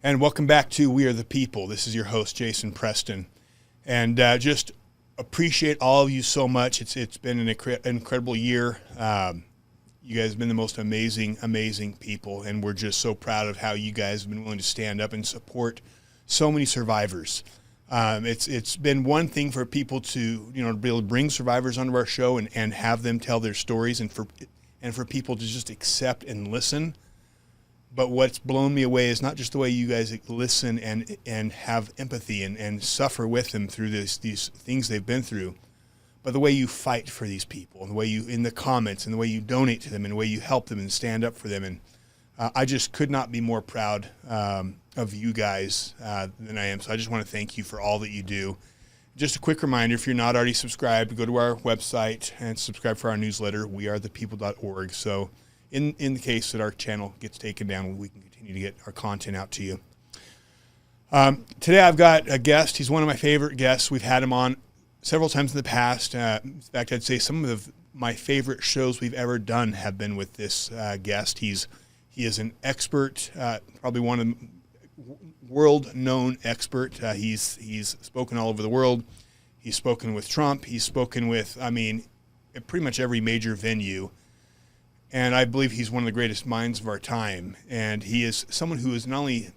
And welcome back to We Are the People. This is your host, Jason Preston. And just appreciate all of you so much. It's been an incredible year. You guys have been the most amazing people. And we're just so proud of how you guys have been willing to stand up and support so many survivors. It's been one thing for people to, be able to bring survivors onto our show and have them tell their stories and for people to just accept and listen. But what's blown me away is not just the way you guys listen and have empathy and suffer with them through these things they've been through, but the way you fight for these people and the way you, in the comments, and the way you donate to them and the way you help them and stand up for them. And I just could not be more proud of you guys than I am. So I just want to thank you for all that you do. Just a quick reminder, if you're not already subscribed, go to our website and subscribe for our newsletter, wearethepeople.org. So in the case that our channel gets taken down, we can continue to get our content out to you. Today I've got a guest. He's one of my favorite guests. We've had him on several times in the past. In fact, I'd say some of my favorite shows we've ever done have been with this guest. He is an expert, probably one of the world-known expert. He's spoken all over the world. He's spoken with Trump. He's spoken with, pretty much every major venue. And I believe he's one of the greatest minds of our time. And he is someone who has not only,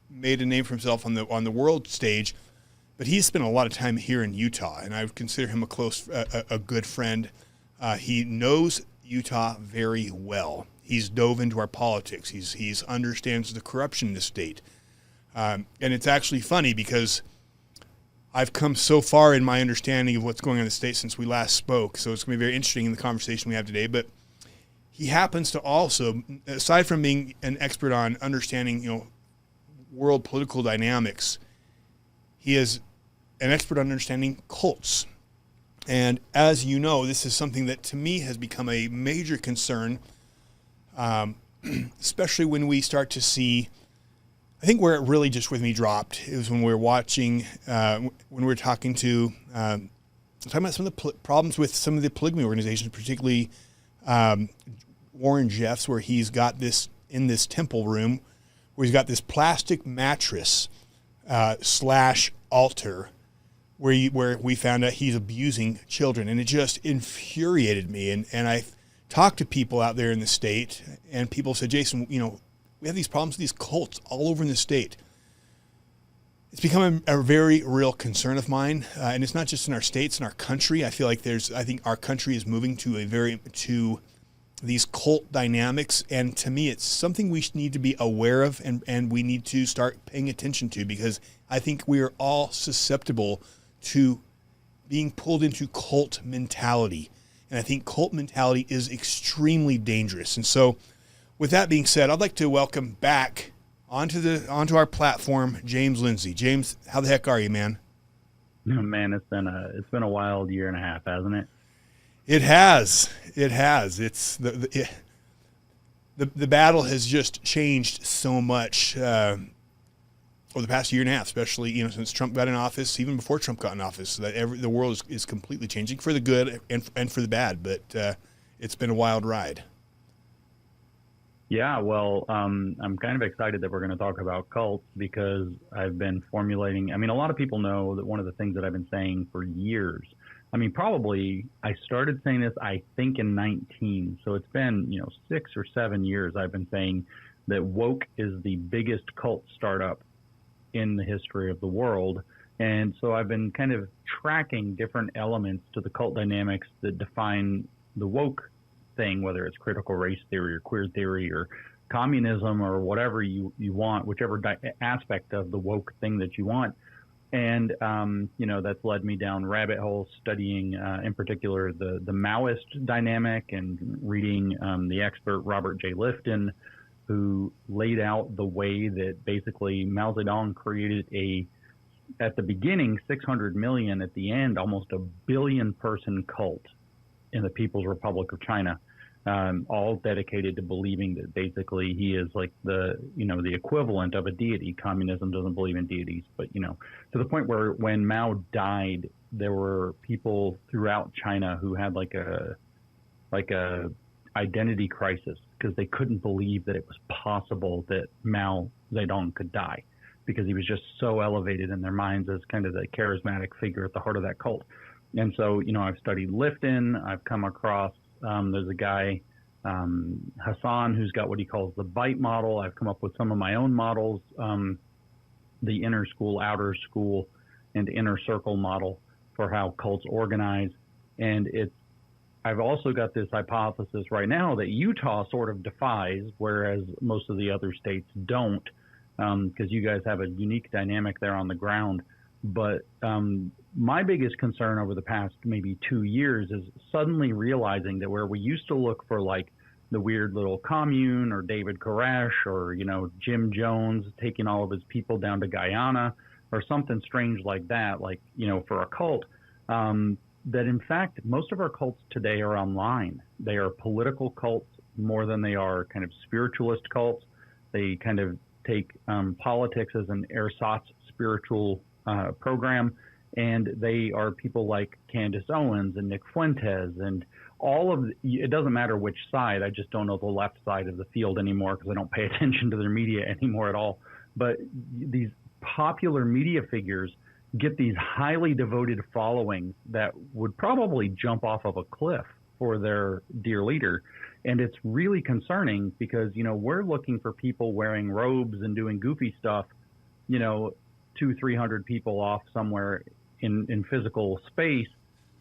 made a name for himself on the world stage, but he's spent a lot of time here in Utah. And I would consider him a good friend. He knows Utah very well. He's dove into our politics. He's understands the corruption in the state. And it's actually funny because I've come so far in my understanding of what's going on in the state since we last spoke. So it's going to be very interesting in the conversation we have today. But he happens to also, aside from being an expert on understanding, world political dynamics, he is an expert on understanding cults. And as you know, this is something that to me has become a major concern, especially when we start to see, I think where it really just with me dropped, it was when we were watching, when we were talking about some of the problems with some of the polygamy organizations, particularly Warren Jeffs, where he's got this in this temple room, where he's got this plastic mattress / altar, where we found out he's abusing children, and it just infuriated me. And I talked to people out there in the state, and people said, Jason, we have these problems with these cults all over in the state. It's become a very real concern of mine, and it's not just in our states, in our country. I feel like I think our country is moving to these cult dynamics, and to me, it's something we need to be aware of, and we need to start paying attention to, because I think we are all susceptible to being pulled into cult mentality, and I think cult mentality is extremely dangerous. And so, with that being said, I'd like to welcome back onto our platform James Lindsay. James, how the heck are you, man? Man, it's been a wild year and a half, hasn't it? It has. It's the battle has just changed so much over the past year and a half, especially since Trump got in office, even before Trump got in office. That the world is completely changing for the good and for the bad. But it's been a wild ride. Yeah, well, I'm kind of excited that we're going to talk about cults, because I've been formulating. A lot of people know that one of the things that I've been saying for years. Probably I started saying this, I think, in 19. So it's been, 6 or 7 years I've been saying that woke is the biggest cult startup in the history of the world. And so I've been kind of tracking different elements to the cult dynamics that define the woke thing, whether it's critical race theory or queer theory or communism or whatever you want, whichever aspect of the woke thing that you want. And, that's led me down rabbit holes studying, in particular, the Maoist dynamic, and reading the expert Robert J. Lifton, who laid out the way that basically Mao Zedong created at the beginning, 600 million, at the end, almost a billion-person cult in the People's Republic of China, all dedicated to believing that basically he is like the equivalent of a deity. Communism doesn't believe in deities, but, to the point where when Mao died, there were people throughout China who had like a identity crisis, because they couldn't believe that it was possible that Mao Zedong could die, because he was just so elevated in their minds as kind of the charismatic figure at the heart of that cult. And so, I've studied Lifton. I've come across, there's a guy, Hassan, who's got what he calls the bite model. I've come up with some of my own models, the inner school, outer school, and inner circle model for how cults organize. And I've also got this hypothesis right now that Utah sort of defies, whereas most of the other states don't, because you guys have a unique dynamic there on the ground. But my biggest concern over the past maybe 2 years is suddenly realizing that where we used to look for like the weird little commune or David Koresh or, Jim Jones taking all of his people down to Guyana or something strange like that, like, for a cult, that in fact, most of our cults today are online. They are political cults more than they are kind of spiritualist cults. They kind of take politics as an ersatz spiritual program, and they are people like Candace Owens and Nick Fuentes and it doesn't matter which side. I just don't know the left side of the field anymore because I don't pay attention to their media anymore at all. But these popular media figures get these highly devoted followings that would probably jump off of a cliff for their dear leader. And it's really concerning because, we're looking for people wearing robes and doing goofy stuff, 200-300 people off somewhere in physical space.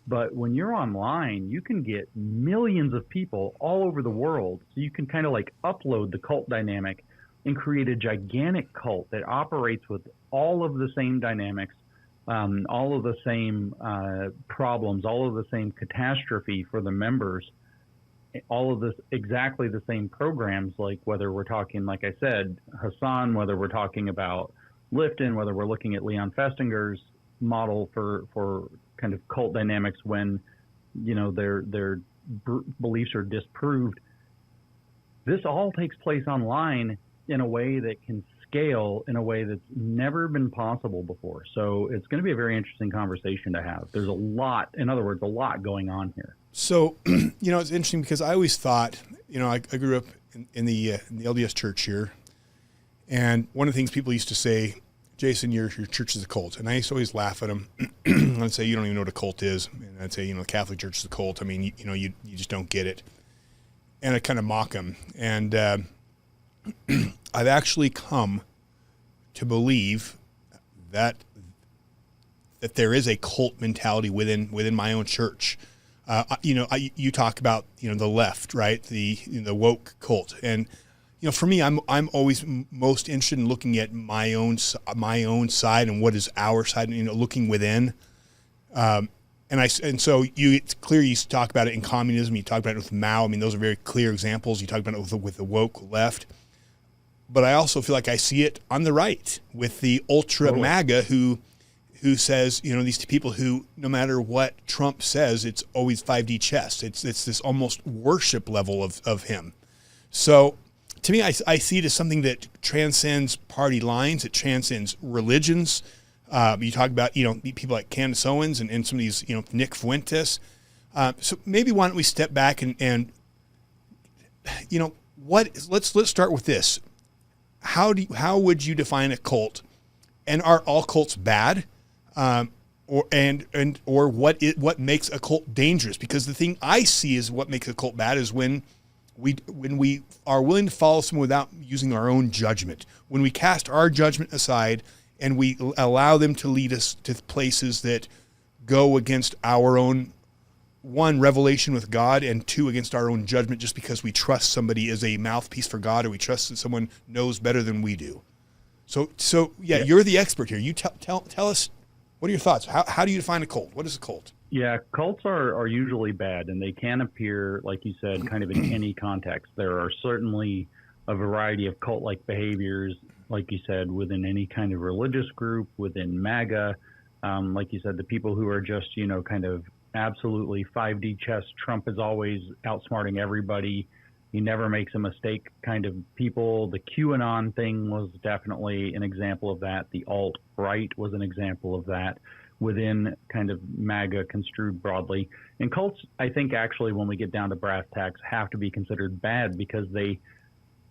But when you're online, you can get millions of people all over the world. So you can kind of like upload the cult dynamic and create a gigantic cult that operates with all of the same dynamics, all of the same problems, all of the same catastrophe for the members, all of this exactly the same programs, like whether we're talking, like I said, Hassan, whether we're talking about Lifton, whether we're looking at Leon Festinger's model for kind of cult dynamics when, their beliefs are disproved. This all takes place online in a way that can scale in a way that's never been possible before. So it's going to be a very interesting conversation to have. There's a lot going on here. So, it's interesting because I always thought, I grew up in the LDS church here. And one of the things people used to say, Jason, your church is a cult. And I used to always laugh at them. I'd say, you don't even know what a cult is. And I'd say, the Catholic Church is a cult. I mean, you just don't get it. And I kind of mock them. And I've actually come to believe that there is a cult mentality within my own church. You talk about, the left, right? The woke cult. And, for me, I'm always most interested in looking at my own side and what is our side, looking within. And so it's clear you talk about it in communism. You talk about it with Mao. I mean, those are very clear examples. You talk about it with the woke left. But I also feel like I see it on the right with the ultra MAGA who says, these people who, no matter what Trump says, it's always 5D chess. It's this almost worship level of him. So to me, I see it as something that transcends party lines. It transcends religions. You talk about, people like Candace Owens and some of these, Nick Fuentes. So maybe why don't we step back and let's start with this. How would you define a cult? And are all cults bad? Or what makes a cult dangerous? Because the thing I see is what makes a cult bad is when we are willing to follow someone without using our own judgment, when we cast our judgment aside and we allow them to lead us to places that go against our own, one, revelation with God, and two, against our own judgment just because we trust somebody as a mouthpiece for God or we trust that someone knows better than we do. So you're the expert here. You tell us, what are your thoughts? How do you define a cult? What is a cult? Yeah, cults are usually bad, and they can appear, like you said, kind of in any context. There are certainly a variety of cult-like behaviors, like you said, within any kind of religious group, within MAGA. Like you said, the people who are just, kind of absolutely 5D chess. Trump is always outsmarting everybody. He never makes a mistake kind of people. The QAnon thing was definitely an example of that. The alt-right was an example of that within kind of MAGA construed broadly. And cults, I think actually when we get down to brass tacks, have to be considered bad because they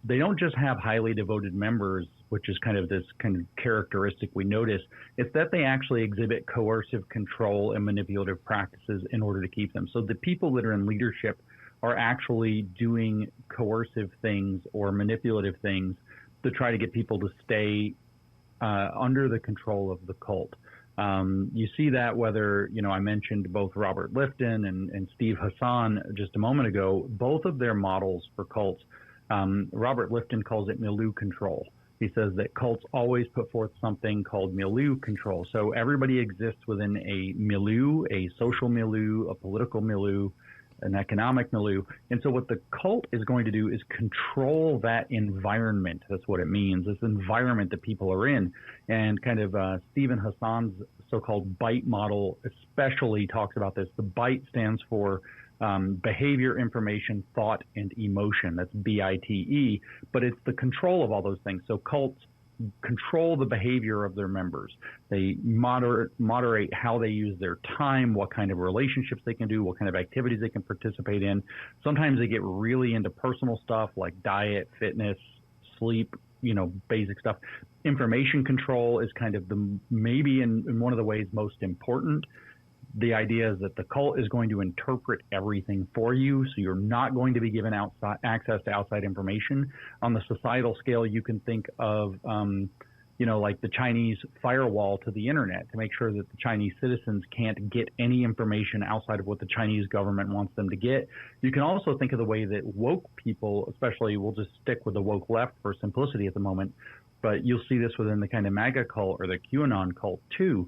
don't just have highly devoted members which is kind of this kind of characteristic we notice. It's that they actually exhibit coercive control and manipulative practices in order to keep them. So the people that are in leadership are actually doing coercive things or manipulative things to try to get people to stay under the control of the cult. You see that whether, I mentioned both Robert Lifton and Steve Hassan just a moment ago, both of their models for cults. Robert Lifton calls it milieu control. He says that cults always put forth something called milieu control. So everybody exists within a milieu, a social milieu, a political milieu, an economic milieu. And so what the cult is going to do is control that environment. That's what it means, this environment that people are in. And kind of Stephen Hassan's so-called BITE model especially talks about this. The BITE stands for behavior, information, thought, and emotion. That's BITE, but it's the control of all those things. So cults control the behavior of their members. They moderate how they use their time, what kind of relationships they can do, what kind of activities they can participate in. Sometimes they get really into personal stuff like diet, fitness, sleep, basic stuff. Information control is kind of maybe in one of the ways most important. The idea is that the cult is going to interpret everything for you, so you're not going to be given access to outside information. On the societal scale, you can think of, like the Chinese firewall to the internet to make sure that the Chinese citizens can't get any information outside of what the Chinese government wants them to get. You can also think of the way that woke people, especially, we'll just stick with the woke left for simplicity at the moment, but you'll see this within the kind of MAGA cult or the QAnon cult too.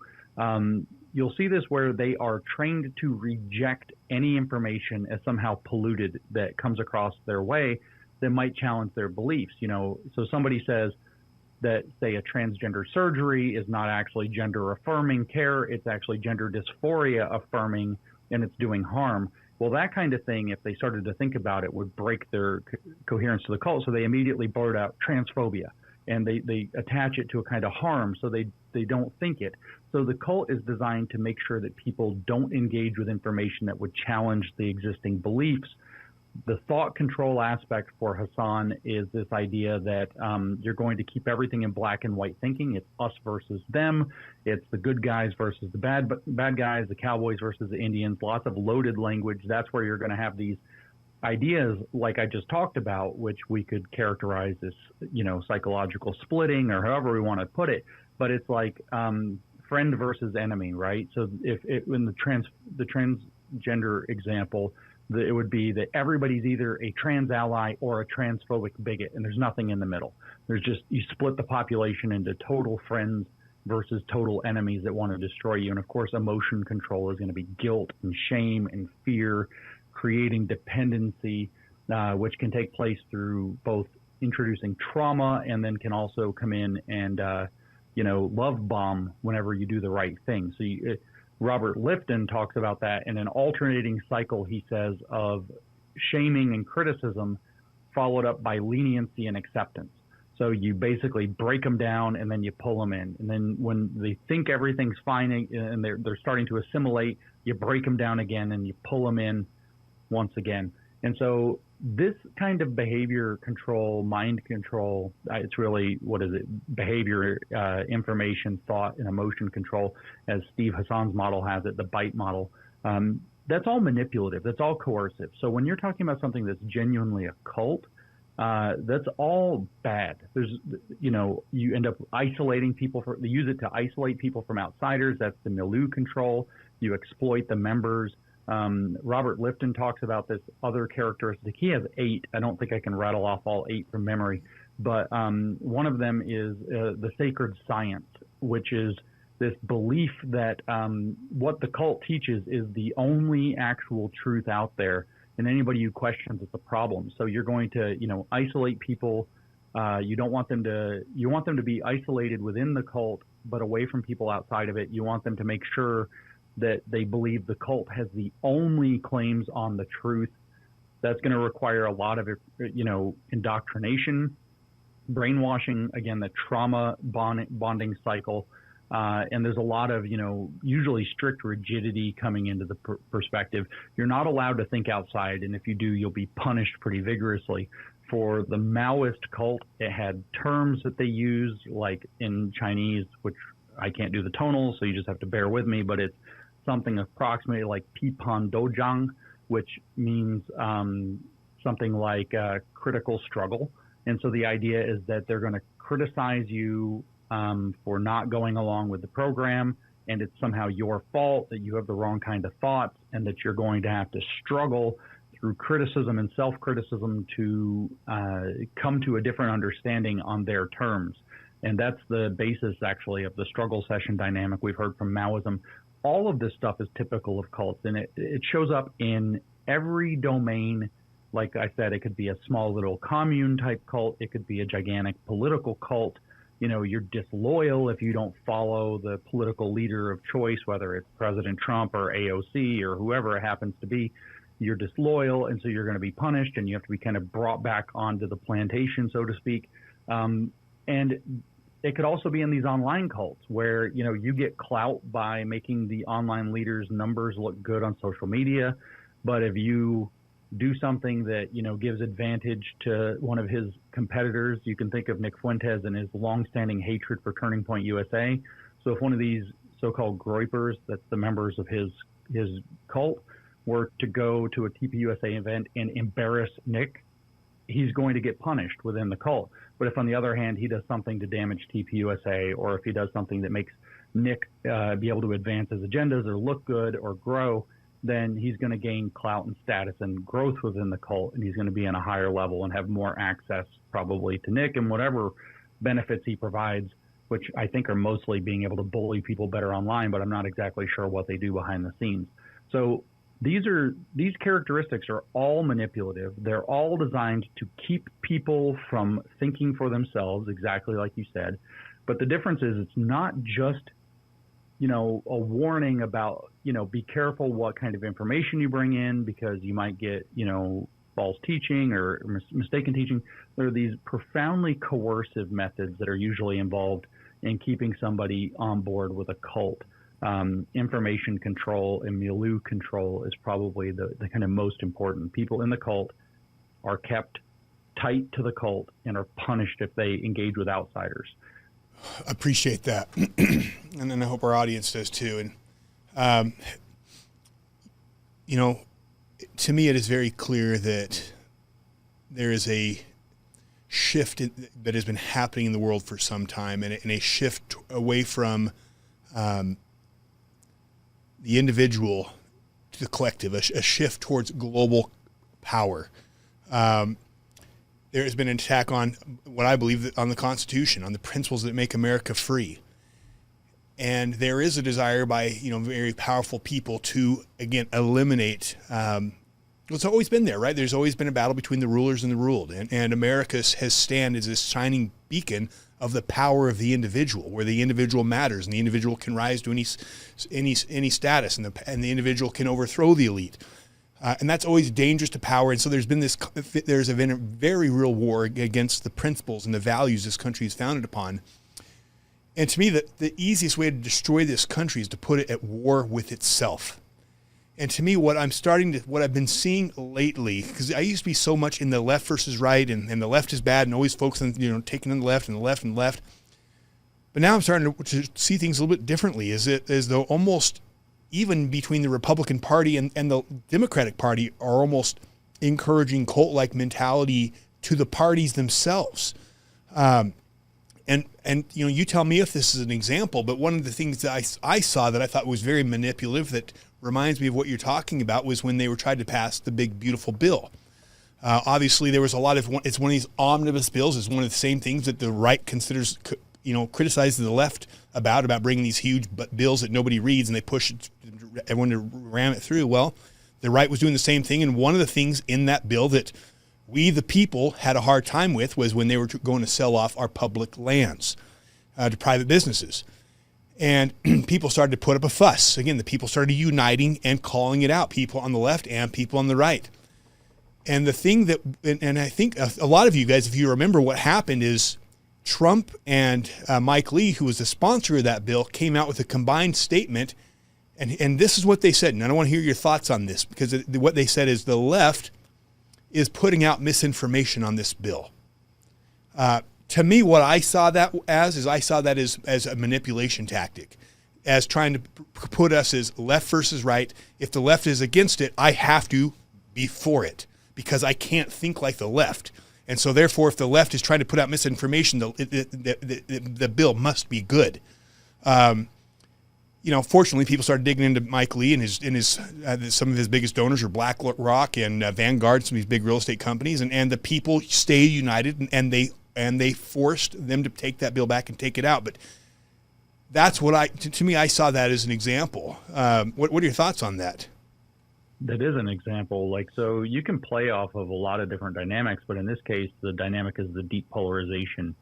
You'll see this where they are trained to reject any information as somehow polluted that comes across their way that might challenge their beliefs. So somebody says that, say, a transgender surgery is not actually gender affirming care, it's actually gender dysphoria affirming, and it's doing harm. Well, that kind of thing, if they started to think about it, would break their coherence to the cult. So they immediately blurt out transphobia, and they attach it to a kind of harm, so they don't think it. So the cult is designed to make sure that people don't engage with information that would challenge the existing beliefs. The thought control aspect for Hassan is this idea that you're going to keep everything in black and white thinking. It's us versus them. It's the good guys versus the bad guys, the cowboys versus the Indians, lots of loaded language. That's where you're going to have these ideas like I just talked about, which we could characterize as, psychological splitting or however we want to put it. But it's like friend versus enemy, right? So in the transgender example, it would be that everybody's either a trans ally or a transphobic bigot, and there's nothing in the middle. There's just, you split the population into total friends versus total enemies that want to destroy you. And of course, emotion control is going to be guilt and shame and fear, creating dependency, which can take place through both introducing trauma and then can also come in and, love bomb whenever you do the right thing. So Robert Lifton talks about that in an alternating cycle, he says, of shaming and criticism followed up by leniency and acceptance. So you basically break them down and then you pull them in. And then when they think everything's fine and they're starting to assimilate, you break them down again and you pull them in once again. And so this kind of behavior control, mind control, it's really, behavior, information, thought, and emotion control, as Steve Hassan's model has it, the BITE model. That's all manipulative. That's all coercive. So when you're talking about something that's genuinely a cult, that's all bad. You end up isolating people. They use it to isolate people from outsiders. That's the milieu control. You exploit the members. Robert Lifton talks about this other characteristic. He has 8. I don't think I can rattle off all 8 from memory, but one of them is the sacred science, which is this belief that what the cult teaches is the only actual truth out there, and anybody who questions it's a problem. So you're going to, isolate people. You want them to be isolated within the cult, but away from people outside of it. You want them to make sure that they believe the cult has the only claims on the truth. That's going to require a lot of, indoctrination, brainwashing, again, the trauma bonding cycle. And there's a lot of, usually strict rigidity coming into the perspective. You're not allowed to think outside. And if you do, you'll be punished pretty vigorously. for the Maoist cult, it had terms that they use, like in Chinese, which I can't do the tonal, so you just have to bear with me, but it's something approximately like Pipan Dojang, which means something like critical struggle. And so the idea is that they're going to criticize you for not going along with the program, and it's somehow your fault that you have the wrong kind of thoughts, and that you're going to have to struggle through criticism and self-criticism to come to a different understanding on their terms. And that's the basis, actually, of the struggle session dynamic we've heard from Maoism. All of this stuff is typical of cults, and it shows up in every domain. Like I said, it could be a small little commune type cult. It could be a gigantic political cult. You know, you're disloyal if you don't follow the political leader of choice, whether it's President Trump or AOC or whoever it happens to be. You're disloyal, and so you're going to be punished, and you have to be kind of brought back onto the plantation, so to speak. And it could also be in these online cults where, you know, you get clout by making the online leaders' numbers look good on social media. But if you do something that, you know, gives advantage to one of his competitors, you can think of Nick Fuentes and his longstanding hatred for Turning Point USA. So if one of these so-called groypers, that's the members of his cult, were to go to a TPUSA event and embarrass Nick, he's going to get punished within the cult. But if, on the other hand, he does something to damage TPUSA, or if he does something that makes Nick be able to advance his agendas or look good or grow, then he's going to gain clout and status and growth within the cult, and he's going to be in a higher level and have more access probably to Nick and whatever benefits he provides, which I think are mostly being able to bully people better online, but I'm not exactly sure what they do behind the scenes. So these characteristics are all manipulative. They're all designed to keep people from thinking for themselves, exactly like you said. But the difference is it's not just, you know, a warning about, you know, be careful what kind of information you bring in, because you might get, you know, false teaching or mistaken teaching. There are these profoundly coercive methods that are usually involved in keeping somebody on board with a cult. Information control and milieu control is probably the kind of most important. People in the cult are kept tight to the cult and are punished if they engage with outsiders. Appreciate that. And then I hope our audience does too. And, you know, to me, it is very clear that there is a shift that has been happening in the world for some time, and a shift away from the individual to the collective, a shift towards global power. There has been an attack on what I believe on the Constitution, on the principles that make America free. And there is a desire by, you know, very powerful people to, again, eliminate it's always been there, right? There's always been a battle between the rulers and the ruled. And America has stand as this shining beacon of the power of the individual, where the individual matters and the individual can rise to any status, and the individual can overthrow the elite. And that's always dangerous to power. And so there's been a very real war against the principles and the values this country is founded upon. And to me, the easiest way to destroy this country is to put it at war with itself. And to me, what I've been seeing lately, because I used to be so much in the left versus right, and the left is bad, and always focus on, you know, taking on the left and the left and the left. But now I'm starting to see things a little bit differently, as though almost even between the Republican Party and the Democratic Party are almost encouraging cult-like mentality to the parties themselves. And you know, you tell me if this is an example, but one of the things that I saw that I thought was very manipulative, that reminds me of what you're talking about, was when they were trying to pass the big, beautiful bill. Obviously, there was a lot of, it's one of these omnibus bills. It's one of the same things that the right considers, you know, criticizes the left about bringing these huge bills that nobody reads, and they push it, everyone to ram it through. Well, the right was doing the same thing, and one of the things in that bill that we, the people, had a hard time with was when they were going to sell off our public lands to private businesses. And people started to put up a fuss. Again, the people started uniting and calling it out, people on the left and people on the right. And the thing that, and I think a lot of you guys, if you remember what happened, is Trump and Mike Lee, who was the sponsor of that bill, came out with a combined statement. And this is what they said. And I don't want to hear your thoughts on this, because what they said is the left is putting out misinformation on this bill. To me, what I saw that as a manipulation tactic, as trying to put us as left versus right. If the left is against it, I have to be for it because I can't think like the left. And so therefore, if the left is trying to put out misinformation, the bill must be good. Fortunately, people started digging into Mike Lee and his some of his biggest donors are BlackRock and Vanguard, some of these big real estate companies, and the people stayed united and they forced them to take that bill back and take it out. But that's what to me, I saw that as an example. What are your thoughts on that? That is an example. So you can play off of a lot of different dynamics, but in this case, the dynamic is the deep polarization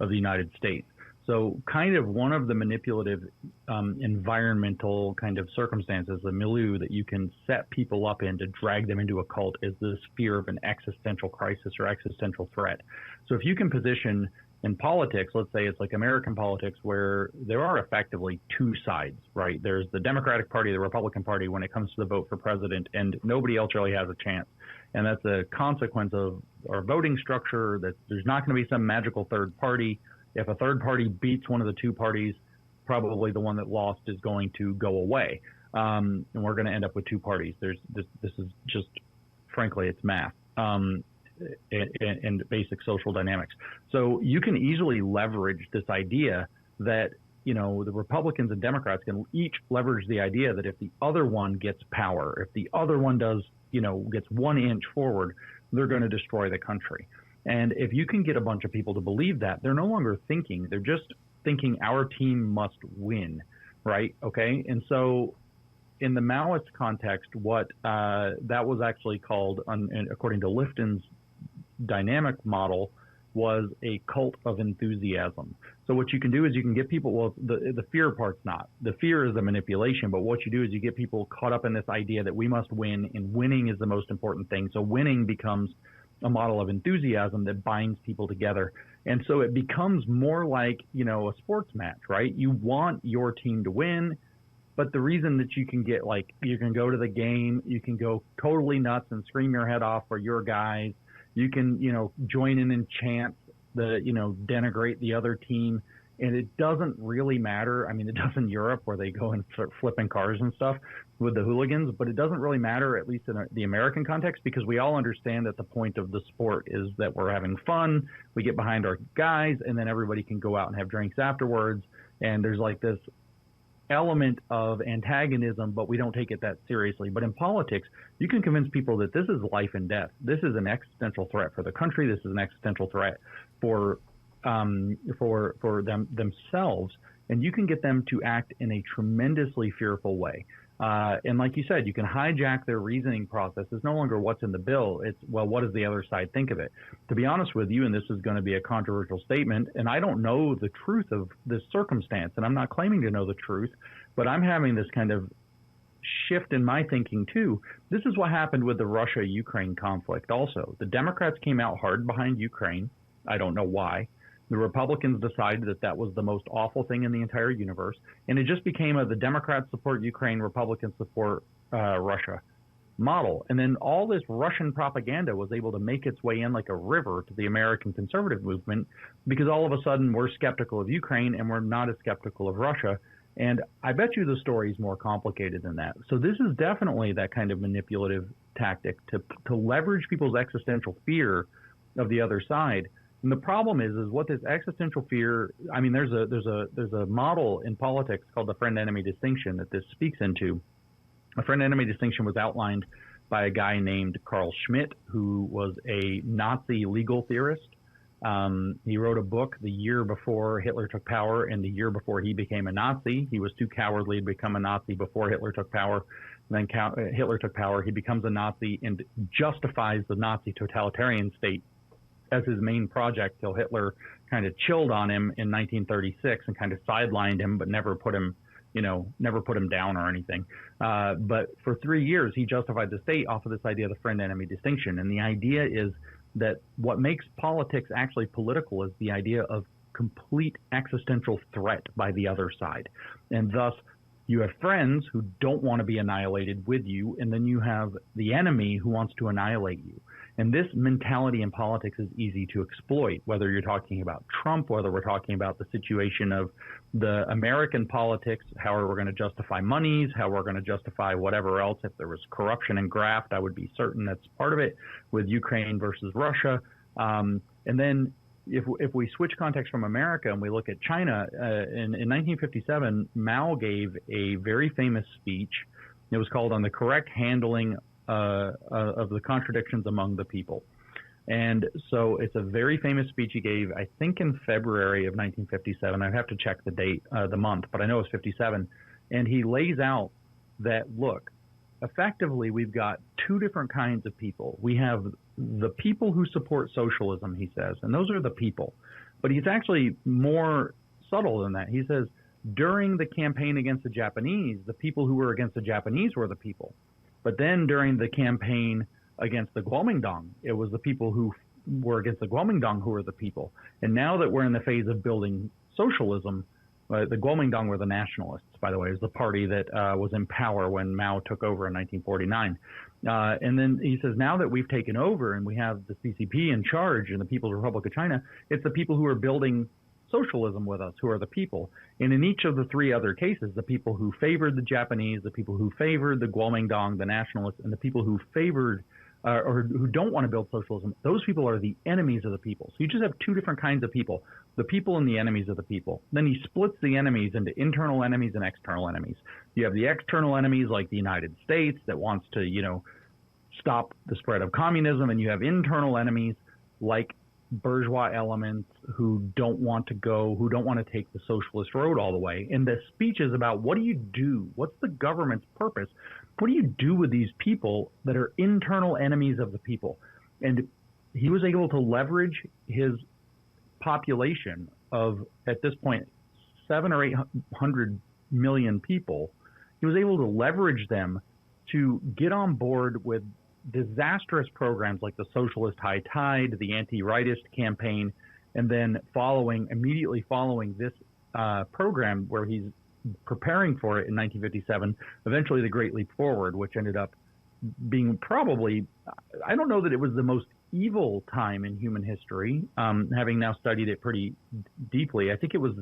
of the United States. So kind of one of the manipulative environmental kind of circumstances, the milieu that you can set people up in to drag them into a cult is this fear of an existential crisis or existential threat. So if you can position in politics, let's say it's like American politics, where there are effectively two sides, right? There's the Democratic Party, the Republican Party when it comes to the vote for president, and nobody else really has a chance. And that's a consequence of our voting structure, that there's not going to be some magical third party. If a third party beats one of the two parties, probably the one that lost is going to go away. And we're going to end up with two parties. This is just, frankly, it's math. And basic social dynamics. So you can easily leverage this idea that, the Republicans and Democrats can each leverage the idea that if the other one gets power, if the other one does, gets 1 inch forward, they're going to destroy the country. And if you can get a bunch of people to believe that, they're no longer thinking, they're just thinking our team must win, right? Okay. And so in the Maoist context, what that was actually called, according to Lifton's dynamic model, was a cult of enthusiasm. So what you can do is you can get people, well, the fear part's not. The fear is the manipulation, but what you do is you get people caught up in this idea that we must win, and winning is the most important thing. So winning becomes a model of enthusiasm that binds people together. And so it becomes more like, a sports match, right? You want your team to win, but the reason that you can get, you can go to the game, you can go totally nuts and scream your head off for your guys. You can, join in and chant denigrate the other team. And it doesn't really matter. I mean, it does in Europe where they go and start flipping cars and stuff with the hooligans, but it doesn't really matter, at least in the American context, because we all understand that the point of the sport is that we're having fun. We get behind our guys, and then everybody can go out and have drinks afterwards. And there's this element of antagonism, but we don't take it that seriously. But in politics, you can convince people that this is life and death. This is an existential threat for the country. This is an existential threat for them themselves, and you can get them to act in a tremendously fearful way. And like you said, you can hijack their reasoning process. It's no longer what's in the bill. It's, well, what does the other side think of it? To be honest with you, and this is going to be a controversial statement, and I don't know the truth of this circumstance, and I'm not claiming to know the truth, but I'm having this kind of shift in my thinking too. This is what happened with the Russia-Ukraine conflict also. The Democrats came out hard behind Ukraine. I don't know why. The Republicans decided that that was the most awful thing in the entire universe, and it just became the Democrats support Ukraine, Republicans support Russia model. And then all this Russian propaganda was able to make its way in like a river to the American conservative movement, because all of a sudden we're skeptical of Ukraine and we're not as skeptical of Russia. And I bet you the story is more complicated than that. So this is definitely that kind of manipulative tactic to leverage people's existential fear of the other side. And the problem is what this existential fear, I mean, there's a model in politics called the friend-enemy distinction that this speaks into. A friend-enemy distinction was outlined by a guy named Carl Schmitt, who was a Nazi legal theorist. He wrote a book the year before Hitler took power and the year before he became a Nazi. He was too cowardly to become a Nazi before Hitler took power. Then Hitler took power. He becomes a Nazi and justifies the Nazi totalitarian state as his main project till Hitler kind of chilled on him in 1936 and kind of sidelined him, but never put him down or anything. But for 3 years, he justified the state off of this idea of the friend-enemy distinction. And the idea is that what makes politics actually political is the idea of complete existential threat by the other side. And thus, you have friends who don't want to be annihilated with you, and then you have the enemy who wants to annihilate you. And this mentality in politics is easy to exploit, whether you're talking about Trump, whether we're talking about the situation of the American politics, how we're going to justify monies, how we're going to justify whatever else. If there was corruption and graft, I would be certain that's part of it, with Ukraine versus Russia. And then if we switch context from America and we look at China, in 1957, Mao gave a very famous speech. It was called "On the Correct Handling of the Contradictions Among the People." And so it's a very famous speech he gave, I think in February of 1957. I'd have to check the date, the month, but I know it's 57. And he lays out that, look, effectively, we've got two different kinds of people. We have the people who support socialism, he says, and those are the people. But he's actually more subtle than that. He says, during the campaign against the Japanese, the people who were against the Japanese were the people. But then during the campaign against the Kuomintang, it was the people who were against the Kuomintang who were the people. And now that we're in the phase of building socialism, the Kuomintang were the nationalists, by the way. It was the party that was in power when Mao took over in 1949. And then he says, now that we've taken over and we have the CCP in charge in the People's Republic of China, it's the people who are building socialism with us who are the people. And in each of the three other cases, the people who favored the Japanese, the people who favored the Kuomintang, the nationalists, and the people who favored or who don't want to build socialism, those people are the enemies of the people. So you just have two different kinds of people, the people and the enemies of the people. Then he splits the enemies into internal enemies and external enemies. You have the external enemies like the United States that wants to, stop the spread of communism, and you have internal enemies like bourgeois elements who don't want to take the socialist road all the way. And the speech is about, what do you do? What's the government's purpose? What do you do with these people that are internal enemies of the people? And he was able to leverage his population of, at this point, 700 or 800 million people. He was able to leverage them to get on board with disastrous programs like the Socialist High Tide, the Anti-Rightist campaign, and then immediately following this program where he's preparing for it in 1957, eventually the Great Leap Forward, which ended up being probably, I don't know that it was the most evil time in human history, having now studied it pretty deeply. I think it was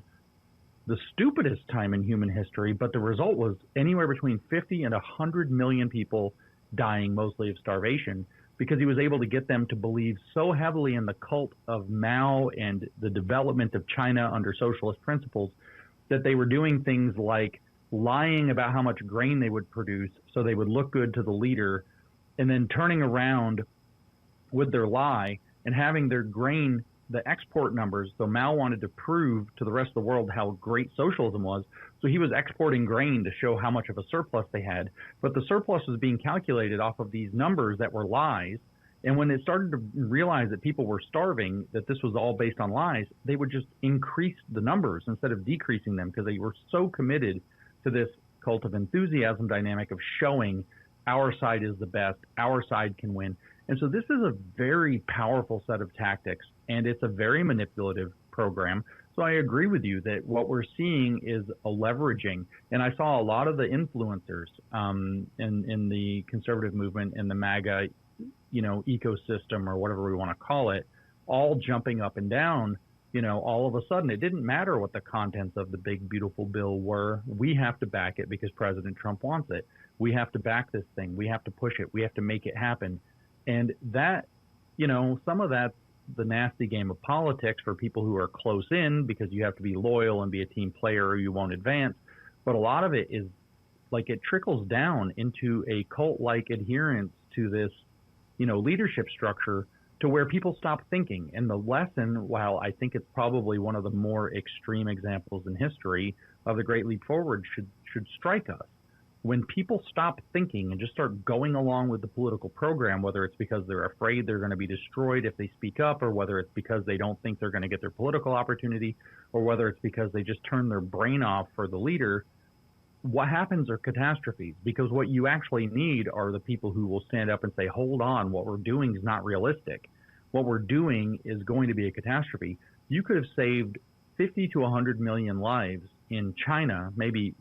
the stupidest time in human history, but the result was anywhere between 50 and 100 million people dying, mostly of starvation, because he was able to get them to believe so heavily in the cult of Mao and the development of China under socialist principles that they were doing things like lying about how much grain they would produce so they would look good to the leader, and then turning around with their lie and having their grain, the export numbers. So Mao wanted to prove to the rest of the world how great socialism was. So he was exporting grain to show how much of a surplus they had. But the surplus was being calculated off of these numbers that were lies. And when they started to realize that people were starving, that this was all based on lies, they would just increase the numbers instead of decreasing them, because they were so committed to this cult of enthusiasm dynamic of showing our side is the best, our side can win. And so this is a very powerful set of tactics, and it's a very manipulative program. So I agree with you that what we're seeing is a leveraging. And I saw a lot of the influencers in the conservative movement, in the MAGA, ecosystem, or whatever we want to call it, all jumping up and down. All of a sudden, it didn't matter what the contents of the big, beautiful bill were. We have to back it because President Trump wants it. We have to back this thing. We have to push it. We have to make it happen. And that, some of that's the nasty game of politics for people who are close in, because you have to be loyal and be a team player or you won't advance. But a lot of it is like it trickles down into a cult-like adherence to this, leadership structure, to where people stop thinking. And the lesson, while I think it's probably one of the more extreme examples in history of the Great Leap Forward, should strike us. When people stop thinking and just start going along with the political program, whether it's because they're afraid they're going to be destroyed if they speak up, or whether it's because they don't think they're going to get their political opportunity, or whether it's because they just turn their brain off for the leader, what happens are catastrophes. Because what you actually need are the people who will stand up and say, hold on, what we're doing is not realistic. What we're doing is going to be a catastrophe. You could have saved 50 to 100 million lives in China, maybe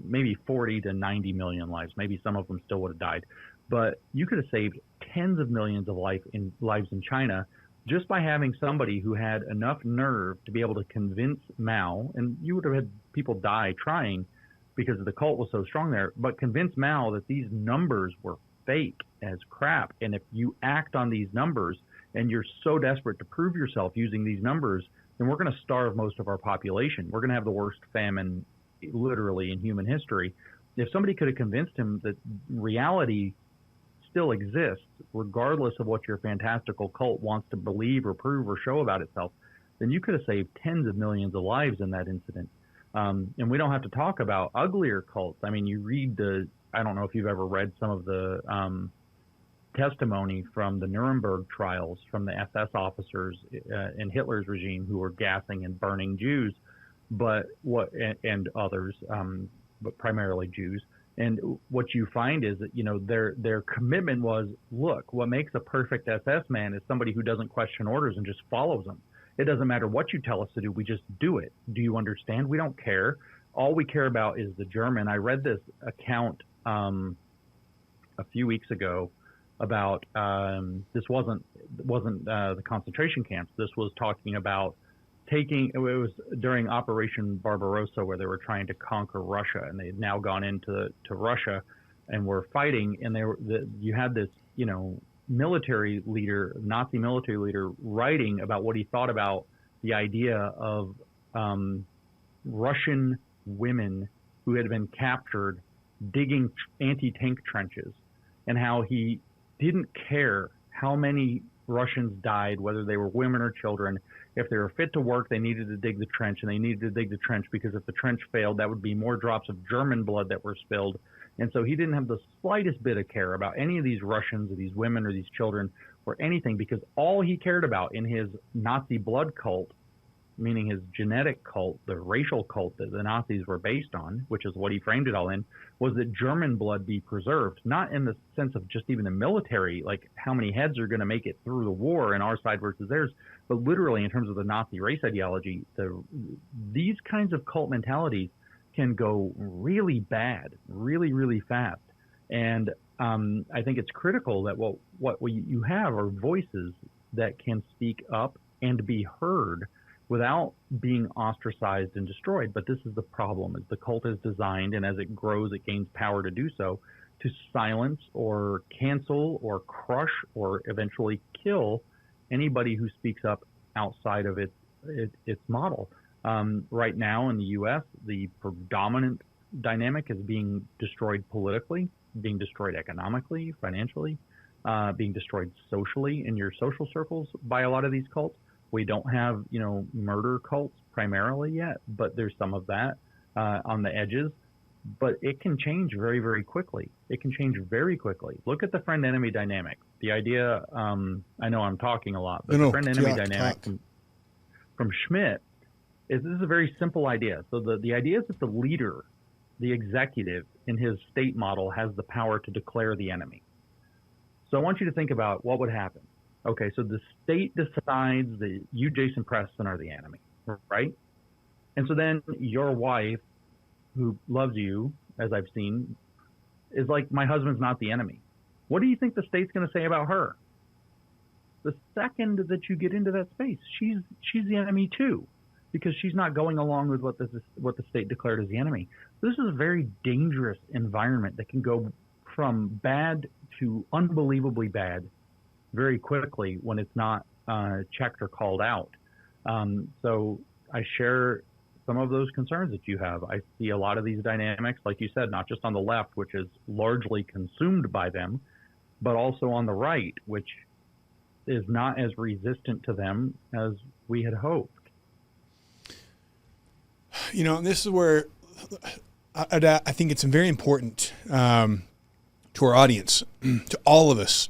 40 to 90 million lives. Maybe some of them still would have died. But you could have saved tens of millions of lives in China just by having somebody who had enough nerve to be able to convince Mao, and you would have had people die trying because the cult was so strong there, but convince Mao that these numbers were fake as crap. And if you act on these numbers and you're so desperate to prove yourself using these numbers, then we're going to starve most of our population. We're going to have the worst famine literally in human history. If somebody could have convinced him that reality still exists, regardless of what your fantastical cult wants to believe or prove or show about itself, then you could have saved tens of millions of lives in that incident. And we don't have to talk about uglier cults. I mean, you read I don't know if you've ever read some of the testimony from the Nuremberg trials from the SS officers in Hitler's regime who were gassing and burning Jews, and others, but primarily Jews. And what you find is that, their commitment was, look, what makes a perfect SS man is somebody who doesn't question orders and just follows them. It doesn't matter what you tell us to do. We just do it. Do you understand? We don't care. All we care about is the German. I read this account a few weeks ago about this wasn't the concentration camps. This was talking about it was during Operation Barbarossa, where they were trying to conquer Russia, and they had now gone into Russia and were fighting. And you had this, military leader, Nazi military leader, writing about what he thought about the idea of Russian women who had been captured digging anti-tank trenches, and how he didn't care how many Russians died, whether they were women or children. If they were fit to work, they needed to dig the trench, and they needed to dig the trench because if the trench failed, that would be more drops of German blood that were spilled. And so he didn't have the slightest bit of care about any of these Russians or these women or these children or anything, because all he cared about in his Nazi blood cult, meaning his genetic cult, the racial cult that the Nazis were based on, which is what he framed it all in, was that German blood be preserved, not in the sense of just even the military, like how many heads are going to make it through the war in our side versus theirs, but literally in terms of the Nazi race ideology. These kinds of cult mentalities can go really bad, really, really fast. And I think it's critical that what you have are voices that can speak up and be heard without being ostracized and destroyed. But this is the problem, is the cult is designed, and as it grows, it gains power to do so, to silence or cancel or crush or eventually kill anybody who speaks up outside of its model. Right now in the U.S., the predominant dynamic is being destroyed politically, being destroyed economically, financially, being destroyed socially in your social circles by a lot of these cults. We don't have, murder cults primarily yet, but there's some of that on the edges. But it can change very, very quickly. It can change very quickly. Look at the friend-enemy dynamic. The idea, I know I'm talking a lot, but the friend-enemy dynamic from Schmidt this is a very simple idea. So the idea is that the leader, the executive in his state model, has the power to declare the enemy. So I want you to think about what would happen. Okay, so the state decides that you, Jason Preston, are the enemy, right? And so then your wife, who loves you, as I've seen, is like, my husband's not the enemy. What do you think the state's going to say about her? The second that you get into that space, she's the enemy too, because she's not going along with what the state declared as the enemy. This is a very dangerous environment that can go from bad to unbelievably bad very quickly when it's not checked or called out. So I share some of those concerns that you have. I see a lot of these dynamics, like you said, not just on the left, which is largely consumed by them, but also on the right, which is not as resistant to them as we had hoped. This is where I think it's very important to our audience, to all of us,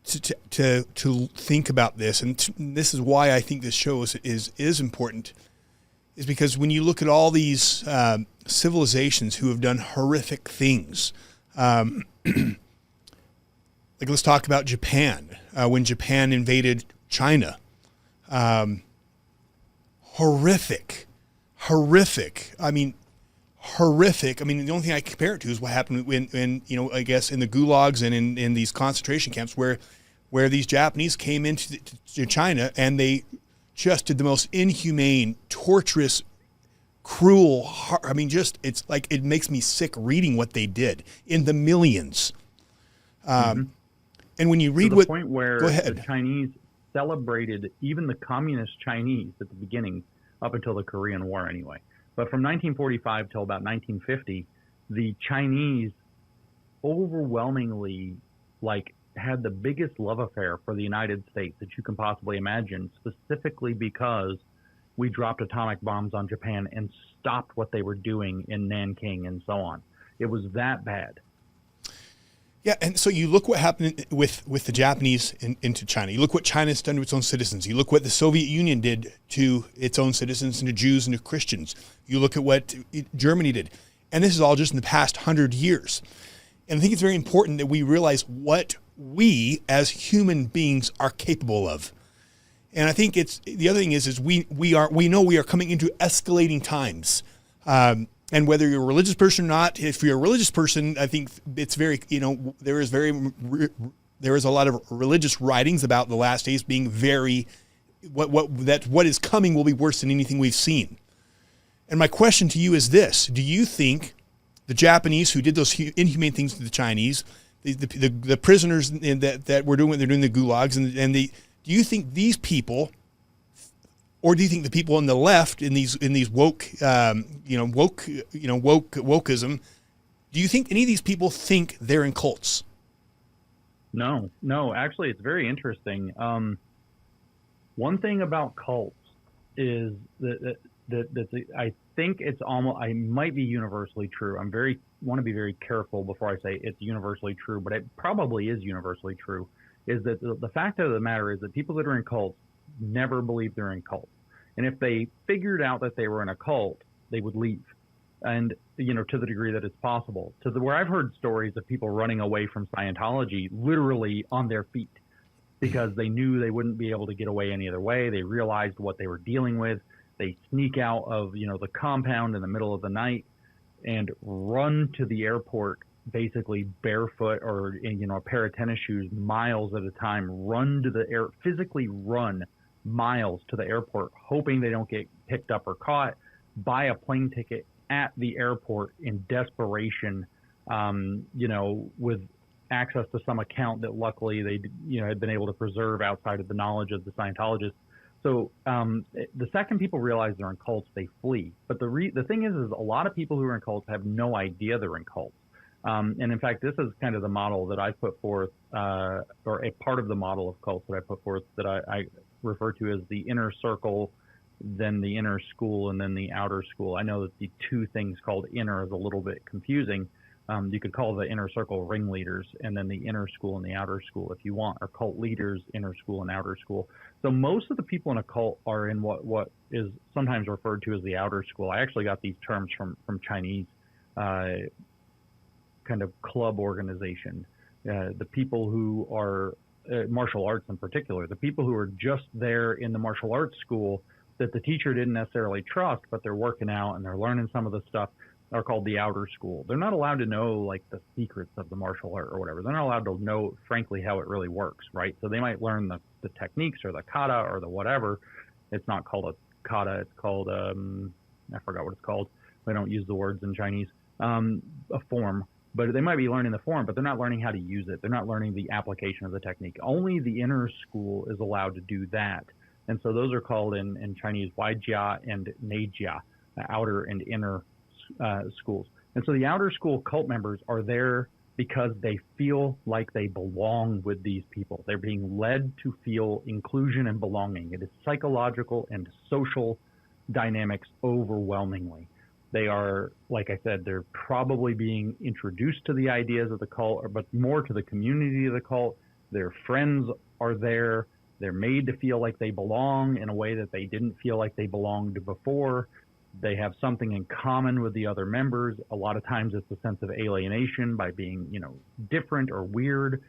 to think about this. And this is why I think this show is important, is because when you look at all these civilizations who have done horrific things, like let's talk about Japan. When Japan invaded China, horrific. I mean, horrific. I mean, the only thing I compare it to is what happened when you know, I guess in the gulags and in these concentration camps where these Japanese came into to China and they just did the most inhumane, torturous, cruel. I mean, just it's like it makes me sick reading what they did in the millions. And when you read to the what, point where go ahead. the Chinese celebrated, even the communist Chinese at the beginning, up until the Korean War anyway. But from 1945 till about 1950, the Chinese overwhelmingly had the biggest love affair for the United States that you can possibly imagine, specifically because we dropped atomic bombs on Japan and stopped what they were doing in Nanking and so on. It was that bad. Yeah, and so you look what happened with the Japanese into China. You look what China's done to its own citizens. You look what the Soviet Union did to its own citizens and to Jews and to Christians. You look at what Germany did. And this is all just in the past 100 years. And I think it's very important that we realize what we as human beings are capable of. And I think the other thing is we know we are coming into escalating times. And whether you're a religious person or not, if you're a religious person, I think it's very, there is a lot of religious writings about the last days being very, what is coming will be worse than anything we've seen. And my question to you is this: do you think the Japanese who did those inhumane things to the Chinese, the prisoners that were doing what they're doing in the gulags, do you think these people, or do you think the people on the left in these wokeism, do you think any of these people think they're in cults? No. Actually, it's very interesting. One thing about cults is that I think it's almost, I might be universally true. Want to be very careful before I say it's universally true, but it probably is universally true. Is that the fact of the matter is that people that are in cults never believe they're in cults. And if they figured out that they were in a cult, they would leave. And, to the degree that it's possible. Where I've heard stories of people running away from Scientology literally on their feet because they knew they wouldn't be able to get away any other way. They realized what they were dealing with. They sneak out of, the compound in the middle of the night and run to the airport basically barefoot or in, a pair of tennis shoes, miles at a time, physically run miles to the airport, hoping they don't get picked up or caught, buy a plane ticket at the airport in desperation, with access to some account that luckily they, had been able to preserve outside of the knowledge of the Scientologists. So the second people realize they're in cults, they flee. But the thing is a lot of people who are in cults have no idea they're in cults. And in fact, this is kind of the model that I put forth, or a part of the model of cults that I put forth that I refer to as the inner circle, then the inner school, and then the outer school. I know that the two things called inner is a little bit confusing. You could call the inner circle ringleaders, and then the inner school and the outer school, if you want, or cult leaders, inner school and outer school. So most of the people in a cult are in what is sometimes referred to as the outer school. I actually got these terms from Chinese kind of club organization. The people who are martial arts in particular, the people who are just there in the martial arts school that the teacher didn't necessarily trust, but they're working out and they're learning some of the stuff, are called the outer school. They're not allowed to know the secrets of the martial art or whatever. They're not allowed to know, frankly, how it really works, right? So they might learn the techniques or the kata or the whatever. It's not called a kata. It's called, I forgot what it's called. They don't use the words in Chinese. A form. But they might be learning the form, but they're not learning how to use it. They're not learning the application of the technique. Only the inner school is allowed to do that. And so those are called in Chinese Waijia and Neijia, outer and inner schools. And so the outer school cult members are there because they feel like they belong with these people. They're being led to feel inclusion and belonging. It is psychological and social dynamics overwhelmingly. They are, like I said, they're probably being introduced to the ideas of the cult, but more to the community of the cult. Their friends are there. They're made to feel like they belong in a way that they didn't feel like they belonged before. They have something in common with the other members. A lot of times it's a sense of alienation by being, different or weird.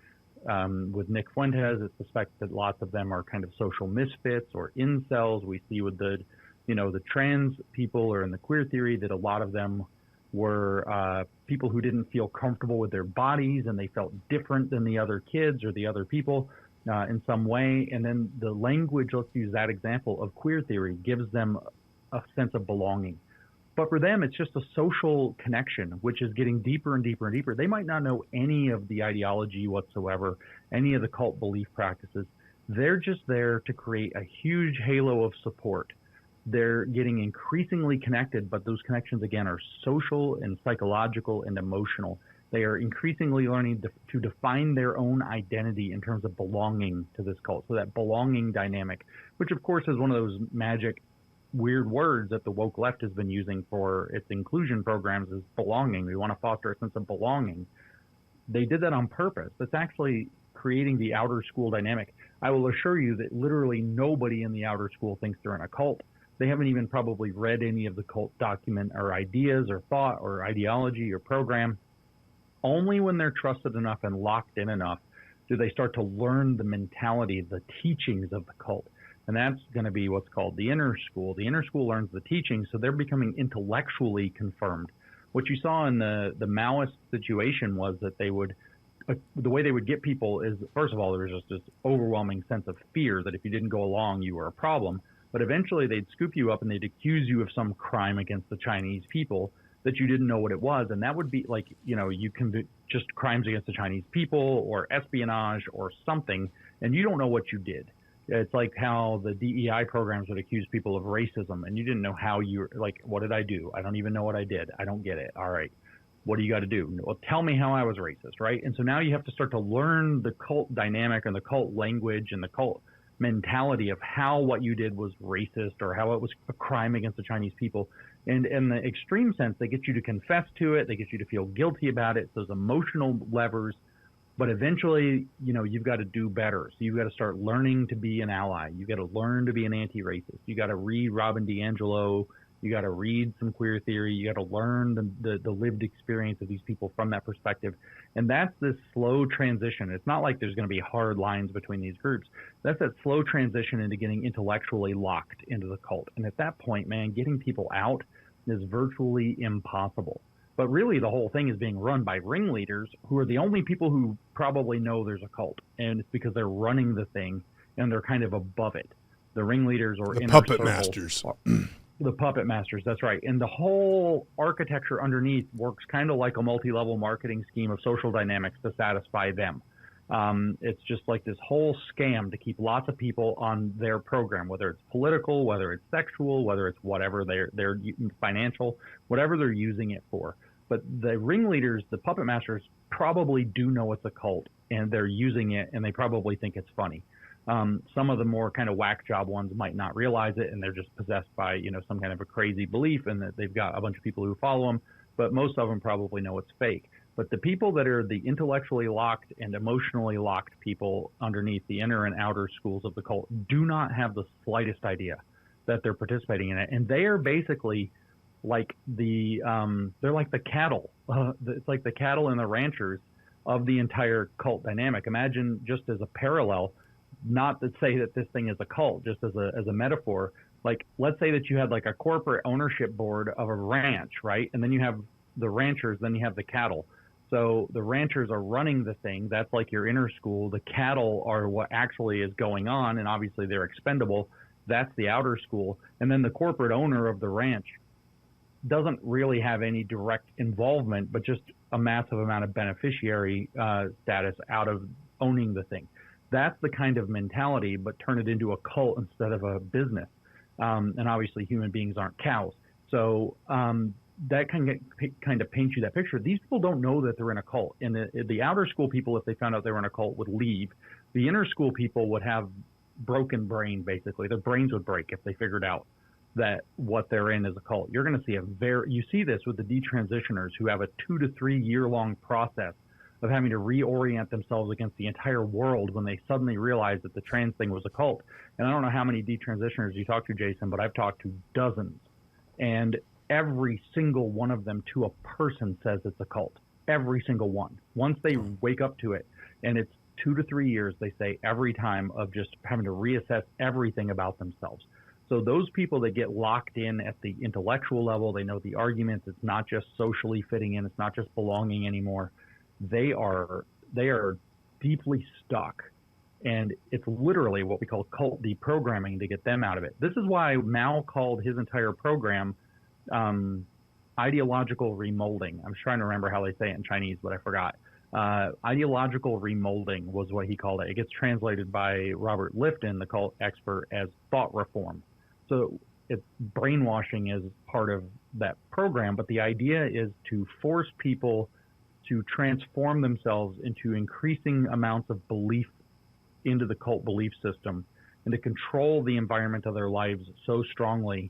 With Nick Fuentes, it's suspected that lots of them are kind of social misfits or incels. We see with the trans people or in the queer theory that a lot of them were people who didn't feel comfortable with their bodies and they felt different than the other kids or the other people in some way. And then the language, let's use that example of queer theory, gives them a sense of belonging. But for them, it's just a social connection, which is getting deeper and deeper and deeper. They might not know any of the ideology whatsoever, any of the cult belief practices. They're just there to create a huge halo of support. They're getting increasingly connected, but those connections, again, are social and psychological and emotional. They are increasingly learning to define their own identity in terms of belonging to this cult. So that belonging dynamic, which of course is one of those magic weird words that the woke left has been using for its inclusion programs, is belonging. We want to foster a sense of belonging. They did that on purpose. That's actually creating the outer school dynamic. I will assure you that literally nobody in the outer school thinks they're in a cult. They haven't even probably read any of the cult document or ideas or thought or ideology or program. Only when they're trusted enough and locked in enough do they start to learn the mentality, the teachings of the cult. And that's going to be what's called the inner school. The inner school learns the teachings, so they're becoming intellectually confirmed. What you saw in the Maoist situation was that they would, the way they would get people is, first of all, there was just this overwhelming sense of fear that if you didn't go along, you were a problem. But eventually they'd scoop you up and they'd accuse you of some crime against the Chinese people that you didn't know what it was. And that would be like, you can just crimes against the Chinese people or espionage or something, and you don't know what you did. It's like how the DEI programs would accuse people of racism, and you didn't know how what did I do? I don't even know what I did. I don't get it. All right. What do you got to do? Well, tell me how I was racist, right? And so now you have to start to learn the cult dynamic and the cult language and the cult mentality of how what you did was racist or how it was a crime against the Chinese people. And in the extreme sense, they get you to confess to it. They get you to feel guilty about it. Those emotional levers. But eventually, you've got to do better. So you've got to start learning to be an ally. You've got to learn to be an anti-racist. You got to read Robin DiAngelo. You got to read some queer theory. You got to learn the lived experience of these people from that perspective. And that's this slow transition. It's not like there's going to be hard lines between these groups. That's that slow transition into getting intellectually locked into the cult. And at that point, man, getting people out is virtually impossible. But really, the whole thing is being run by ringleaders who are the only people who probably know there's a cult. And it's because they're running the thing and they're kind of above it. The ringleaders or the inner puppet circle, masters. The puppet masters, that's right. And the whole architecture underneath works kind of like a multi-level marketing scheme of social dynamics to satisfy them. It's just like this whole scam to keep lots of people on their program, whether it's political, whether it's sexual, whether it's whatever they're financial, whatever they're using it for. But the ringleaders, the puppet masters, probably do know it's a cult and they're using it and they probably think it's funny. Some of the more kind of whack job ones might not realize it and they're just possessed by, some kind of a crazy belief and that they've got a bunch of people who follow them, but most of them probably know it's fake. But the people that are the intellectually locked and emotionally locked people underneath the inner and outer schools of the cult do not have the slightest idea that they're participating in it. And they are basically like they're like the cattle. It's like the cattle and the ranchers of the entire cult dynamic. Imagine, just as a parallel, not to say that this thing is a cult, just as a metaphor, like let's say that you had like a corporate ownership board of a ranch, right? And then you have the ranchers, then you have the cattle. So the ranchers are running the thing. That's like your inner school. The cattle are what actually is going on, and obviously they're expendable. That's the outer school. And then the corporate owner of the ranch doesn't really have any direct involvement, but just a massive amount of beneficiary status out of owning the thing. That's the kind of mentality, but turn it into a cult instead of a business. And obviously human beings aren't cows. So that kind of paints you that picture. These people don't know that they're in a cult. And the outer school people, if they found out they were in a cult, would leave. The inner school people would have broken brain, basically. Their brains would break if they figured out that what they're in is a cult. You're going to see you see this with the detransitioners who have a 2 to 3 year long process of having to reorient themselves against the entire world when they suddenly realize that the trans thing was a cult. And I don't know how many detransitioners you talk to, Jason, but I've talked to dozens. And every single one of them to a person says it's a cult. Every single one. Once they wake up to it, and it's 2 to 3 years, they say, every time, of just having to reassess everything about themselves. So those people that get locked in at the intellectual level, they know the arguments. It's not just socially fitting in. It's not just belonging anymore. They are deeply stuck. And it's literally what we call cult deprogramming to get them out of it. This is why Mao called his entire program ideological remolding. I'm trying to remember how they say it in Chinese, but I forgot. Ideological remolding was what he called it. It gets translated by Robert Lifton, the cult expert, as thought reform. So it's brainwashing is part of that program, but the idea is to force people to transform themselves into increasing amounts of belief into the cult belief system and to control the environment of their lives so strongly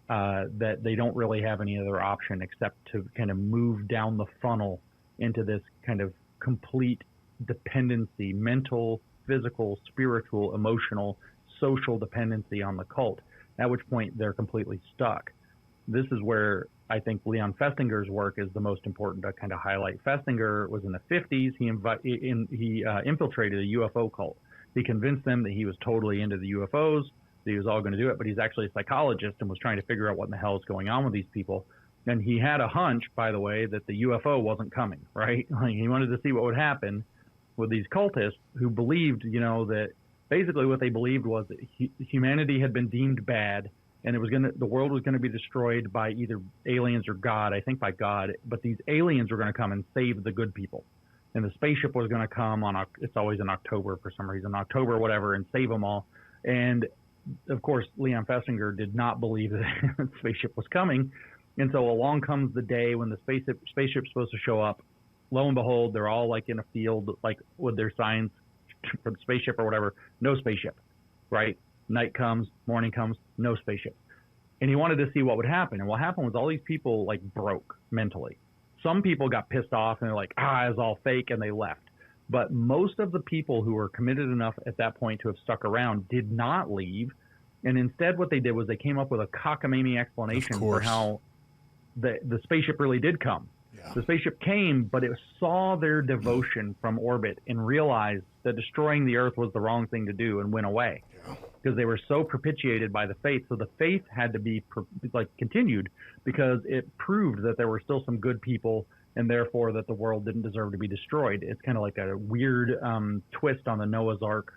that they don't really have any other option except to kind of move down the funnel into this kind of complete dependency, mental, physical, spiritual, emotional, social dependency on the cult, at which point they're completely stuck. This is where I think Leon Festinger's work is the most important to kind of highlight. Festinger was in the 50s. He infiltrated a UFO cult. He convinced them that he was totally into the UFOs, that he was all going to do it, but he's actually a psychologist and was trying to figure out what in the hell is going on with these people. And he had a hunch, by the way, that the UFO wasn't coming, right? Like he wanted to see what would happen with these cultists who believed, that basically what they believed was that humanity had been deemed bad and the world was going to be destroyed by either aliens or God, I think by God, but these aliens were going to come and save the good people. And the spaceship was going to come it's always in October for some reason, October or whatever, and save them all. And of course, Leon Festinger did not believe that the spaceship was coming. And so along comes the day when the spaceship's supposed to show up. Lo and behold, they're all like in a field, like with their signs for the spaceship or whatever. No spaceship, right? Night comes, morning comes, no spaceship. And he wanted to see what would happen. And what happened was all these people like broke mentally. Some people got pissed off and they're like, it's all fake, and they left. But most of the people who were committed enough at that point to have stuck around did not leave. And instead what they did was they came up with a cockamamie explanation for how the spaceship really did come. Yeah. The spaceship came, but it saw their devotion from orbit and realized that destroying the Earth was the wrong thing to do and went away. Because they were so propitiated by the faith. So the faith had to be continued because it proved that there were still some good people and therefore that the world didn't deserve to be destroyed. It's kind of like a weird twist on the Noah's Ark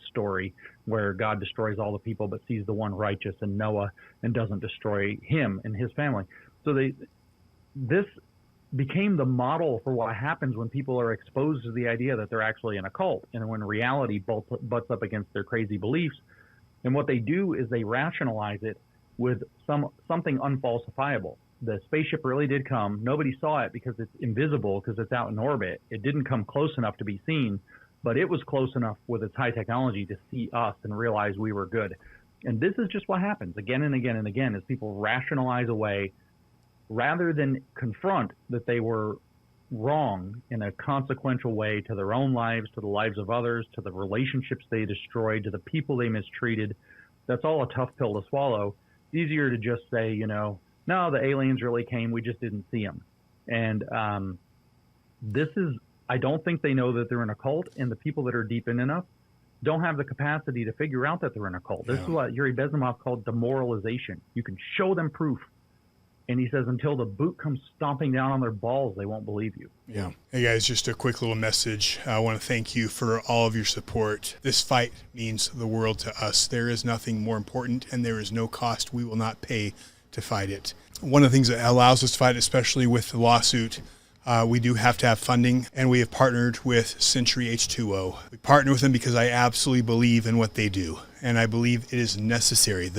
story where God destroys all the people but sees the one righteous in Noah and doesn't destroy him and his family. So this became the model for what happens when people are exposed to the idea that they're actually in a cult and when reality butts up against their crazy beliefs. And what they do is they rationalize it with something unfalsifiable. The spaceship really did come. Nobody saw it because it's invisible, because it's out in orbit. It didn't come close enough to be seen, but it was close enough with its high technology to see us and realize we were good. And this is just what happens again and again and again as people rationalize away rather than confront that they were wrong in a consequential way to their own lives, to the lives of others, to the relationships they destroyed, to the people they mistreated. That's all a tough pill to swallow. It's easier to just say, no, the aliens really came, we just didn't see them. And I don't think they know that they're in a cult, and the people that are deep in enough don't have the capacity to figure out that they're in a cult. This is what Yuri Bezmenov called demoralization. You can show them proof. And he says, until the boot comes stomping down on their balls, they won't believe you. Yeah. Hey, guys, just a quick little message. I want to thank you for all of your support. This fight means the world to us. There is nothing more important, and there is no cost we will not pay to fight it. One of the things that allows us to fight, especially with the lawsuit, we do have to have funding, and we have partnered with Sentry H2O. We partner with them because I absolutely believe in what they do, and I believe it is necessary.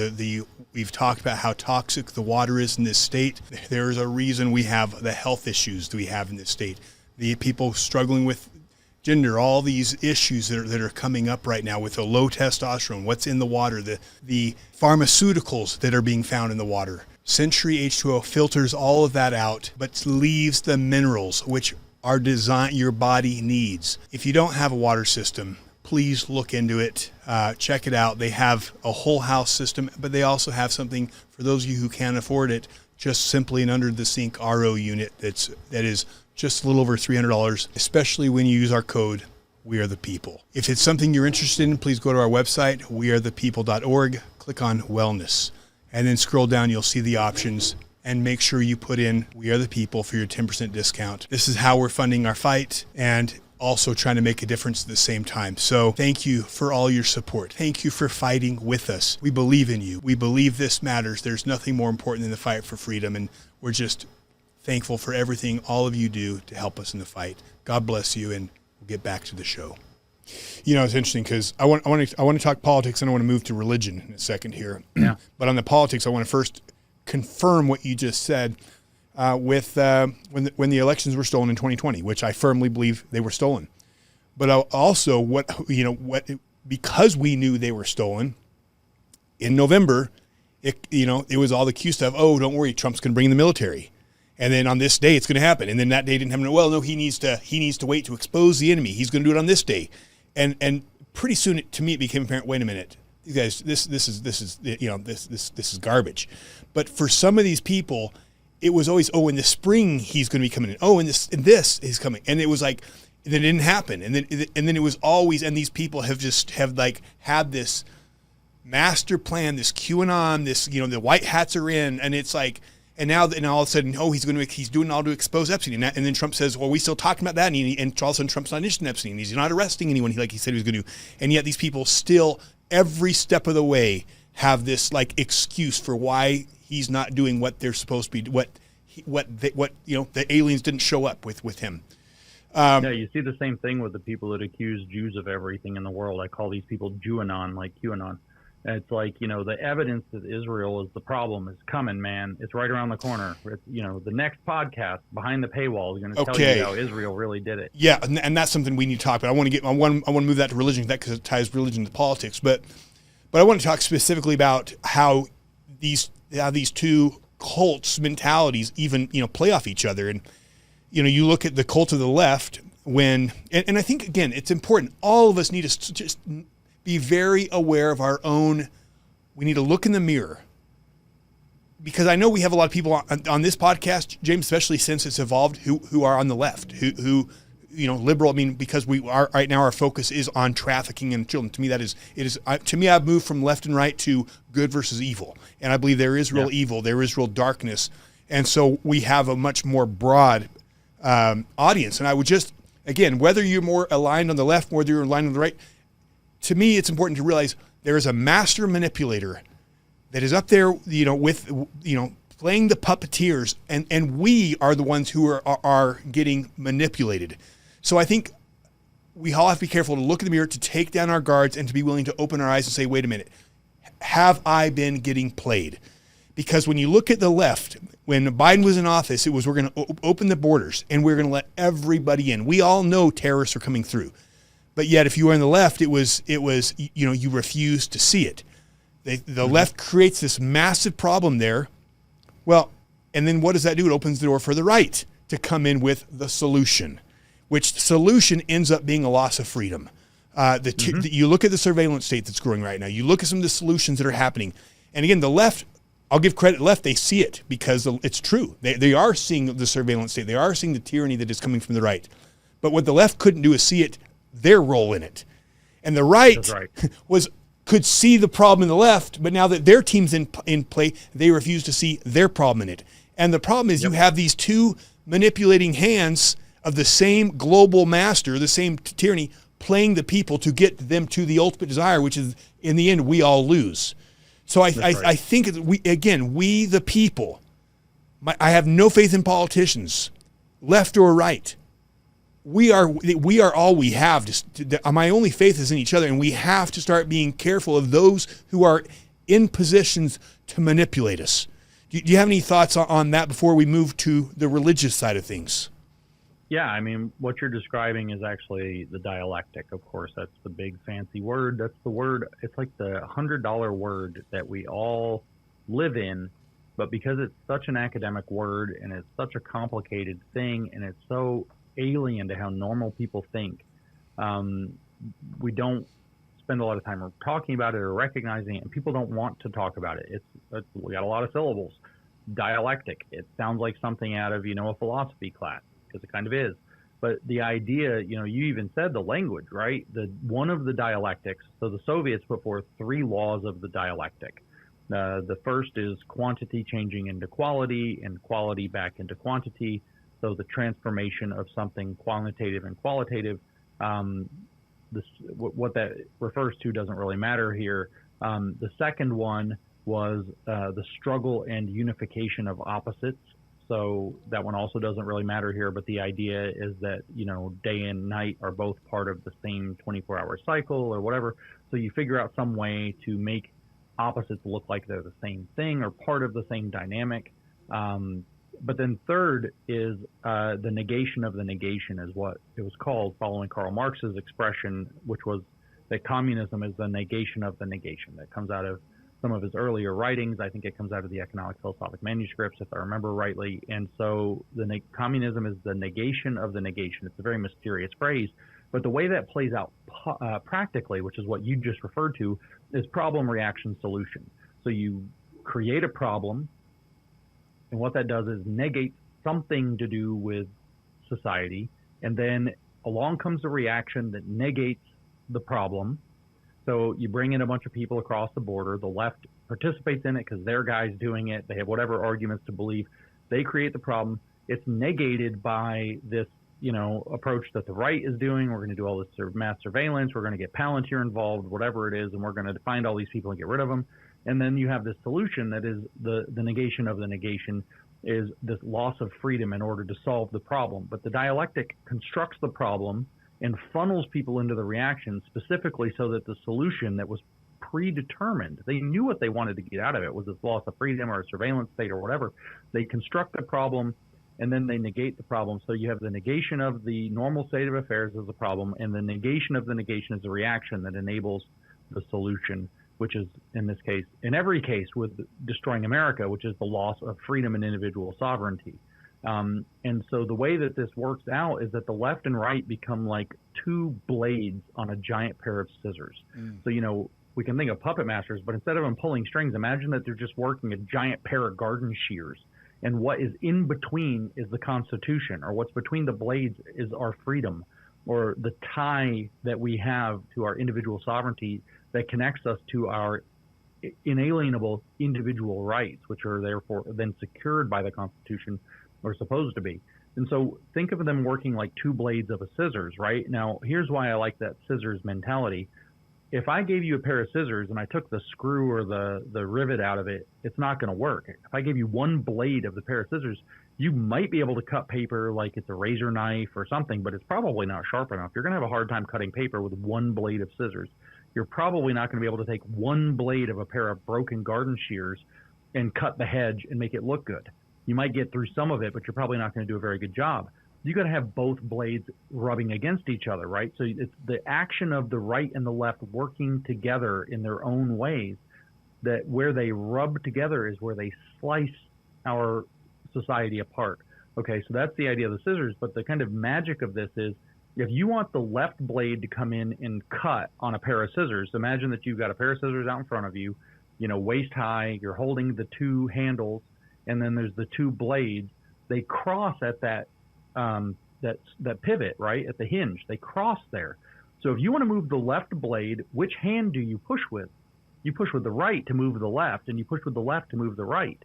We've talked about how toxic the water is in this state. There is a reason we have the health issues that we have in this state. The people struggling with gender, all these issues that are coming up right now with the low testosterone, what's in the water, the pharmaceuticals that are being found in the water. Sentry H2O filters all of that out, but leaves the minerals which are designed your body needs. If you don't have a water system, please look into it. Check it out. They have a whole house system, but they also have something for those of you who can't afford it, just simply an under the sink RO unit that is just a little over $300, especially when you use our code We Are the People. If it's something you're interested in, please go to our website, wearethepeople.org. click on wellness, and then scroll down. You'll see the options, and make sure you put in We Are the People for your 10% discount. This is how we're funding our fight and also trying to make a difference at the same time. So thank you for all your support. Thank you for fighting with us. We believe in you. We believe this matters. There's nothing more important than the fight for freedom, and we're just thankful for everything all of you do to help us in the fight. God bless you, and we'll get back to the show. You know, it's interesting because I want to talk politics, and I want to move to religion in a second here. Yeah. But on the politics, I want to first confirm what you just said with when the elections were stolen in 2020, which I firmly believe they were stolen. But also, because we knew they were stolen in November, it was all the Q stuff. Oh, don't worry, Trump's going to bring in the military. And then on this day, it's going to happen. And then that day didn't happen. Well, no, he needs to wait to expose the enemy. He's going to do it on this day. And pretty soon, to me, it became apparent. Wait a minute, you guys, this is garbage. But for some of these people, it was always, in the spring he's going to be coming in. Oh, in this he's coming. And it was like, it didn't happen. And then it was always, and these people have had this master plan, this QAnon, this the white hats are in, and it's like. And now all of a sudden, he's doing it all to expose Epstein. And then Trump says, well, we still talking about that. And all of a sudden, Trump's not interested in Epstein. He's not arresting anyone like he said he was going to do. And yet these people still, every step of the way, have this excuse for why he's not doing what they're supposed to be, the aliens didn't show up with him. Yeah, you see the same thing with the people that accuse Jews of everything in the world. I call these people Jewanon, like QAnon. It's like, the evidence that Israel is the problem is coming, man. It's right around the corner. It's, the next podcast behind the paywall is going to tell you how Israel really did it. Yeah, and that's something we need to talk about. I want to move that to religion, because it ties religion to politics. But I want to talk specifically about how these two cults mentalities even play off each other. And you look at the cult of the left and I think, again, it's important. All of us need to just be very aware of our own. We need to look in the mirror, because I know we have a lot of people on this podcast, James, especially since it's evolved, who are on the left, who liberal. I mean, because we are right now, our focus is on trafficking in children. To me, to me, I've moved from left and right to good versus evil, and I believe there is real evil, there is real darkness, and so we have a much more broad audience. And I would just, again, whether you're more aligned on the left, whether you're aligned on the right. To me, it's important to realize there is a master manipulator that is up there, with playing the puppeteers, and we are the ones who are getting manipulated. So I think we all have to be careful to look in the mirror, to take down our guards, and to be willing to open our eyes and say, wait a minute, have I been getting played? Because when you look at the left, when Biden was in office, it was, we're going to open the borders and we're going to let everybody in. We all know terrorists are coming through. But yet, if you were on the left, it was you refused to see it. The left creates this massive problem there. Well, and then what does that do? It opens the door for the right to come in with the solution, which the solution ends up being a loss of freedom. You look at the surveillance state that's growing right now. You look at some of the solutions that are happening. And again, the left, I'll give credit, left, they see it because it's true. They are seeing the surveillance state. They are seeing the tyranny that is coming from the right. But what the left couldn't do is see it, their role in it. And the right, could see the problem in the left, but now that their team's in play, they refuse to see their problem in it. And the problem is you have these two manipulating hands of the same global master, the same tyranny, playing the people to get them to the ultimate desire, which is, in the end, we all lose. So I think we the people, I have no faith in politicians, left or right. We are all we have. My only faith is in each other, and we have to start being careful of those who are in positions to manipulate us. Do you have any thoughts on that before we move to the religious side of things? Yeah, I mean, what you're describing is actually the dialectic. Of course, that's the big fancy word. That's the word. It's like the $100 word that we all live in, but because it's such an academic word and it's such a complicated thing and it's so alien to how normal people think, we don't spend a lot of time talking about it or recognizing it, and people don't want to talk about it. We got a lot of syllables. Dialectic. It sounds like something out of a philosophy class, because it kind of is. But the idea, you even said the language, right? One of the dialectics. So the Soviets put forth 3 laws of the dialectic. The first is quantity changing into quality and quality back into quantity. So the transformation of something quantitative and qualitative. What that refers to doesn't really matter here. The second one was the struggle and unification of opposites. So that one also doesn't really matter here, but the idea is that, day and night are both part of the same 24-hour cycle or whatever. So you figure out some way to make opposites look like they're the same thing or part of the same dynamic. But then third is the negation of the negation is what it was called, following Karl Marx's expression, which was that communism is the negation of the negation. That comes out of some of his earlier writings. I think it comes out of the economic philosophic manuscripts, if I remember rightly. And so communism is the negation of the negation. It's a very mysterious phrase, but the way that plays out practically, which is what you just referred to, is problem, reaction, solution. So you create a problem, and what that does is negate something to do with society, and then along comes a reaction that negates the problem. So you bring in a bunch of people across the border. The left participates in it because their guy's doing it. They have whatever arguments to believe. They create the problem. It's negated by this, approach that the right is doing. We're going to do all this mass surveillance. We're going to get Palantir involved, whatever it is, and we're going to find all these people and get rid of them. And then you have this solution that is the negation of the negation, is this loss of freedom in order to solve the problem. But the dialectic constructs the problem and funnels people into the reaction specifically so that the solution that was predetermined, they knew what they wanted to get out of it, was this loss of freedom or a surveillance state or whatever. They construct the problem and then they negate the problem. So you have the negation of the normal state of affairs as the problem, and the negation of the negation is the reaction that enables the solution, which is in this case, in every case with destroying America, which is the loss of freedom and individual sovereignty. And so the way that this works out is that the left and right become like 2 blades on a giant pair of scissors. So, we can think of puppet masters, but instead of them pulling strings, imagine that they're just working a giant pair of garden shears. And what is in between is the Constitution, or what's between the blades is our freedom, or the tie that we have to our individual sovereignty that connects us to our inalienable individual rights, which are therefore then secured by the Constitution, or supposed to be. And so think of them working like 2 blades of a scissors, right? Now, here's why I like that scissors mentality. If I gave you a pair of scissors and I took the screw or the rivet out of it, it's not going to work. If I gave you one blade of the pair of scissors, you might be able to cut paper like it's a razor knife or something, but it's probably not sharp enough. You're going to have a hard time cutting paper with one blade of scissors. You're probably not going to be able to take one blade of a pair of broken garden shears and cut the hedge and make it look good. You might get through some of it, but you're probably not going to do a very good job. You got to have both blades rubbing against each other, right? So it's the action of the right and the left working together in their own ways, that where they rub together is where they slice our society apart. Okay, so that's the idea of the scissors, but the kind of magic of this is, if you want the left blade to come in and cut on a pair of scissors, imagine that you've got a pair of scissors out in front of you, waist high, you're holding the 2 handles, and then there's the 2 blades. They cross at that pivot, right, at the hinge. They cross there. So if you want to move the left blade, which hand do you push with? You push with the right to move the left, and you push with the left to move the right.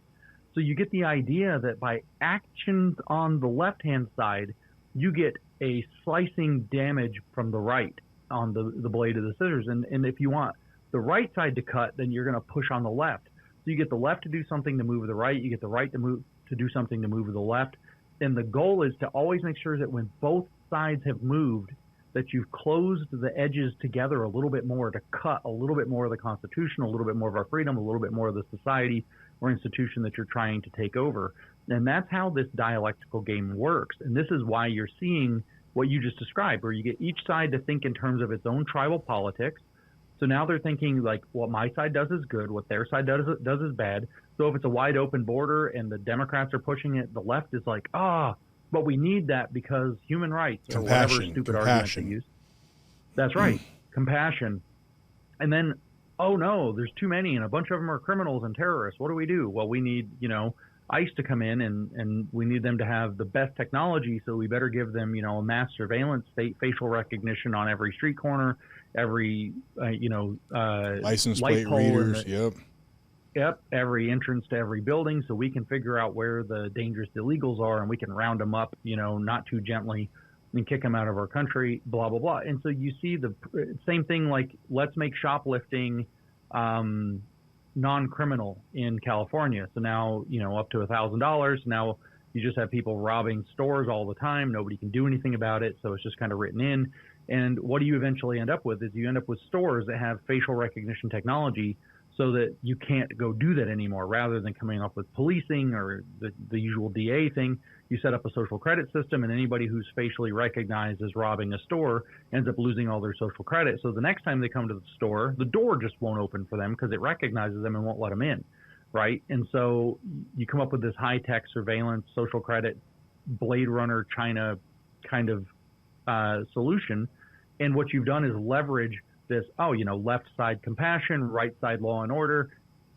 So you get the idea that by actions on the left-hand side, you get a slicing damage from the right on the blade of the scissors. And if you want the right side to cut, then you're going to push on the left. So you get the left to do something to move the right. You get the right to do something to move the left. And the goal is to always make sure that when both sides have moved, that you've closed the edges together a little bit more to cut a little bit more of the Constitution, a little bit more of our freedom, a little bit more of the society or institution that you're trying to take over. And that's how this dialectical game works. And this is why you're seeing what you just described, where you get each side to think in terms of its own tribal politics. So now they're thinking like, what my side does is good, what their side does is bad. So if it's a wide open border and the Democrats are pushing it, the left is like, but we need that because human rights, or whatever stupid argument they use. That's right. Compassion. And then, oh no, there's too many and a bunch of them are criminals and terrorists. What do we do? Well, we need, ICE to come in, and we need them to have the best technology, so we better give them, a mass surveillance, facial recognition on every street corner, every, license light plate pole readers. Yep, every entrance to every building, so we can figure out where the dangerous illegals are, and we can round them up, not too gently, and kick them out of our country, blah, blah, blah. And so you see the same thing, like, let's make shoplifting non-criminal in California. So now, up to $1,000. Now you just have people robbing stores all the time. Nobody can do anything about it. So it's just kind of written in. And what do you eventually end up with is you end up with stores that have facial recognition technology so that you can't go do that anymore. Rather than coming up with policing or the usual DA thing, you set up a social credit system, and anybody who's facially recognized as robbing a store ends up losing all their social credit. So the next time they come to the store, the door just won't open for them because it recognizes them and won't let them in, right? And so you come up with this high-tech surveillance, social credit, Blade Runner China kind of solution. And what you've done is leverage this, left side compassion, right side law and order,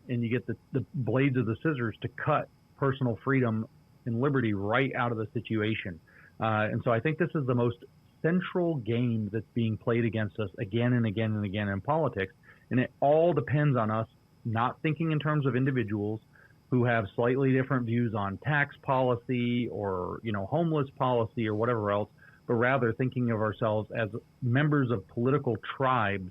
and you get the blades of the scissors to cut personal freedom and liberty right out of the situation. And so I think this is the most central game that's being played against us again and again and again in politics. And it all depends on us not thinking in terms of individuals who have slightly different views on tax policy or, homeless policy or whatever else, but rather thinking of ourselves as members of political tribes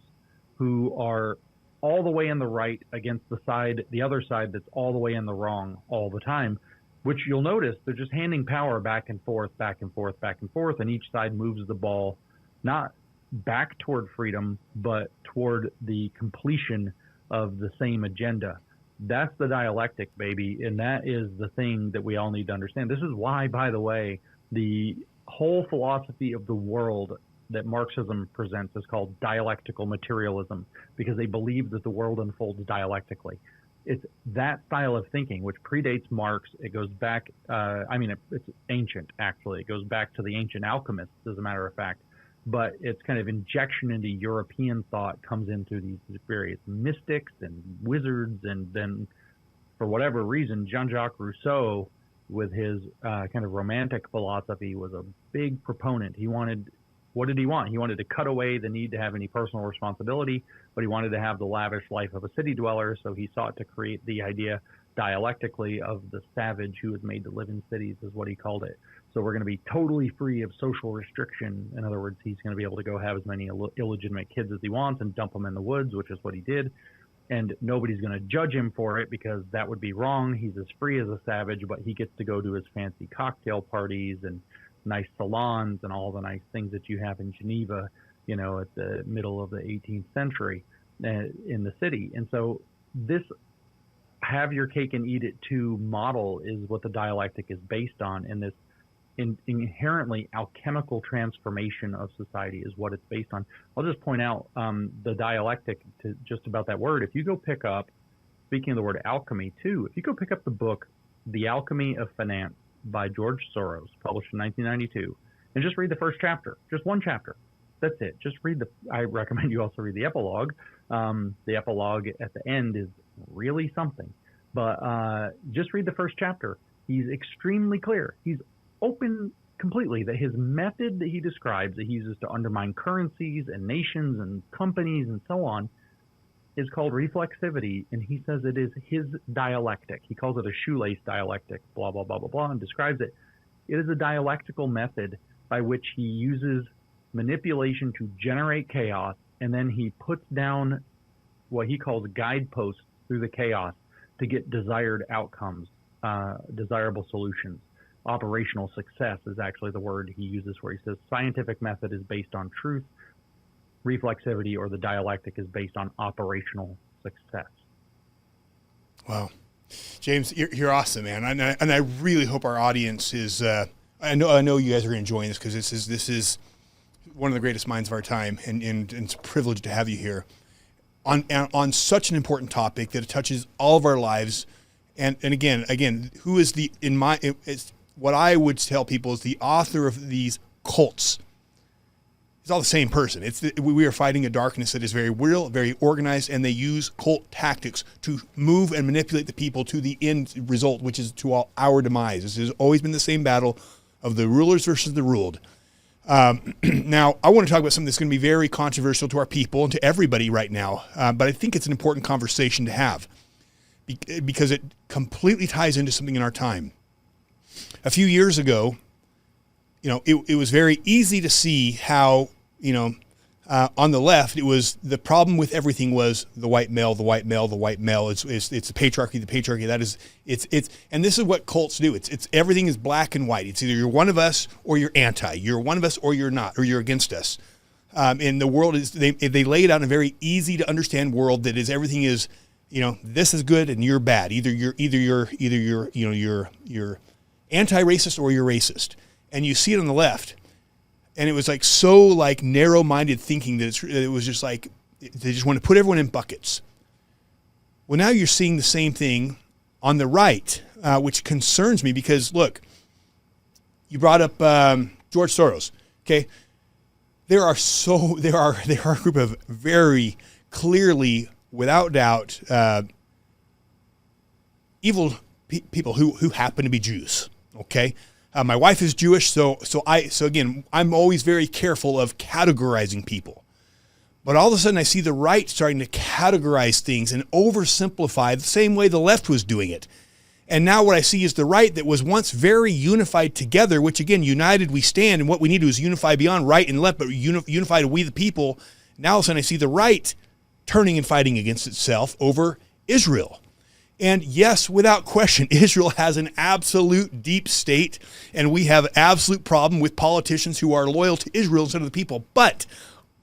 who are all the way in the right against the other side that's all the way in the wrong all the time, which you'll notice they're just handing power back and forth, back and forth, back and forth, and each side moves the ball not back toward freedom, but toward the completion of the same agenda. That's the dialectic, baby, and that is the thing that we all need to understand. This is why, by the way, the whole philosophy of the world that Marxism presents is called dialectical materialism, because they believe that the world unfolds dialectically. It's that style of thinking, which predates Marx. It goes back, it's ancient, actually. It goes back to the ancient alchemists, as a matter of fact. But its kind of injection into European thought comes into these various mystics and wizards. And then, for whatever reason, Jean-Jacques Rousseau, with his kind of romantic philosophy, was a big proponent. What did he want? He wanted to cut away the need to have any personal responsibility, but he wanted to have the lavish life of a city dweller, so he sought to create the idea dialectically of the savage who was made to live in cities, is what he called it. So we're going to be totally free of social restriction. In other words, he's going to be able to go have as many illegitimate kids as he wants and dump them in the woods, which is what he did. And nobody's going to judge him for it because that would be wrong. He's as free as a savage, but he gets to go to his fancy cocktail parties and nice salons and all the nice things that you have in Geneva, at the middle of the 18th century in the city. And so this have your cake and eat it too model is what the dialectic is based on, and this inherently alchemical transformation of society is what it's based on. I'll just point out the dialectic to just about that word. If you go pick up, speaking of the word alchemy too, if you go pick up the book, The Alchemy of Finance by George Soros, published in 1992, and just read the first chapter, just one chapter. That's it. Just read I recommend you also read the epilogue. The epilogue at the end is really something, but just read the first chapter. He's extremely clear. He's open completely that his method that he describes, that he uses to undermine currencies and nations and companies and so on, is called reflexivity, and he says it is his dialectic. He calls it a shoelace dialectic, blah, blah, blah, blah, blah, and describes it. It is a dialectical method by which he uses manipulation to generate chaos, and then he puts down what he calls guideposts through the chaos to get desired outcomes, desirable solutions. Operational success is actually the word he uses, where he says scientific method is based on truth, reflexivity or the dialectic is based on operational success. Wow. James, you're awesome, man. And I really hope our audience is, I know you guys are enjoying this, because this is one of the greatest minds of our time, and it's a privilege to have you here on such an important topic that it touches all of our lives. And again, who is it's what I would tell people is the author of these cults. It's all the same person. We are fighting a darkness that is very real, very organized, and they use cult tactics to move and manipulate the people to the end result, which is to our demise. This has always been the same battle of the rulers versus the ruled. Now, I want to talk about something that's going to be very controversial to our people and to everybody right now, but I think it's an important conversation to have because it completely ties into something in our time. A few years ago, it was very easy to see how, on the left, it was the problem with everything was the white male, the white male, the white male. It's the patriarchy. That is, and this is what cults do. It's everything is black and white. It's either you're one of us or you're anti. You're one of us or you're not, or you're against us. And the world is, they lay it out in a very easy to understand world that is everything is, this is good and you're bad. Either you're anti-racist or you're racist. And you see it on the left. And it was so narrow-minded thinking that it was just like they just want to put everyone in buckets. Well, now you're seeing the same thing on the right, which concerns me because look, you brought up George Soros. Okay, there are a group of very clearly, without doubt, evil people who happen to be Jews. Okay. My wife is Jewish, so again, I'm always very careful of categorizing people. But all of a sudden I see the right starting to categorize things and oversimplify the same way the left was doing it. And now what I see is the right that was once very unified together, which again, united we stand, and what we need to do is unify beyond right and left, but unified we the people. Now all of a sudden I see the right turning and fighting against itself over Israel. And yes, without question, Israel has an absolute deep state, and we have absolute problem with politicians who are loyal to Israel instead of the people. But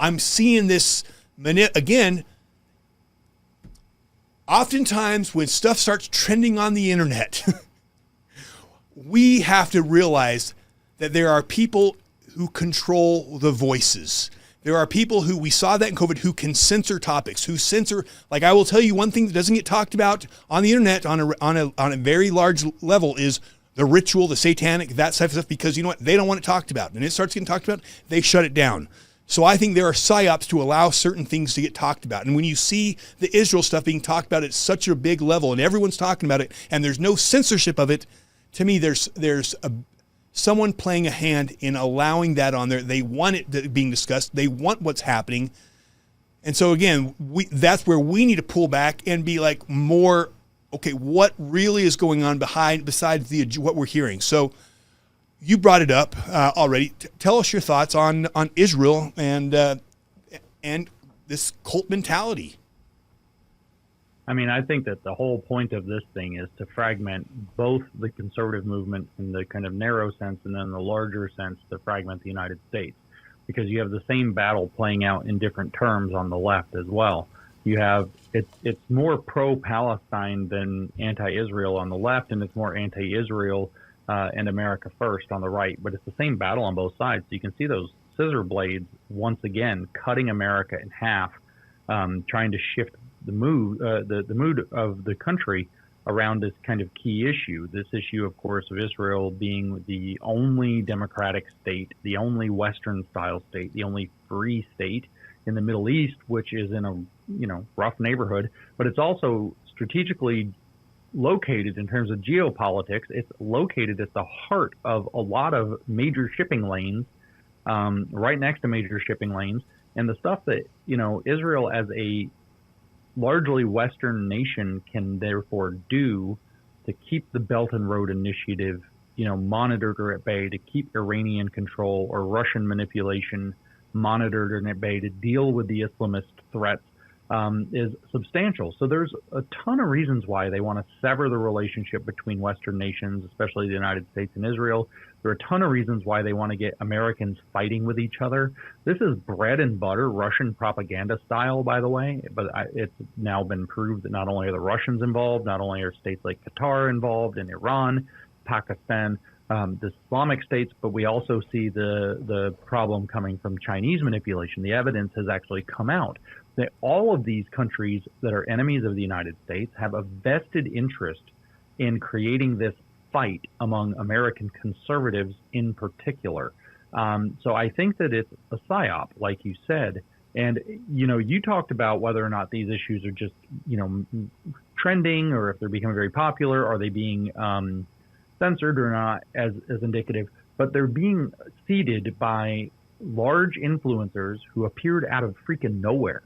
I'm seeing this, again, oftentimes when stuff starts trending on the internet, we have to realize that there are people who control the voices. There are people who, we saw that in COVID, who can censor topics, who censor, I will tell you one thing that doesn't get talked about on the internet on a very large level is the ritual, the satanic, that type of stuff, because you know what? They don't want it talked about. And it starts getting talked about, they shut it down. So I think there are psyops to allow certain things to get talked about. And when you see the Israel stuff being talked about at such a big level and everyone's talking about it and there's no censorship of it, to me, there's someone playing a hand in allowing that on there. They want it being discussed. They want what's happening. And so again, that's where we need to pull back and be more, okay, what really is going on besides what we're hearing? So you brought it up already. Tell us your thoughts on Israel and this cult mentality. I mean, I think that the whole point of this thing is to fragment both the conservative movement in the kind of narrow sense and then the larger sense to fragment the United States, because you have the same battle playing out in different terms on the left as well. You have, it's more pro-Palestine than anti-Israel on the left, and it's more anti-Israel and America first on the right, but it's the same battle on both sides. So you can see those scissor blades once again cutting America in half, trying to shift the mood of the country around this kind of key issue. This issue, of course, of Israel being the only democratic state, the only Western-style state, the only free state in the Middle East, which is in a rough neighborhood, but it's also strategically located in terms of geopolitics. It's located at the heart of a lot of major shipping lanes, right next to major shipping lanes, and the stuff that Israel as a largely Western nation can therefore do to keep the Belt and Road Initiative, monitored or at bay, to keep Iranian control or Russian manipulation monitored or at bay, to deal with the Islamist threats, is substantial. So there's a ton of reasons why they want to sever the relationship between Western nations, especially the United States and Israel. There are a ton of reasons why they want to get Americans fighting with each other. This is bread and butter Russian propaganda style, by the way, but it's now been proved that not only are the Russians involved, not only are states like Qatar involved, and Iran, Pakistan, the Islamic states, but we also see the problem coming from Chinese manipulation. The evidence has actually come out that all of these countries that are enemies of the United States have a vested interest in creating this fight among American conservatives in particular. So I think that it's a psyop, like you said. And, you talked about whether or not these issues are just, trending, or if they're becoming very popular, are they being censored or not as indicative, but they're being seeded by large influencers who appeared out of freaking nowhere.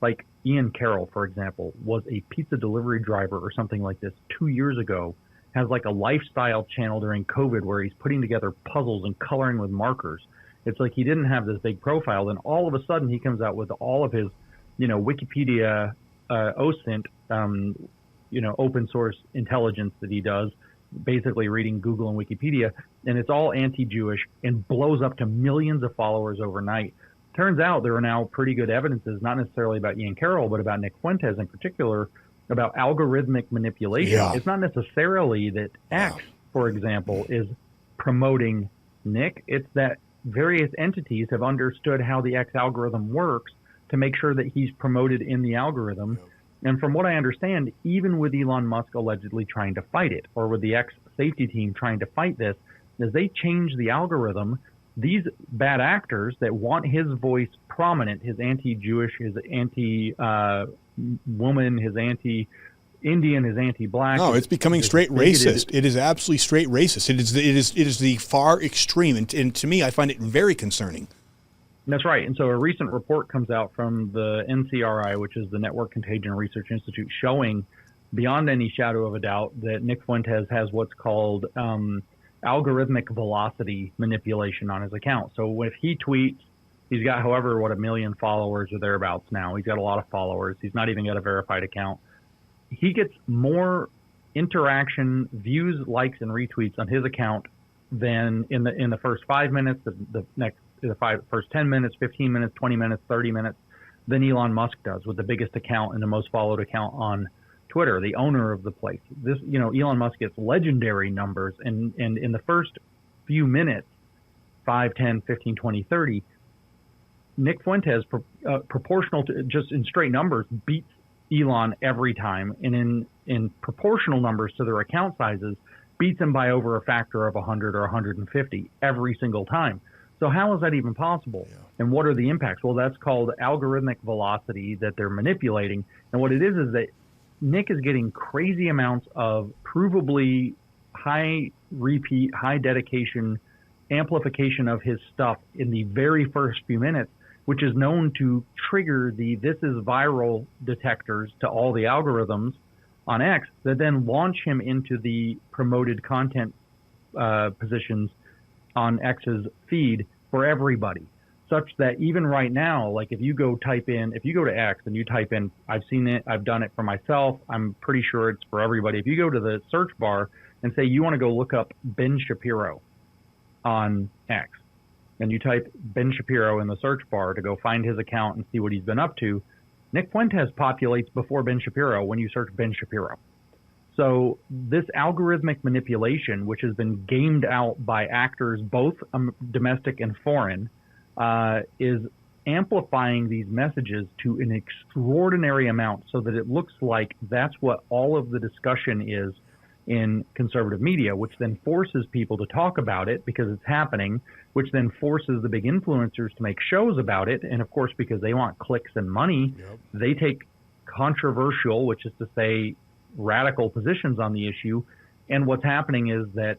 Like Ian Carroll, for example, was a pizza delivery driver or something like this 2 years ago, has like a lifestyle channel during COVID where he's putting together puzzles and coloring with markers. It's like he didn't have this big profile. Then all of a sudden he comes out with all of his, Wikipedia OSINT, open source intelligence that he does, basically reading Google and Wikipedia, and it's all anti-Jewish and blows up to millions of followers overnight. Turns out there are now pretty good evidences, not necessarily about Ian Carroll, but about Nick Fuentes in particular, about algorithmic manipulation. Yeah. It's not necessarily that X, for example, is promoting Nick. It's that various entities have understood how the X algorithm works to make sure that he's promoted in the algorithm. And from what I understand, even with Elon Musk allegedly trying to fight it, or with the X safety team trying to fight this, as they change the algorithm, these bad actors that want his voice prominent, his anti-Jewish, his anti-woman, his anti-Indian, his anti-black. No, it's becoming straight racist. It is absolutely straight racist. It is the far extreme, and to me, I find it very concerning. That's right. And so a recent report comes out from the NCRI, which is the Network Contagion Research Institute, showing beyond any shadow of a doubt that Nick Fuentes has what's called algorithmic velocity manipulation on his account. So if he tweets, he's got a million followers or thereabouts now. He's got a lot of followers. He's not even got a verified account. He gets more interaction, views, likes, and retweets on his account than in the first 5 minutes, the first 10 minutes, 15 minutes, 20 minutes, 30 minutes than Elon Musk does, with the biggest account and the most followed account on Twitter, the owner of the place. This, Elon Musk gets legendary numbers, and in the first few minutes, 5, 10, 15, 20, 30, Nick Fuentes, proportional to just in straight numbers, beats Elon every time, and in proportional numbers to their account sizes, beats him by over a factor of 100 or 150 every single time. So how is that even possible? Yeah. And what are the impacts? Well, that's called algorithmic velocity that they're manipulating. And what it is that Nick is getting crazy amounts of provably high repeat, high dedication amplification of his stuff in the very first few minutes, which is known to trigger the "this is viral" detectors to all the algorithms on X that then launch him into the promoted content positions on X's feed for everybody, such that even right now, like if you go to X and you type in, I've seen it, I've done it for myself, I'm pretty sure it's for everybody. If you go to the search bar and say you want to go look up Ben Shapiro on X, and you type Ben Shapiro in the search bar to go find his account and see what he's been up to, Nick Fuentes populates before Ben Shapiro when you search Ben Shapiro. So this algorithmic manipulation, which has been gamed out by actors, both domestic and foreign, is amplifying these messages to an extraordinary amount so that it looks like that's what all of the discussion is in conservative media, which then forces people to talk about it because it's happening, which then forces the big influencers to make shows about it. And of course, because they want clicks and money, they take controversial, which is to say radical positions on the issue. And what's happening is that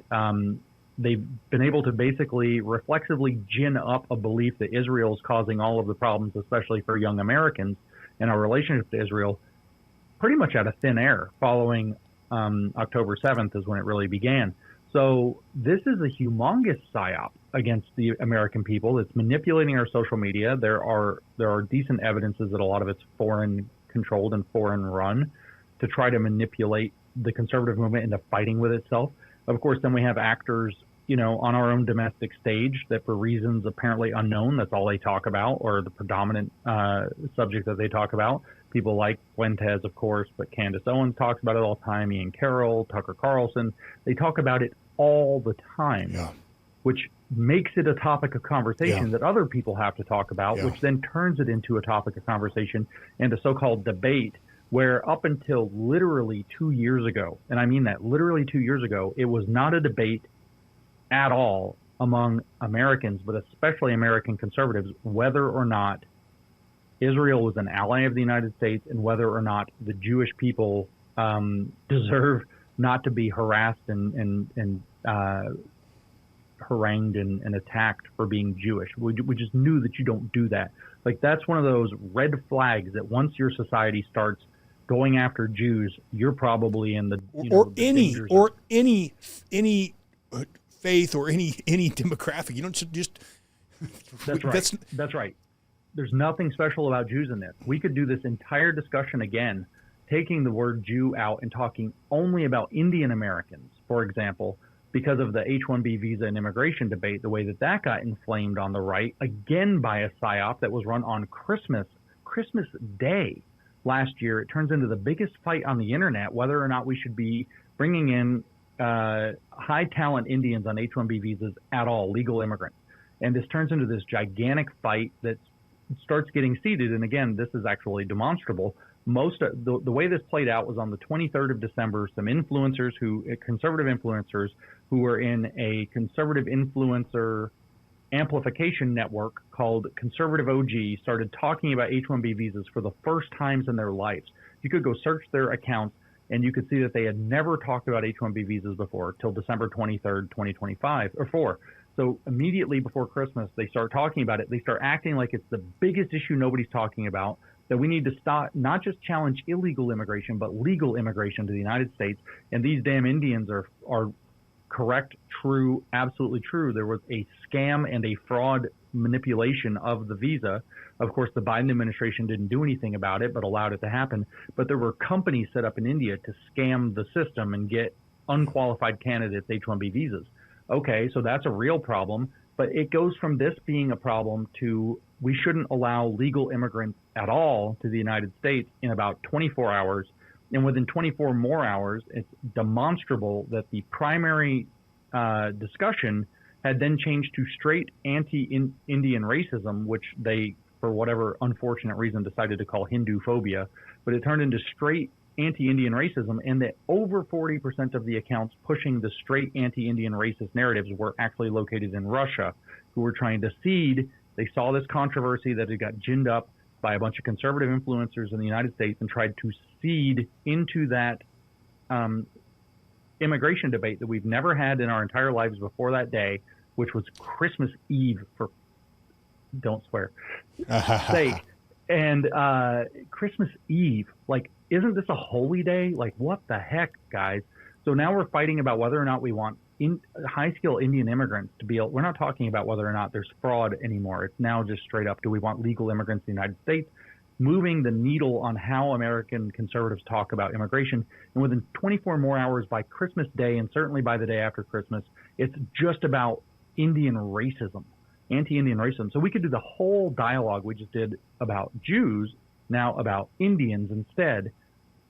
they've been able to basically reflexively gin up a belief that Israel is causing all of the problems, especially for young Americans and our relationship to Israel, pretty much out of thin air. Following October 7th is when it really began. So this is a humongous psyop against the American people. It's manipulating our social media. There are decent evidences that a lot of it's foreign controlled and foreign run to try to manipulate the conservative movement into fighting with itself. Of course, then we have actors, on our own domestic stage that for reasons apparently unknown, that's all they talk about, or the predominant subject that they talk about. People like Fuentes, of course, but Candace Owens talks about it all the time, Ian Carroll, Tucker Carlson. They talk about it all the time, which makes it a topic of conversation that other people have to talk about, which then turns it into a topic of conversation and a so-called debate, where up until literally 2 years ago, and I mean that literally 2 years ago, it was not a debate at all among Americans, but especially American conservatives, whether or not Israel was an ally of the United States and whether or not the Jewish people deserve not to be harassed and harangued and attacked for being Jewish. We just knew that you don't do that. Like, that's one of those red flags that once your society starts going after Jews, you're probably in the any faith or any demographic. You don't just. That's right. That's right. There's nothing special about Jews in this. We could do this entire discussion again, taking the word Jew out and talking only about Indian Americans, for example, because of the H-1B visa and immigration debate, the way that got inflamed on the right, again by a psyop that was run on Christmas Day last year. It turns into the biggest fight on the internet, whether or not we should be bringing in high talent Indians on H-1B visas at all, legal immigrants. And this turns into this gigantic fight that starts getting seated. And again, this is actually demonstrable. The way this played out was on the 23rd of December, some conservative influencers who were in a conservative influencer amplification network called Conservative OG started talking about H-1B visas for the first times in their lives. You could go search their accounts and you could see that they had never talked about H-1B visas before till December 23rd, 2025 or 4. So immediately before Christmas, they start talking about it. They start acting like it's the biggest issue nobody's talking about, that we need to stop, not just challenge illegal immigration, but legal immigration to the United States. And these damn Indians are correct, true, absolutely true. There was a scam and a fraud manipulation of the visa. Of course, the Biden administration didn't do anything about it, but allowed it to happen. But there were companies set up in India to scam the system and get unqualified candidates H-1B visas. Okay, so that's a real problem, but it goes from this being a problem to we shouldn't allow legal immigrants at all to the United States in about 24 hours. And within 24 more hours, it's demonstrable that the primary discussion had then changed to straight anti-Indian racism, which they, for whatever unfortunate reason, decided to call Hindu phobia. But it turned into straight anti-Indian racism, and that over 40% of the accounts pushing the straight anti-Indian racist narratives were actually located in Russia, who were trying to seed. They saw this controversy that had got ginned up by a bunch of conservative influencers in the United States and tried to seed into that immigration debate that we've never had in our entire lives before that day, which was Christmas Eve, for don't swear sake. And Christmas Eve, like, isn't this a holy day? Like, what the heck, guys? So now we're fighting about whether or not we want high-skilled Indian immigrants to be able. We're not talking about whether or not there's fraud anymore. It's now just straight up, do we want legal immigrants in the United States? Moving the needle on how American conservatives talk about immigration. And within 24 more hours by Christmas Day, and certainly by the day after Christmas, it's just about Indian racism, anti-Indian racism. So we could do the whole dialogue we just did about Jews, now about Indians instead,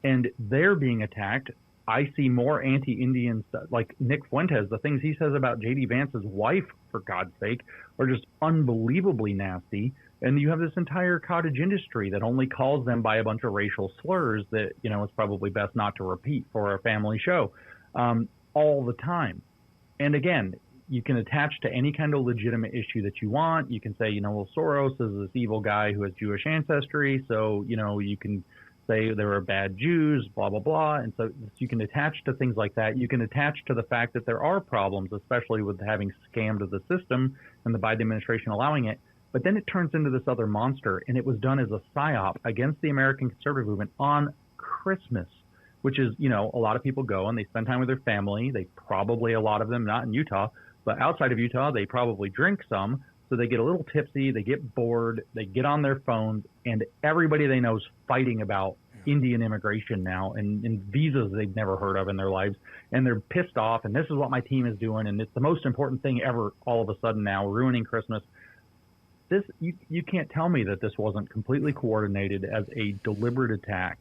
and they're being attacked. I see more anti-Indian stuff, like Nick Fuentes. The things he says about J.D. Vance's wife, for God's sake, are just unbelievably nasty. And you have this entire cottage industry that only calls them by a bunch of racial slurs that, you know, it's probably best not to repeat for a family show all the time. And again, you can attach to any kind of legitimate issue that you want. You can say, you know, well, Soros is this evil guy who has Jewish ancestry, so, you know, you can say there are bad Jews, blah, blah, blah. And so you can attach to things like that. You can attach to the fact that there are problems, especially with having scammed the system and the Biden administration allowing it. But then it turns into this other monster, and it was done as a psyop against the American conservative movement on Christmas, which is, you know, a lot of people go and they spend time with their family. They probably, a lot of them, not in Utah, but outside of Utah, they probably drink some. So they get a little tipsy, they get bored, they get on their phones, and everybody they know is fighting about Indian immigration now and visas they've never heard of in their lives. And they're pissed off, and this is what my team is doing, and it's the most important thing ever all of a sudden now, ruining Christmas. This, you can't tell me that this wasn't completely coordinated as a deliberate attack.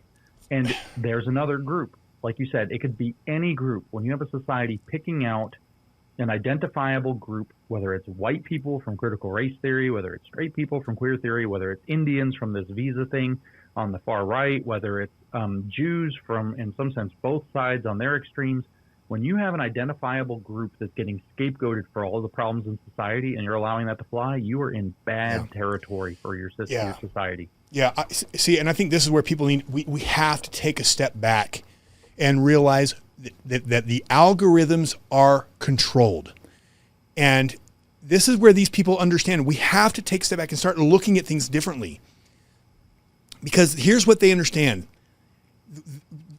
And there's another group. Like you said, it could be any group. When you have a society picking out an identifiable group, whether it's white people from critical race theory, whether it's straight people from queer theory, whether it's Indians from this visa thing on the far right, whether it's Jews from, in some sense, both sides on their extremes, when you have an identifiable group that's getting scapegoated for all of the problems in society and you're allowing that to fly, you are in bad territory for your system, your society. Yeah. See, and I think this is where people we have to take a step back and realize that the algorithms are controlled. And this is where these people understand we have to take a step back and start looking at things differently. Because here's what they understand.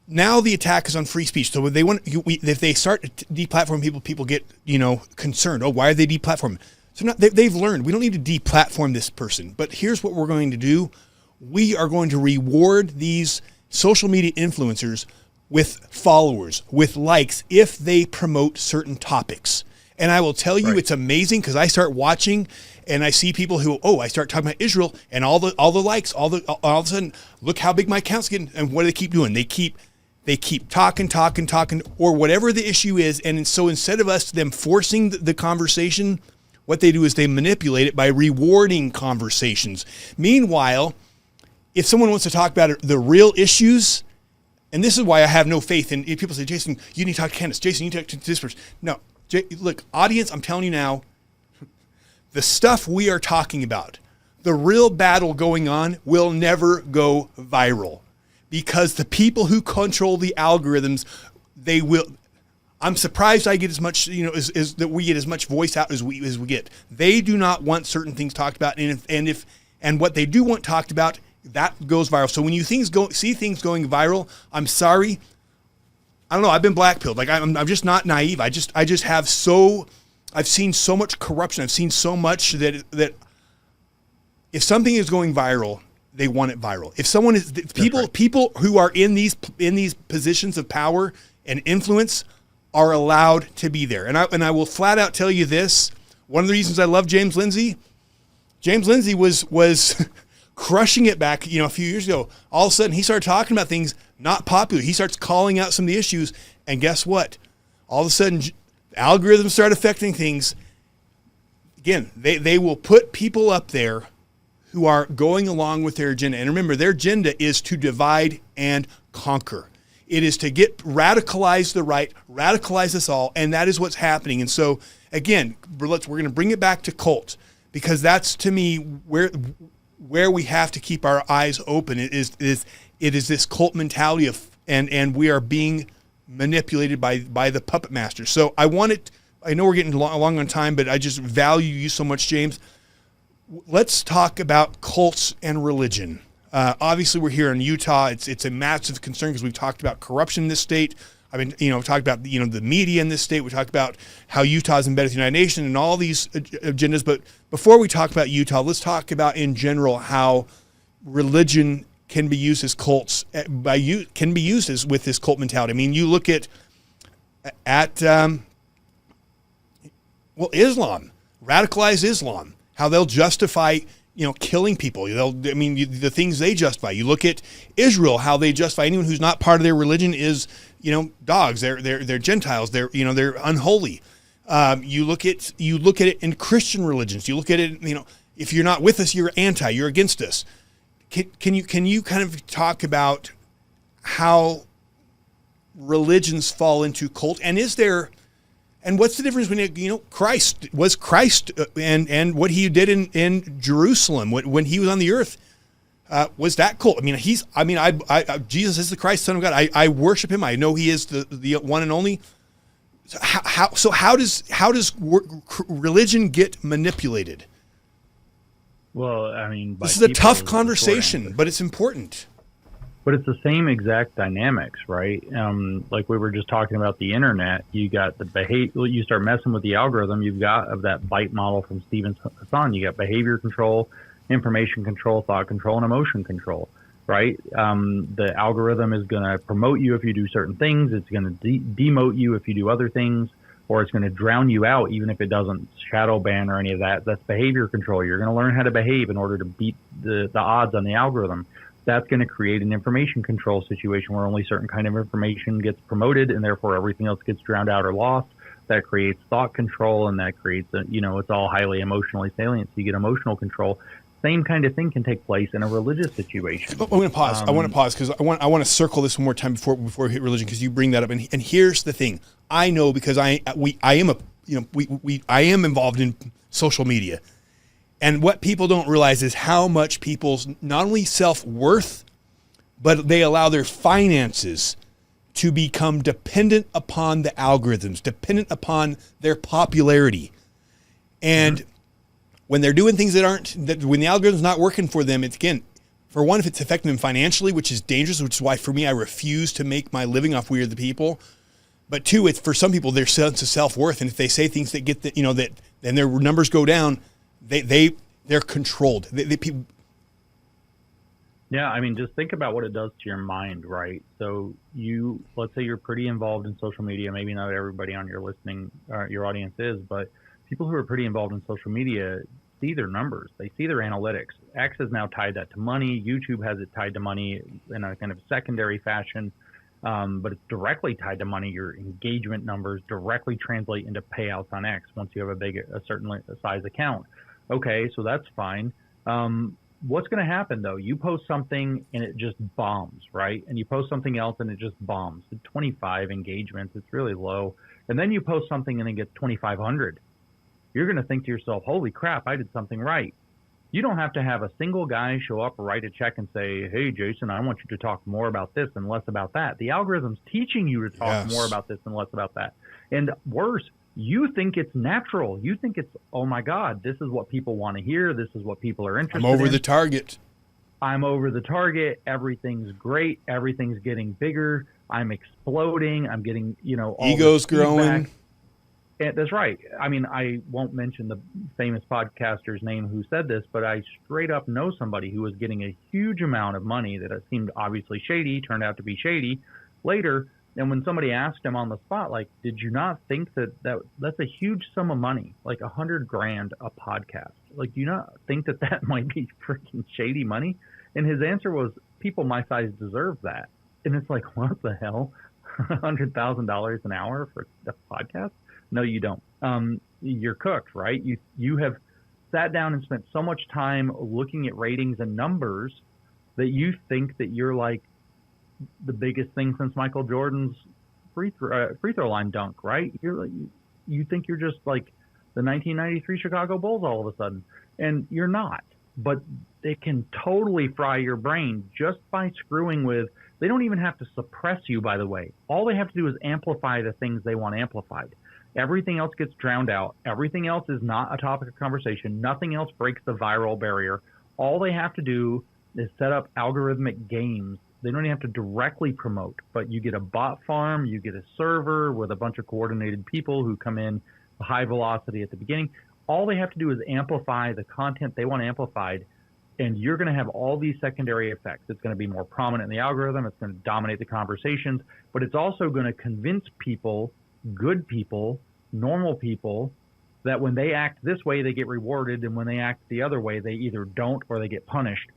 Now the attack is on free speech. So if they start deplatforming people, people get, concerned. Oh, why are they deplatforming? So they've learned we don't need to deplatform this person. But here's what we're going to do. We are going to reward these social media influencers with followers, with likes, if they promote certain topics. And I will tell you, It's amazing because I start watching and I see people who, I start talking about Israel and all the likes, all of a sudden, look how big my account's getting. And what do they keep doing? They keep talking, or whatever the issue is. And so instead of them forcing the conversation, what they do is they manipulate it by rewarding conversations. Meanwhile, if someone wants to talk about the real issues, and this is why I have no faith in people say, Jason, you need to talk to Candace. Jason, you need to talk to this person. No, look, audience, I'm telling you now, the stuff we are talking about, the real battle going on will never go viral because the people who control the algorithms, they will. I'm surprised I get as much, as that we get as much voice out as we get. They do not want certain things talked about, and what they do want talked about, that goes viral. So when you see things going viral, I'm sorry. I don't know. I've been blackpilled. Like I'm just not naive. I just have I've seen so much corruption. I've seen so much that if something is going viral, they want it viral. If someone is people who are in these positions of power and influence are allowed to be there. And I will flat out tell you this. One of the reasons I love James Lindsay was crushing it back, a few years ago. All of a sudden he started talking about things not popular. He starts calling out some of the issues. And guess what? All of a sudden algorithms start affecting things. Again, they will put people up there who are going along with their agenda. And remember, their agenda is to divide and conquer. It is to radicalize the right, radicalize us all. And that is what's happening. And so again, we're going to bring it back to cult, because that's, to me, where we have to keep our eyes open. It is this cult mentality and we are being manipulated by the puppet master. So I know we're getting long on time, but I just value you so much, James. Let's talk about cults and religion. Obviously we're here in Utah. It's a massive concern because we've talked about corruption in this state. Talked about, the media in this state. We talked about how Utah is embedded with the United Nations and all these agendas. But before we talk about Utah, let's talk about in general how religion can be used as cults, with this cult mentality. I mean, you look at Islam, radicalized Islam, how they'll justify, killing people. The things they justify. You look at Israel, how they justify anyone who's not part of their religion is, dogs. They're Gentiles. They're unholy. You look at it in Christian religions. You look at it, if you're not with us, you're against us. Can you kind of talk about how religions fall into cult, and what's the difference when Christ and what he did in Jerusalem when he was on the earth? Was that cult? Jesus is the Christ, Son of God. I worship him. I know he is the one and only. So how does religion get manipulated? Well, this is a tough conversation, but it's important. But it's the same exact dynamics, right? Like we were just talking about the internet. You got the behavior. You start messing with the algorithm. You've got of that BITE model from Stephen Hassan. You got behavior control, information control, thought control, and emotion control, right? The algorithm is going to promote you if you do certain things. It's going to demote you if you do other things, or it's going to drown you out even if it doesn't shadow ban or any of that. That's behavior control. You're going to learn how to behave in order to beat the odds on the algorithm. That's going to create an information control situation where only certain kind of information gets promoted and therefore everything else gets drowned out or lost. That creates thought control, and that creates, it's all highly emotionally salient. So you get emotional control. same kind of thing can take place in a religious situation. I want to pause. I want to pause because I want to circle this one more time before we hit religion, because you bring that up. And here's the thing: I know, because I am involved in social media, and what people don't realize is how much people's not only self-worth, but they allow their finances to become dependent upon the algorithms, dependent upon their popularity, and when they're doing things when the algorithm's not working for them, it's, again, for one, if it's affecting them financially, which is dangerous, which is why for me, I refuse to make my living off We Are the People. But two, it's for some people, their sense of self-worth. And if they say things that get then their numbers go down, they're controlled. Yeah, I mean, just think about what it does to your mind, right? So let's say you're pretty involved in social media. Maybe not everybody on your audience is, but people who are pretty involved in social media see their numbers. They see their analytics. X has now tied that to money. YouTube has it tied to money in a kind of secondary fashion, but it's directly tied to money. Your engagement numbers directly translate into payouts on X once you have a certain size account. Okay, so that's fine. What's going to happen, though? You post something and it just bombs, right? And you post something else and it just bombs. 25 engagements, it's really low. And then you post something and it gets 2,500. You're going to think to yourself, holy crap, I did something right. You don't have to have a single guy show up, write a check and say, hey, Jason, I want you to talk more about this and less about that. The algorithm's teaching you to talk more about this and less about that. And worse, you think it's natural. You think it's, oh my God, this is what people want to hear. This is what people are interested in. I'm over the target. I'm over the target. Everything's great. Everything's getting bigger. I'm exploding. I'm getting, all ego's growing. That's right. I mean, I won't mention the famous podcaster's name who said this, but I straight up know somebody who was getting a huge amount of money that seemed obviously shady, turned out to be shady later. And when somebody asked him on the spot, like, did you not think that's a huge sum of money, like $100,000 a podcast? Like, do you not think that might be freaking shady money? And his answer was, people my size deserve that. And it's like, what the hell? $100,000 an hour for a podcast? No, you don't. You're cooked, right? You have sat down and spent so much time looking at ratings and numbers that you think that you're like the biggest thing since Michael Jordan's free throw line dunk, right? You think you're just like the 1993 Chicago Bulls all of a sudden, and you're not. But it can totally fry your brain just by screwing with. They don't even have to suppress you, by the way. All they have to do is amplify the things they want amplified. Everything else gets drowned out. Everything else is not a topic of conversation. Nothing else breaks the viral barrier. All they have to do is set up algorithmic games. They don't even have to directly promote, but you get a bot farm, you get a server with a bunch of coordinated people who come in high velocity at the beginning. All they have to do is amplify the content they want amplified, and you're going to have all these secondary effects. It's going to be more prominent in the algorithm. It's going to dominate the conversations, but it's also going to convince people, good people, normal people, that when they act this way, they get rewarded, and when they act the other way, they either don't or they get punished.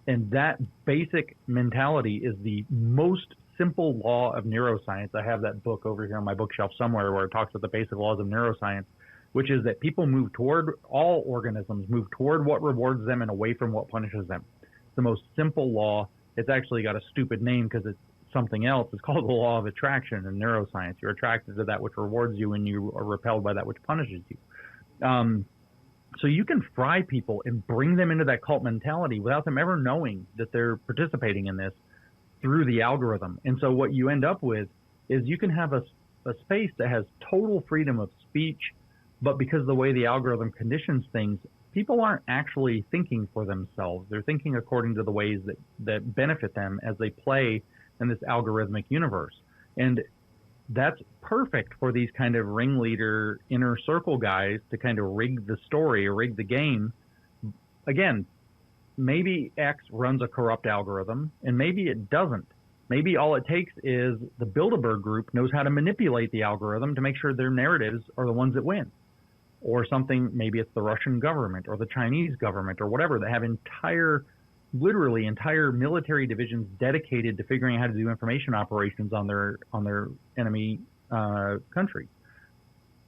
And that basic mentality is the most simple law of neuroscience. I have that book over here on my bookshelf somewhere where it talks about the basic laws of neuroscience, which is that people move toward, all organisms move toward what rewards them and away from what punishes them. It's the most simple law. It's actually got a stupid name because it's something else. It's called the law of attraction in neuroscience. You're attracted to that which rewards you and you are repelled by that which punishes you. So you can fry people and bring them into that cult mentality without them ever knowing that they're participating in this through the algorithm. And so what you end up with is you can have a space that has total freedom of speech, but because of the way the algorithm conditions things, people aren't actually thinking for themselves. They're thinking according to the ways that benefit them as they play in this algorithmic universe. And that's perfect for these kind of ringleader inner circle guys to kind of rig the story or rig the game. Again, maybe X runs a corrupt algorithm and maybe it doesn't. Maybe all it takes is the Bilderberg group knows how to manipulate the algorithm to make sure their narratives are the ones that win. Or something, maybe it's the Russian government or the Chinese government or whatever, that have literally entire military divisions dedicated to figuring out how to do information operations on their enemy country.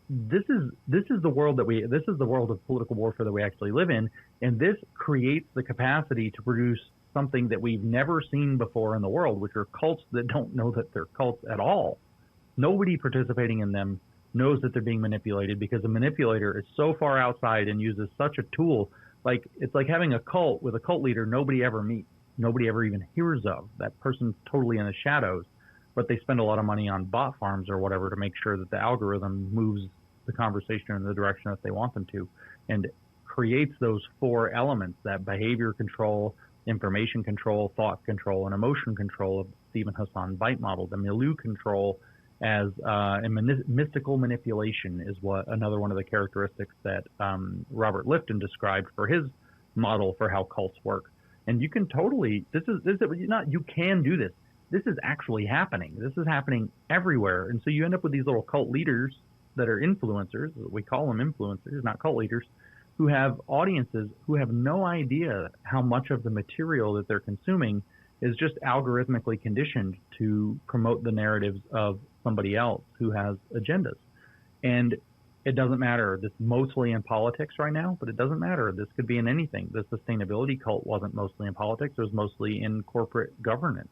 this is the world this is the world of political warfare that we actually live in, and this creates the capacity to produce something that we've never seen before in the world, which are cults that don't know that they're cults at all. Nobody participating in them knows that they're being manipulated, because the manipulator is so far outside and uses such a tool. Like, it's like having a cult with a cult leader nobody ever meets, nobody ever even hears of. That person's totally in the shadows, but they spend a lot of money on bot farms or whatever to make sure that the algorithm moves the conversation in the direction that they want them to, and creates those four elements: that behavior control, information control, thought control, and emotion control of Stephen Hassan Bite model. The milieu control as mystical manipulation is what another one of the characteristics that Robert Lifton described for his model for how cults work. And you can totally, you can do this. This is actually happening. This is happening everywhere. And so you end up with these little cult leaders that are influencers. We call them influencers, not cult leaders, who have audiences who have no idea how much of the material that they're consuming is just algorithmically conditioned to promote the narratives of somebody else who has agendas. And it doesn't matter. This is mostly in politics right now, but it doesn't matter. This could be in anything. The sustainability cult wasn't mostly in politics. It was mostly in corporate governance.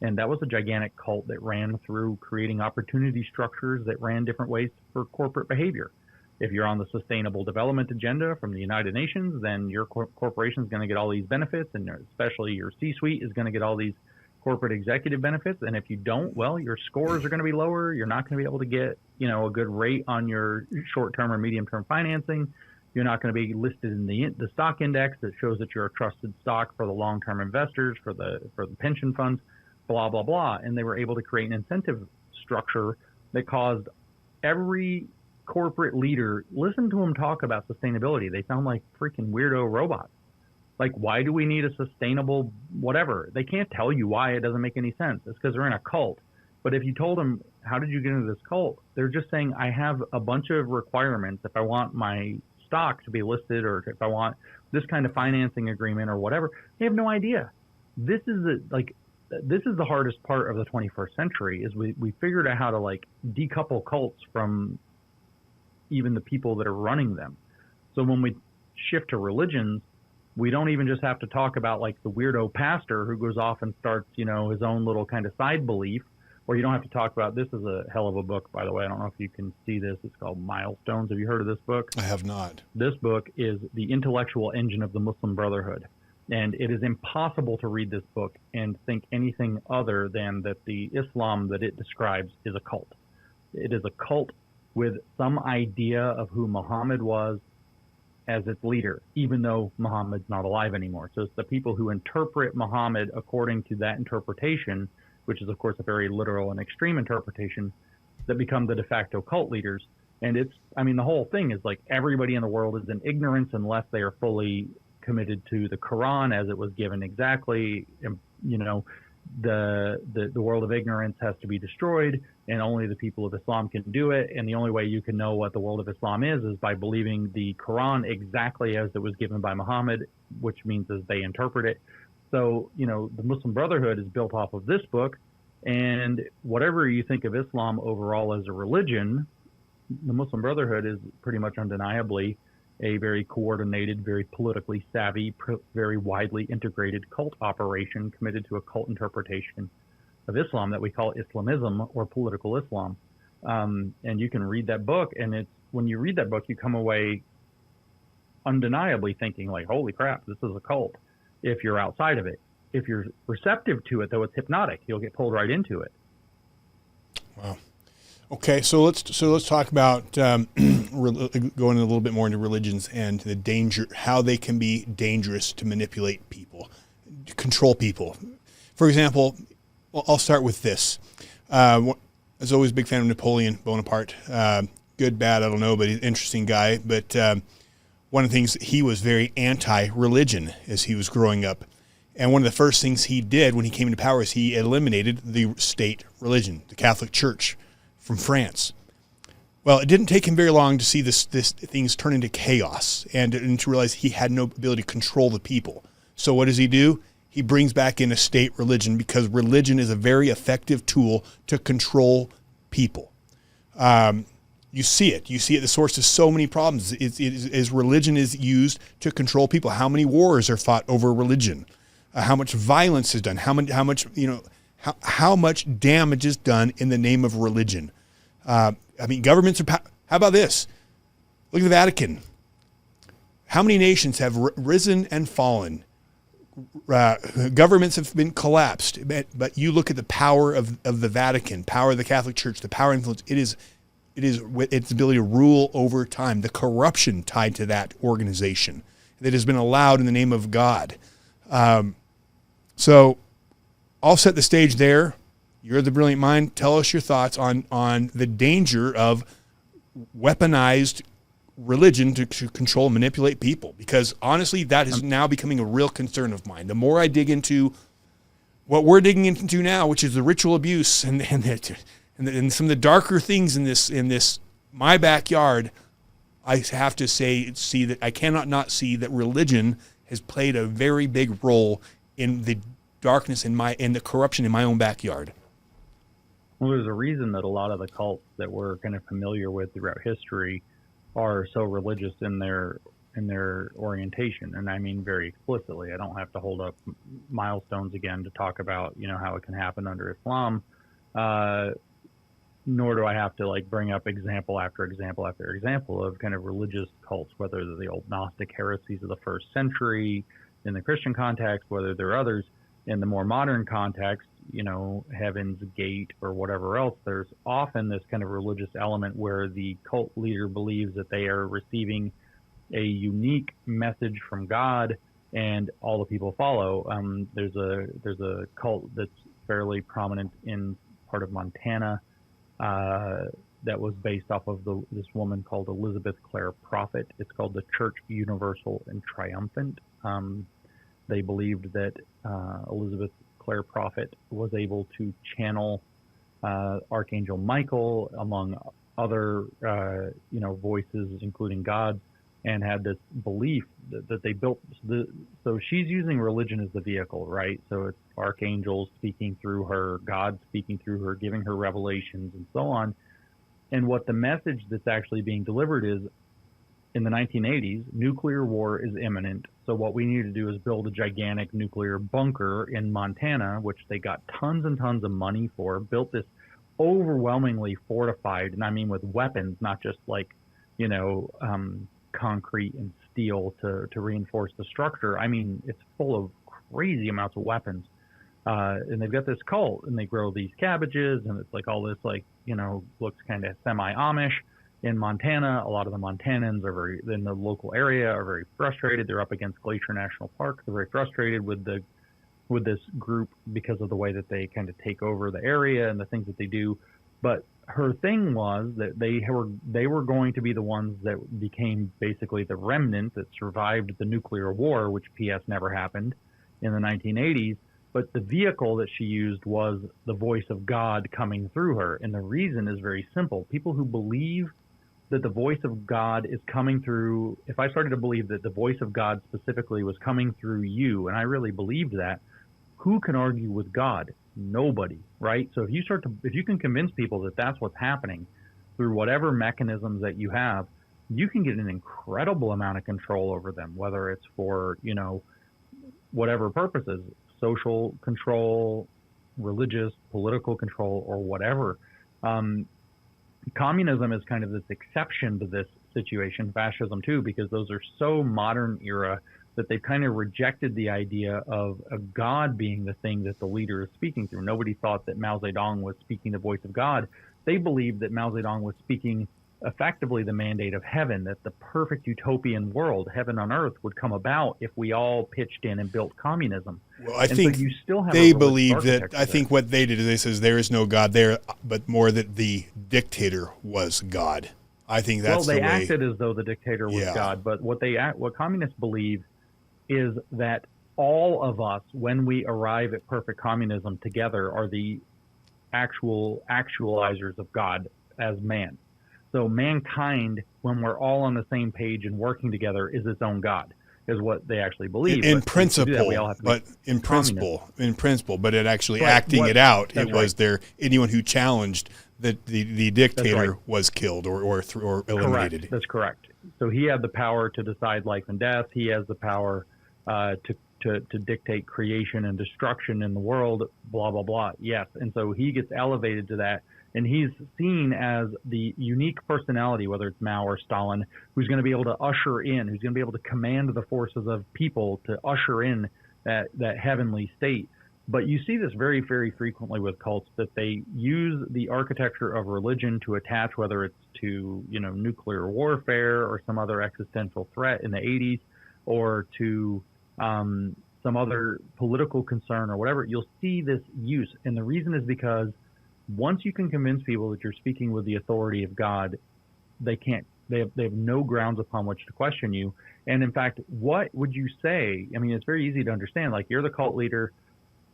And that was a gigantic cult that ran through creating opportunity structures that ran different ways for corporate behavior. If you're on the sustainable development agenda from the United Nations, then your corporation is going to get all these benefits, and especially your C-suite is going to get all these corporate executive benefits. And if you don't, well, your scores are going to be lower. You're not going to be able to get, a good rate on your short-term or medium-term financing. You're not going to be listed in the stock index that shows that you're a trusted stock for the long-term investors, for the pension funds, blah, blah, blah. And they were able to create an incentive structure that caused every corporate leader, listen to them talk about sustainability. They sound like freaking weirdo robots. Like, why do we need a sustainable whatever? They can't tell you why. It doesn't make any sense. It's because they're in a cult. But if you told them, how did you get into this cult? They're just saying, I have a bunch of requirements. If I want my stock to be listed, or if I want this kind of financing agreement or whatever, they have no idea. This is the hardest part of the 21st century, is we figured out how to decouple cults from even the people that are running them. So when we shift to religions, we don't even just have to talk about the weirdo pastor who goes off and starts, his own little kind of side belief, or you don't have to talk about, this is a hell of a book, by the way. I don't know if you can see this. It's called Milestones. Have you heard of this book? I have not. This book is the intellectual engine of the Muslim Brotherhood. And it is impossible to read this book and think anything other than that the Islam that it describes is a cult. It is a cult with some idea of who Muhammad was as its leader, even though Muhammad's not alive anymore. So it's the people who interpret Muhammad according to that interpretation, which is, of course, a very literal and extreme interpretation, that become the de facto cult leaders. And the whole thing is everybody in the world is in ignorance unless they are fully committed to the Quran as it was given exactly. The world of ignorance has to be destroyed, and only the people of Islam can do it. And the only way you can know what the world of Islam is by believing the Quran exactly as it was given by Muhammad, which means as they interpret it. So, the Muslim Brotherhood is built off of this book, and whatever you think of Islam overall as a religion, the Muslim Brotherhood is pretty much undeniably a very coordinated, very politically savvy, very widely integrated cult operation committed to a cult interpretation of Islam that we call Islamism or political Islam. And you can read that book, and when you read that book, you come away undeniably thinking holy crap, this is a cult, if you're outside of it. If you're receptive to it, though, it's hypnotic. You'll get pulled right into it. Wow. Okay, so let's talk about going a little bit more into religions and the danger, how they can be dangerous to manipulate people, to control people. For example, I'll start with this. I was always a big fan of Napoleon Bonaparte. Good, bad, I don't know, but he's an interesting guy. But one of the things, he was very anti-religion as he was growing up. And one of the first things he did when he came into power is he eliminated the state religion, the Catholic Church, from France. Well, it didn't take him very long to see this things turn into chaos and to realize he had no ability to control the people. So what does he do? He brings back in a state religion, because religion is a very effective tool to control people. You see it. You see it. The source of so many problems is religion is used to control people. How many wars are fought over religion? How much violence is done? How much damage is done in the name of religion? Governments are. How about this? Look at the Vatican. How many nations have risen and fallen? Governments have been collapsed, but you look at the power of the Vatican, power of the Catholic Church, the power and influence. It is its ability to rule over time, the corruption tied to that organization that has been allowed in the name of God. So I'll set the stage there. You're the brilliant mind. Tell us your thoughts on the danger of weaponized religion to control and manipulate people, because honestly, that is now becoming a real concern of mine. The more I dig into what we're digging into now, which is the ritual abuse and some of the darker things in this my backyard, I have to see that I cannot not see that religion has played a very big role in the darkness in the corruption in my own backyard. Well, there's a reason that a lot of the cults that we're kind of familiar with throughout history are so religious in their orientation, and I mean very explicitly. I don't have to hold up milestones again to talk about how it can happen under Islam, nor do I have to bring up example after example after example of kind of religious cults, whether they're the old Gnostic heresies of the first century in the Christian context, whether there are others in the more modern context, Heaven's Gate or whatever else. There's often this kind of religious element where the cult leader believes that they are receiving a unique message from God, and all the people follow. There's a cult that's fairly prominent in part of Montana that was based off of this woman called Elizabeth Clare Prophet. It's called the Church Universal and Triumphant. They believed that Elizabeth Clare Prophet was able to channel Archangel Michael, among other voices, including God, and had this belief that they built. So she's using religion as the vehicle, right? So it's archangels speaking through her, God speaking through her, giving her revelations, and so on. And what the message that's actually being delivered is, in the 1980s, nuclear war is imminent. So what we need to do is build a gigantic nuclear bunker in Montana, which they got tons and tons of money for, built this overwhelmingly fortified, and I mean with weapons, not just concrete and steel to reinforce the structure. I mean, it's full of crazy amounts of weapons. And they've got this cult, and they grow these cabbages, and it's all this looks kind of semi-Amish. In Montana, a lot of the Montanans in the local area are very frustrated. They're up against Glacier National Park. They're very frustrated with this group because of the way that they kind of take over the area and the things that they do. But her thing was that they were going to be the ones that became basically the remnant that survived the nuclear war, which P.S. never happened in the 1980s. But the vehicle that she used was the voice of God coming through her. And the reason is very simple. People who believe that the voice of God is coming through, if I started to believe that the voice of God specifically was coming through you, and I really believed that, who can argue with God? Nobody, right? So if you can convince people that that's what's happening through whatever mechanisms that you have, you can get an incredible amount of control over them, whether it's for, whatever purposes, social control, religious, political control, or whatever. Communism is kind of this exception to this situation, fascism too, because those are so modern era that they've kind of rejected the idea of a God being the thing that the leader is speaking through. Nobody thought that Mao Zedong was speaking the voice of God. They believed that Mao Zedong was speaking effectively the mandate of heaven, that the perfect utopian world, heaven on earth, would come about if we all pitched in and built communism. Well, I think so you still have they believe that. I think what they did is they says there is no God there, but more that the dictator was God. I think that's they acted as though the dictator was God, but what communists believe is that all of us, when we arrive at perfect communism together, are the actualizers of God as man. So mankind, when we're all on the same page and working together, is its own God. is what they actually believe. In But to do that, we principle, all have to but make in principle, but it actually Right. acting it out, That's it was anyone who challenged the dictator was killed or eliminated. Correct. That's correct. So he had the power to decide life and death. He has the power to dictate creation and destruction in the world, blah, blah, blah. Yes. And so he gets elevated to that. And he's seen as the unique personality, whether it's Mao or Stalin, who's going to be able to usher in, who's going to be able to command the forces of people to usher in that heavenly state. But you see this very, very frequently with cults, that they use the architecture of religion to attach, whether it's to, nuclear warfare or some other existential threat in the 80s, or to some other political concern or whatever. You'll see this use. And the reason is because once you can convince people that you're speaking with the authority of God, they have no grounds upon which to question you. And in fact, what would you say? I mean, it's very easy to understand. Like, you're the cult leader.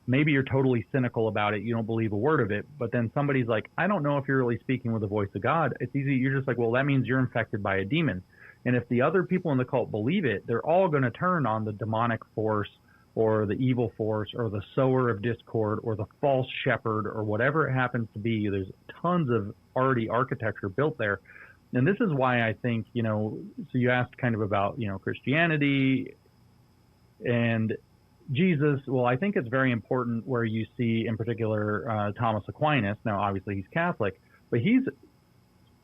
Maybe you're totally cynical about it. You don't believe a word of it. But then somebody's like, I don't know if you're really speaking with the voice of God. It's easy. You're just like, well, that means you're infected by a demon. And if the other people in the cult believe it, they're all going to turn on the demonic force or the evil force or the sower of discord or the false shepherd or whatever it happens to be. There's tons of already architecture built there. And this is why I think, so you asked kind of about, Christianity and Jesus. Well, I think it's very important where you see in particular Thomas Aquinas. Now, obviously he's Catholic, but he's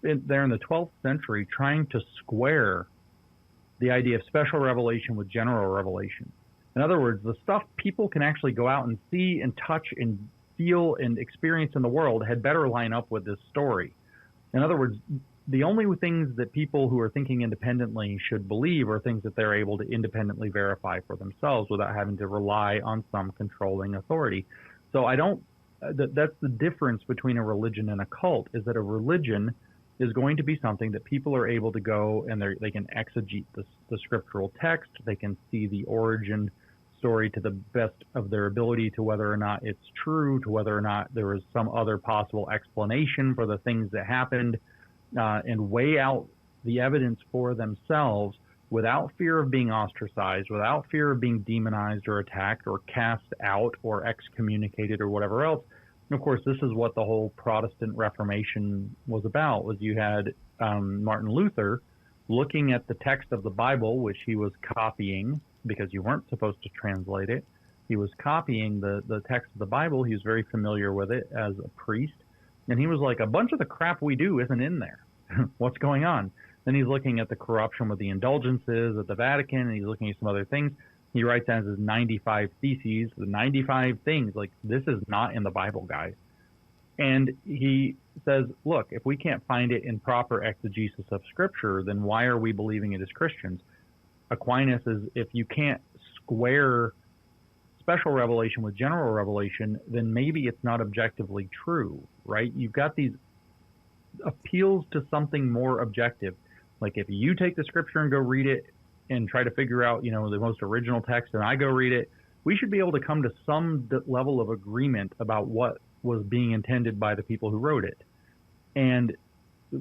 there in the 12th century trying to square the idea of special revelation with general revelation. In other words, the stuff people can actually go out and see and touch and feel and experience in the world had better line up with this story. In other words, the only things that people who are thinking independently should believe are things that they're able to independently verify for themselves without having to rely on some controlling authority. So that's the difference between a religion and a cult, is that a religion is going to be something that people are able to go and they can exegete the scriptural text. They can see the origin story to the best of their ability, to whether or not it's true, to whether or not there was some other possible explanation for the things that happened, and weigh out the evidence for themselves without fear of being ostracized, without fear of being demonized or attacked or cast out or excommunicated or whatever else. And of course, this is what the whole Protestant Reformation was about, was you had Martin Luther looking at the text of the Bible, which he was copying because you weren't supposed to translate it. He was copying the text of the Bible. He was very familiar with it as a priest. And he was like, a bunch of the crap we do isn't in there. What's going on? Then he's looking at the corruption with the indulgences at the Vatican, and he's looking at some other things. He writes down his 95 theses, the 95 things. Like, this is not in the Bible, guys. And he says, look, if we can't find it in proper exegesis of Scripture, then why are we believing it as Christians? Aquinas is, if you can't square special revelation with general revelation, then maybe it's not objectively true, right? You've got these appeals to something more objective. Like, if you take the Scripture and go read it and try to figure out, the most original text, and I go read it, we should be able to come to some level of agreement about what was being intended by the people who wrote it. And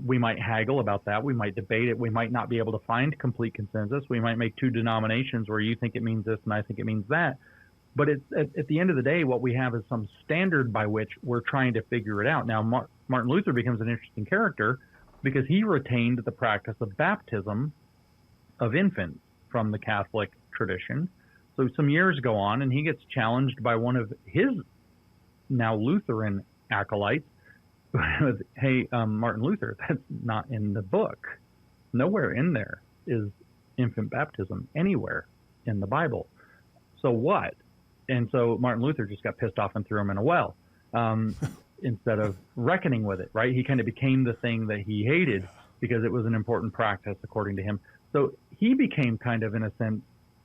we might haggle about that. We might debate it. We might not be able to find complete consensus. We might make two denominations where you think it means this and I think it means that. But at the end of the day, what we have is some standard by which we're trying to figure it out. Now, Martin Luther becomes an interesting character because he retained the practice of baptism of infants from the Catholic tradition. So some years go on, and he gets challenged by one of his now Lutheran acolytes. Hey, Martin Luther, that's not in the book. Nowhere in there is infant baptism anywhere in the Bible. So what? And so Martin Luther just got pissed off and threw him in a well instead of reckoning with it, right? He kind of became the thing that he hated because it was an important practice according to him. So he became kind of, in a sense,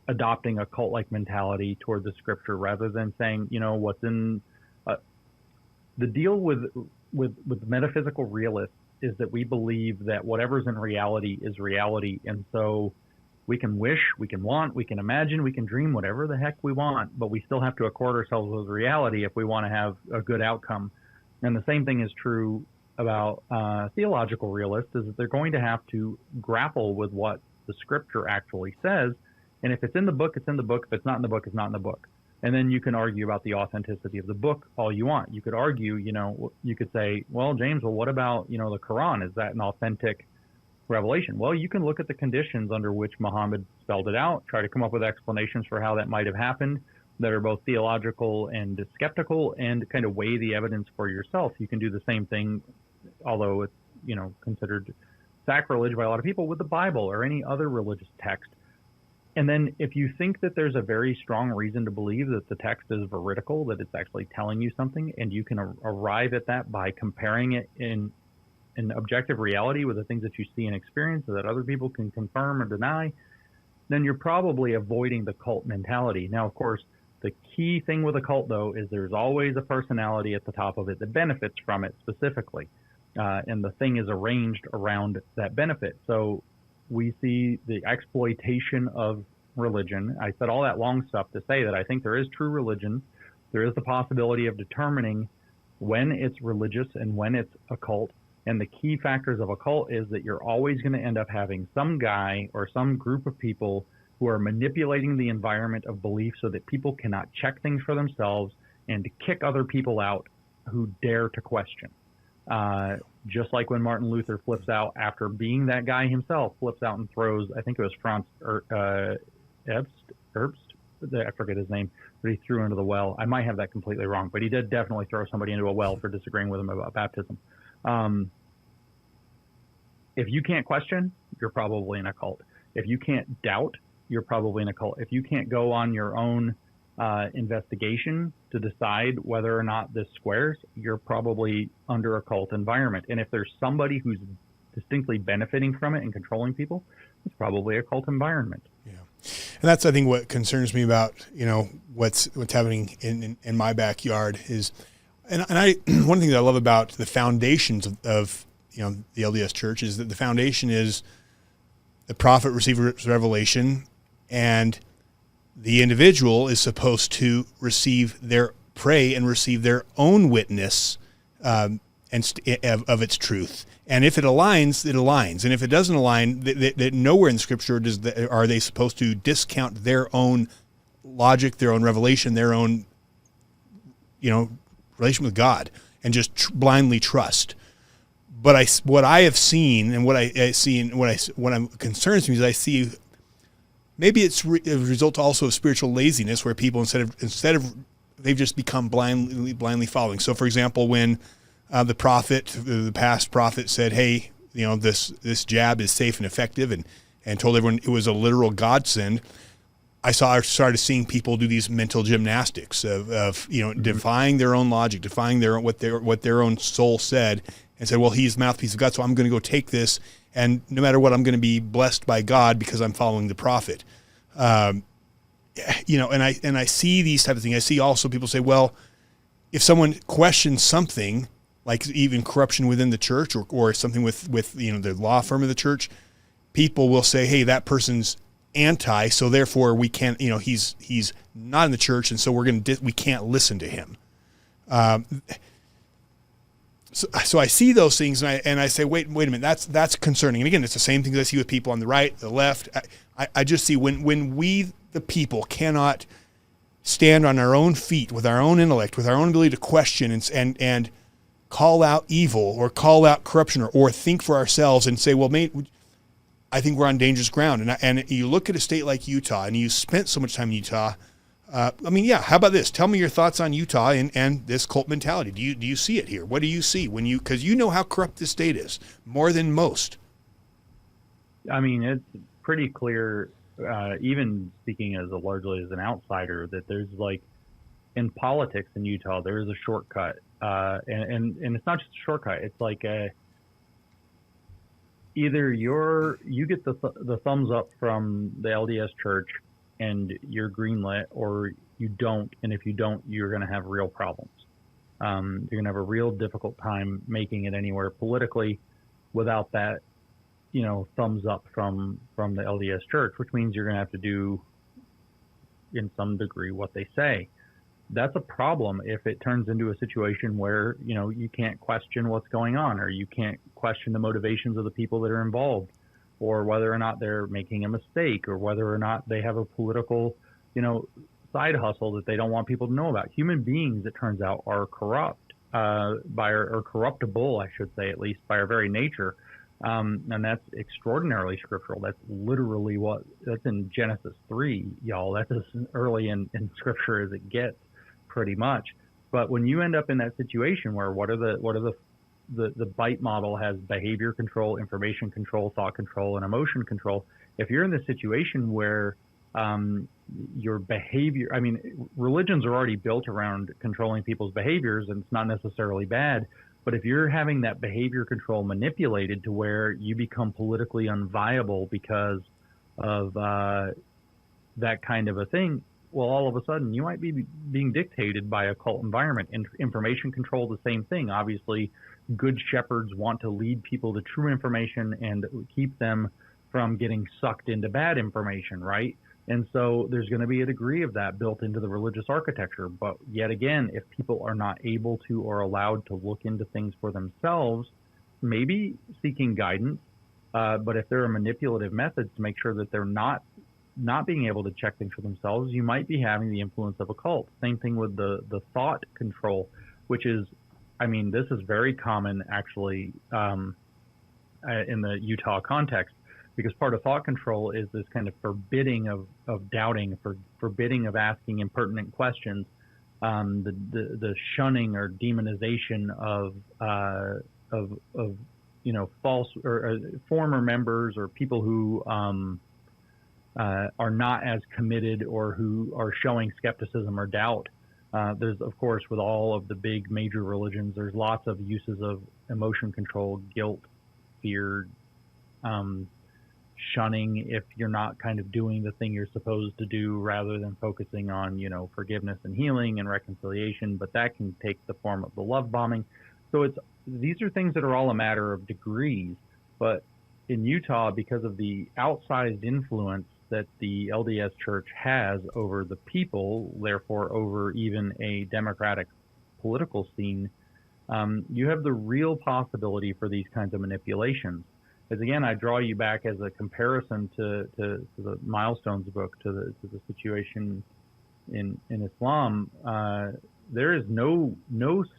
adopting a cult-like mentality toward the Scripture rather than saying, what's in the deal with metaphysical realists is that we believe that whatever's in reality is reality. And so we can wish, we can want, we can imagine, we can dream whatever the heck we want, but we still have to accord ourselves with reality if we want to have a good outcome. And the same thing is true about theological realists, is that they're going to have to grapple with what the Scripture actually says And if it's in the book, it's in the book. If it's not in the book, it's not in the book. And then you can argue about the authenticity of the book all you want. You could argue, you could say, well, James, what about, the Quran? Is that an authentic revelation? Well, you can look at the conditions under which Muhammad spelled it out, try to come up with explanations for how that might have happened that are both theological and skeptical, and kind of weigh the evidence for yourself. You can do the same thing, although it's, considered sacrilege by a lot of people, with the Bible or any other religious text. And then if you think that there's a very strong reason to believe that the text is veridical, that it's actually telling you something, and you can arrive at that by comparing it in objective reality with the things that you see and experience so that other people can confirm or deny, then you're probably avoiding the cult mentality. Now, of course, the key thing with a cult, though, is there's always a personality at the top of it that benefits from it specifically. And the thing is arranged around that benefit. So we see the exploitation of religion. I said all that long stuff to say that I think there is true religion. There is the possibility of determining when it's religious and when it's a cult. And the key factors of a cult is that you're always going to end up having some guy or some group of people who are manipulating the environment of belief so that people cannot check things for themselves and to kick other people out who dare to question. Just like when Martin Luther flips out after being that guy himself, flips out and throws, I think it was Franz Herbst, I forget his name, but he threw into the well. I might have that completely wrong, but he did definitely throw somebody into a well for disagreeing with him about baptism. If you can't question, you're probably in a cult. If you can't doubt, you're probably in a cult. If you can't go on your own investigation to decide whether or not this squares, you're probably under a cult environment. And if there's somebody who's distinctly benefiting from it and controlling people, it's probably a cult environment. Yeah. And that's, I think, what concerns me about, what's happening in my backyard is, and I, one of the things I love about the foundations of the LDS Church is that the foundation is the prophet receives revelation, and the individual is supposed to pray and receive their own witness of its truth. And if it aligns, it aligns. And if it doesn't align, that nowhere in the Scripture are they supposed to discount their own logic, their own revelation, their own, relation with God, and just blindly trust. But what I have seen, and what I see, and what concerns me is I see. Maybe it's a result also of spiritual laziness, where people instead of they've just become blindly following. So, for example, when the past prophet said, "Hey, this jab is safe and effective," and told everyone it was a literal godsend, I started seeing people do these mental gymnastics of defying their own logic, defying what their own soul said, and said, "Well, he's the mouthpiece of God, so I'm going to go take this." And no matter what, I'm going to be blessed by God because I'm following the prophet. And I see these type of things. I see also people say, well, if someone questions something, like even corruption within the church or something with the law firm of the church, people will say, hey, that person's anti, so therefore we can't, he's not in the church, and so we can't listen to him. So I see those things and I say, wait a minute, that's concerning. And again, it's the same things I see with people on the right, the left. I just see when we, the people, cannot stand on our own feet with our own intellect, with our own ability to question and call out evil or call out corruption or think for ourselves and say, well, mate, I think we're on dangerous ground. And you look at a state like Utah, and you spent so much time in Utah. How about this? Tell me your thoughts on Utah and this cult mentality. Do you see it here? What do you see because you know how corrupt this state is more than most? I mean, it's pretty clear, even speaking largely as an outsider, that there's in politics in Utah, there is a shortcut. And it's not just a shortcut. It's like either you get the thumbs up from the LDS Church and you're greenlit, or you don't. And if you don't, you're going to have real problems. You're going to have a real difficult time making it anywhere politically without that, thumbs up from the LDS Church, which means you're going to have to do, in some degree, what they say. That's a problem if it turns into a situation where, you can't question what's going on, or you can't question the motivations of the people that are involved. or whether or not they're making a mistake, or whether or not they have a political, side hustle that they don't want people to know about. Human beings, it turns out, are corrupt, or corruptible, I should say, at least by our very nature. And that's extraordinarily scriptural. That's literally that's in Genesis 3, y'all. That's as early in scripture as it gets, pretty much. But when you end up in that situation where the BITE model has behavior control, information control, thought control, and emotion control. If you're in the situation where your behavior, religions are already built around controlling people's behaviors, and it's not necessarily bad. But if you're having that behavior control manipulated to where you become politically unviable because of that kind of a thing, well, all of a sudden you might be being dictated by a cult environment. And information control, the same thing. Obviously, good shepherds want to lead people to true information and keep them from getting sucked into bad information, right? And so there's going to be a degree of that built into the religious architecture. But yet again, if people are not able to or allowed to look into things for themselves, maybe seeking guidance, but if there are manipulative methods to make sure that they're not being able to check things for themselves, you might be having the influence of a cult. Same thing with the thought control, which is, this is very common actually in the Utah context. Because part of thought control is this kind of forbidding of doubting, forbidding of asking impertinent questions, the shunning or demonization of false or former members or people who are not as committed or who are showing skepticism or doubt. There's, of course, with all of the big major religions, there's lots of uses of emotion control, guilt, fear, shunning if you're not kind of doing the thing you're supposed to do, rather than focusing on, forgiveness and healing and reconciliation. But that can take the form of the love bombing. So these are things that are all a matter of degrees. But in Utah, because of the outsized influence that the LDS Church has over the people, therefore over even a democratic political scene, you have the real possibility for these kinds of manipulations. As again, I draw you back as a comparison to the Milestones book, to the situation in Islam. There is no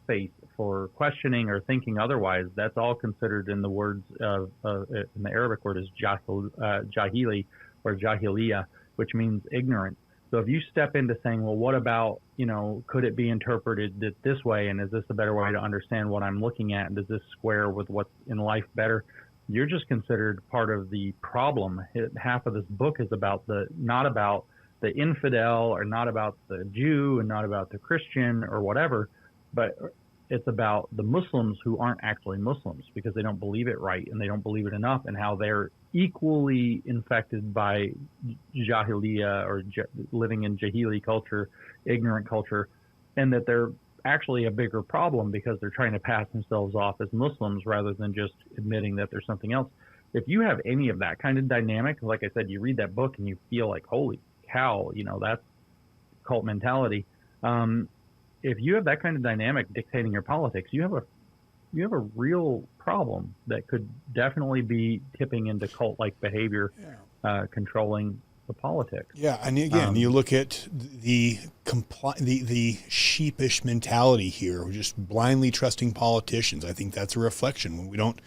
space for questioning or thinking otherwise. That's all considered in the words of in the Arabic word is jahili or jahiliya, which means ignorant. So if you step into saying, well, what about, could it be interpreted this way, and is this a better way to understand what I'm looking at, and does this square with what's in life better? You're just considered part of the problem. Half of this book is not about the infidel, or not about the Jew, and not about the Christian or whatever, but it's about the Muslims who aren't actually Muslims because they don't believe it right and they don't believe it enough, and how they're equally infected by jahiliya or living in jahili culture, ignorant culture, and that they're actually a bigger problem because they're trying to pass themselves off as Muslims rather than just admitting that there's something else. If you have any of that kind of dynamic, like I said, you read that book and you feel like, holy cow, that's cult mentality. If you have that kind of dynamic dictating your politics, you have a real problem that could definitely be tipping into cult-like behavior, controlling the politics. Yeah, and again, you look at the sheepish mentality here. We're just blindly trusting politicians. I think that's a reflection when we don't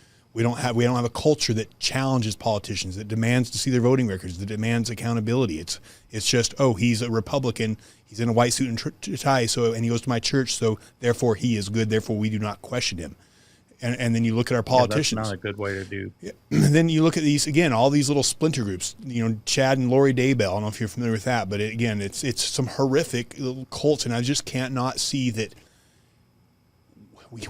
have a culture that challenges politicians, that demands to see their voting records, that demands accountability. It's just, oh, he's a Republican, he's in a white suit and tie, and he goes to my church, so therefore he is good, therefore we do not question him. And then you look at our politicians. That's not a good way to do. Yeah. And then you look at these, again, all these little splinter groups, Chad and Lori Daybell. I don't know if you're familiar with that, but it's some horrific little cults, and I just can't not see that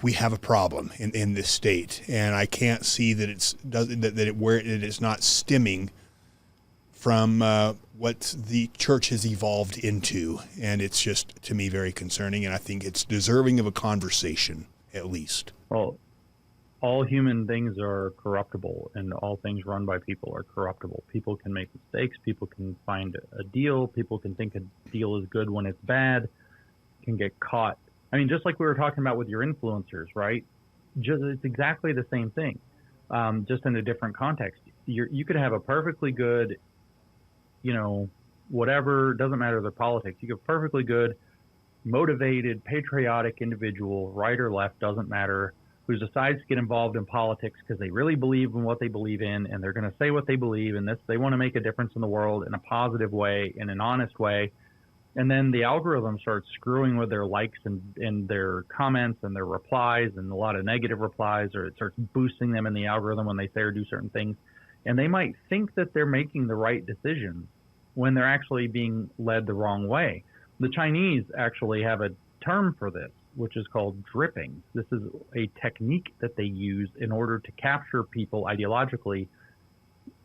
we have a problem in this state, and I can't see that it's not stemming from what the church has evolved into, and it's just, to me, very concerning, and I think it's deserving of a conversation, at least. Well, all human things are corruptible, and all things run by people are corruptible. People can make mistakes. People can find a deal. People can think a deal is good when it's bad, can get caught. Just like we were talking about with your influencers, right? It's exactly the same thing, just in a different context. you could have a perfectly good, whatever, doesn't matter their politics. You could have a perfectly good, motivated, patriotic individual, right or left, doesn't matter, who decides to get involved in politics because they really believe in what they believe in, and they're going to say what they believe in. They want to make a difference in the world in a positive way, in an honest way. And then the algorithm starts screwing with their likes and their comments and their replies and a lot of negative replies, or it starts boosting them in the algorithm when they say or do certain things. And they might think that they're making the right decisions when they're actually being led the wrong way. The Chinese actually have a term for this, which is called dripping. This is a technique that they use in order to capture people ideologically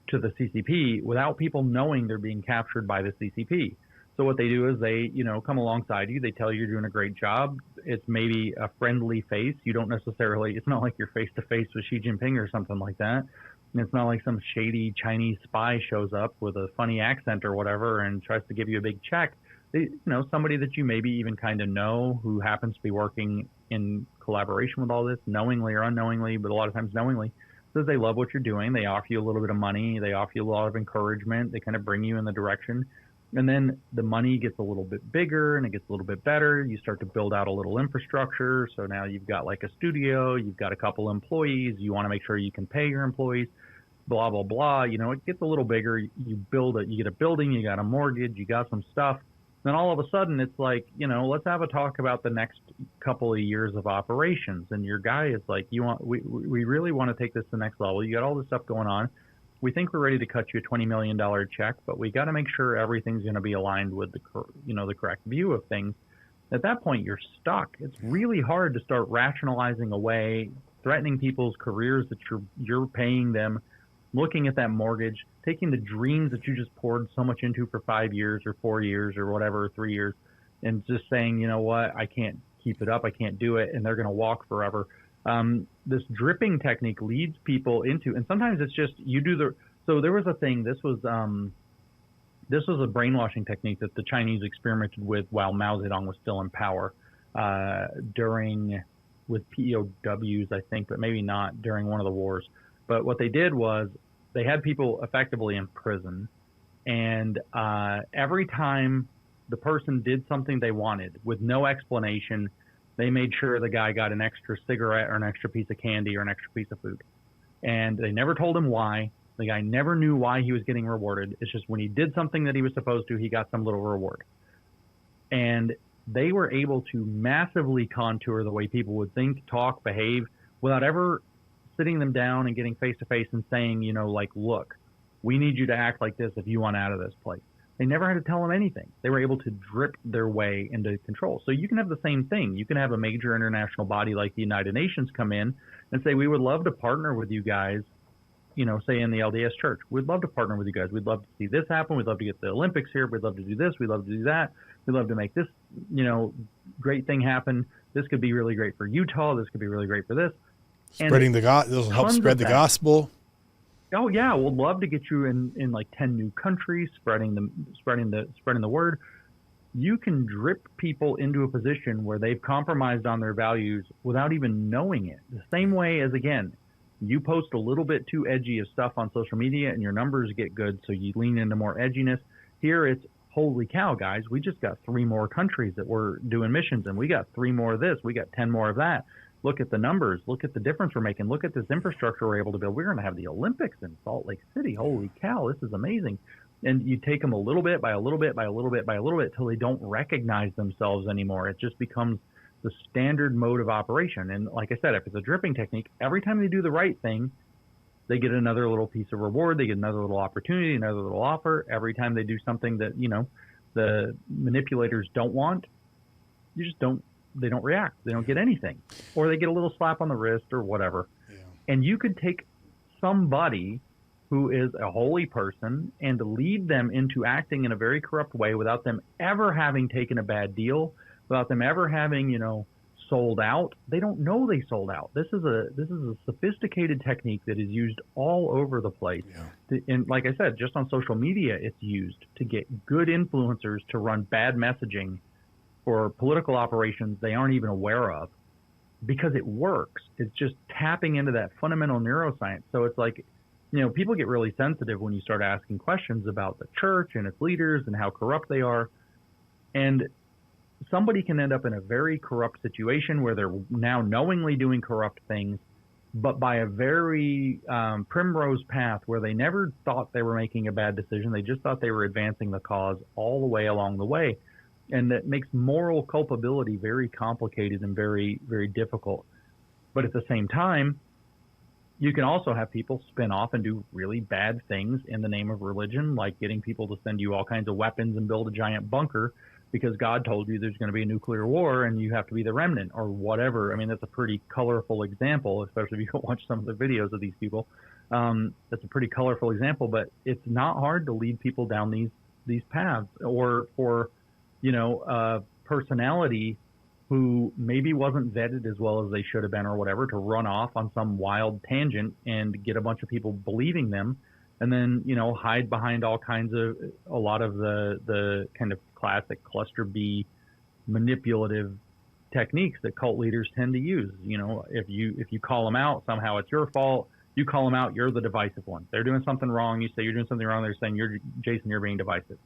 to the CCP without people knowing they're being captured by the CCP. So what they do is they, come alongside you. They tell you you're doing a great job. It's maybe a friendly face. You don't necessarily, it's not like you're face to face with Xi Jinping or something like that. And it's not like some shady Chinese spy shows up with a funny accent or whatever and tries to give you a big check. Somebody that you maybe even kind of know who happens to be working in collaboration with all this, knowingly or unknowingly, but a lot of times knowingly, says they love what you're doing. They offer you a little bit of money. They offer you a lot of encouragement. They kind of bring you in the direction. And then the money gets a little bit bigger and it gets a little bit better. You start to build out a little infrastructure. So now you've got like a studio, you've got a couple employees. You want to make sure you can pay your employees, blah, blah, blah. It gets a little bigger. You get a building, you got a mortgage, you got some stuff. Then all of a sudden it's like, let's have a talk about the next couple of years of operations. And your guy is like, we really want to take this to the next level. You got all this stuff going on. We think we're ready to cut you a $20 million check, but we got to make sure everything's going to be aligned with the correct view of things. At that point, you're stuck. It's really hard to start rationalizing away, threatening people's careers that you're paying them, looking at that mortgage, taking the dreams that you just poured so much into for 5 years or 4 years or whatever, 3 years, and just saying, you know what, I can't keep it up, I can't do it, and they're going to walk forever. This dripping technique leads people into, and sometimes it's just so there was a thing, this was a brainwashing technique that the Chinese experimented with while Mao Zedong was still in power, with POWs, I think, but maybe not during one of the wars. But what they did was they had people effectively in prison, and every time the person did something they wanted with no explanation, they made sure the guy got an extra cigarette or an extra piece of candy or an extra piece of food. And they never told him why. The guy never knew why he was getting rewarded. It's just when he did something that he was supposed to, he got some little reward. And they were able to massively contour the way people would think, talk, behave, without ever sitting them down and getting face to face and saying, look, we need you to act like this if you want out of this place. They never had to tell them anything. They were able to drip their way into control. So you can have the same thing. You can have a major international body like the United Nations come in and say, we would love to partner with you guys, say in the LDS Church. We'd love to partner with you guys. We'd love to see this happen. We'd love to get the Olympics here. We'd love to do this. We'd love to do that. We'd love to make this, great thing happen. This could be really great for Utah. This could be really great for this. Spreading the gospel. This will help spread the gospel. Oh yeah, we'd love to get you in like 10 new countries, spreading the word. You can drip people into a position where they've compromised on their values without even knowing it. The same way as, again, you post a little bit too edgy of stuff on social media and your numbers get good, so you lean into more edginess. Here it's, holy cow, guys, we just got 3 more countries that we're doing missions in. We got 3 more of this. We got 10 more of that. Look at the numbers. Look at the difference we're making. Look at this infrastructure we're able to build. We're going to have the Olympics in Salt Lake City. Holy cow, this is amazing. And you take them a little bit by a little bit by a little bit by a little bit till they don't recognize themselves anymore. It just becomes the standard mode of operation. And like I said, if it's a dripping technique, every time they do the right thing, they get another little piece of reward. They get another little opportunity, another little offer. Every time they do something that, the manipulators don't want, they don't react. They don't get anything, or they get a little slap on the wrist or whatever. Yeah. And you could take somebody who is a holy person and lead them into acting in a very corrupt way without them ever having taken a bad deal, without them ever having, sold out. They don't know they sold out. This is a sophisticated technique that is used all over the place. Yeah. And like I said, just on social media, it's used to get good influencers to run bad messaging for political operations they aren't even aware of, because it works. It's just tapping into that fundamental neuroscience. So it's like, people get really sensitive when you start asking questions about the church and its leaders and how corrupt they are. And somebody can end up in a very corrupt situation where they're now knowingly doing corrupt things, but by a very primrose path where they never thought they were making a bad decision. They just thought they were advancing the cause all the way along the way. And that makes moral culpability very complicated and very, very difficult. But at the same time, you can also have people spin off and do really bad things in the name of religion, like getting people to send you all kinds of weapons and build a giant bunker because God told you there's going to be a nuclear war and you have to be the remnant or whatever. I mean, that's a pretty colorful example, especially if you go watch some of the videos of these people. That's a pretty colorful example, but it's not hard to lead people down these paths, or for, personality who maybe wasn't vetted as well as they should have been or whatever, to run off on some wild tangent and get a bunch of people believing them, and then, hide behind all kinds of, a lot of the kind of classic cluster B manipulative techniques that cult leaders tend to use. If you call them out, somehow it's your fault. You call them out, you're the divisive one. They're doing something wrong. You say you're doing something wrong. They're saying, Jason, you're being divisive.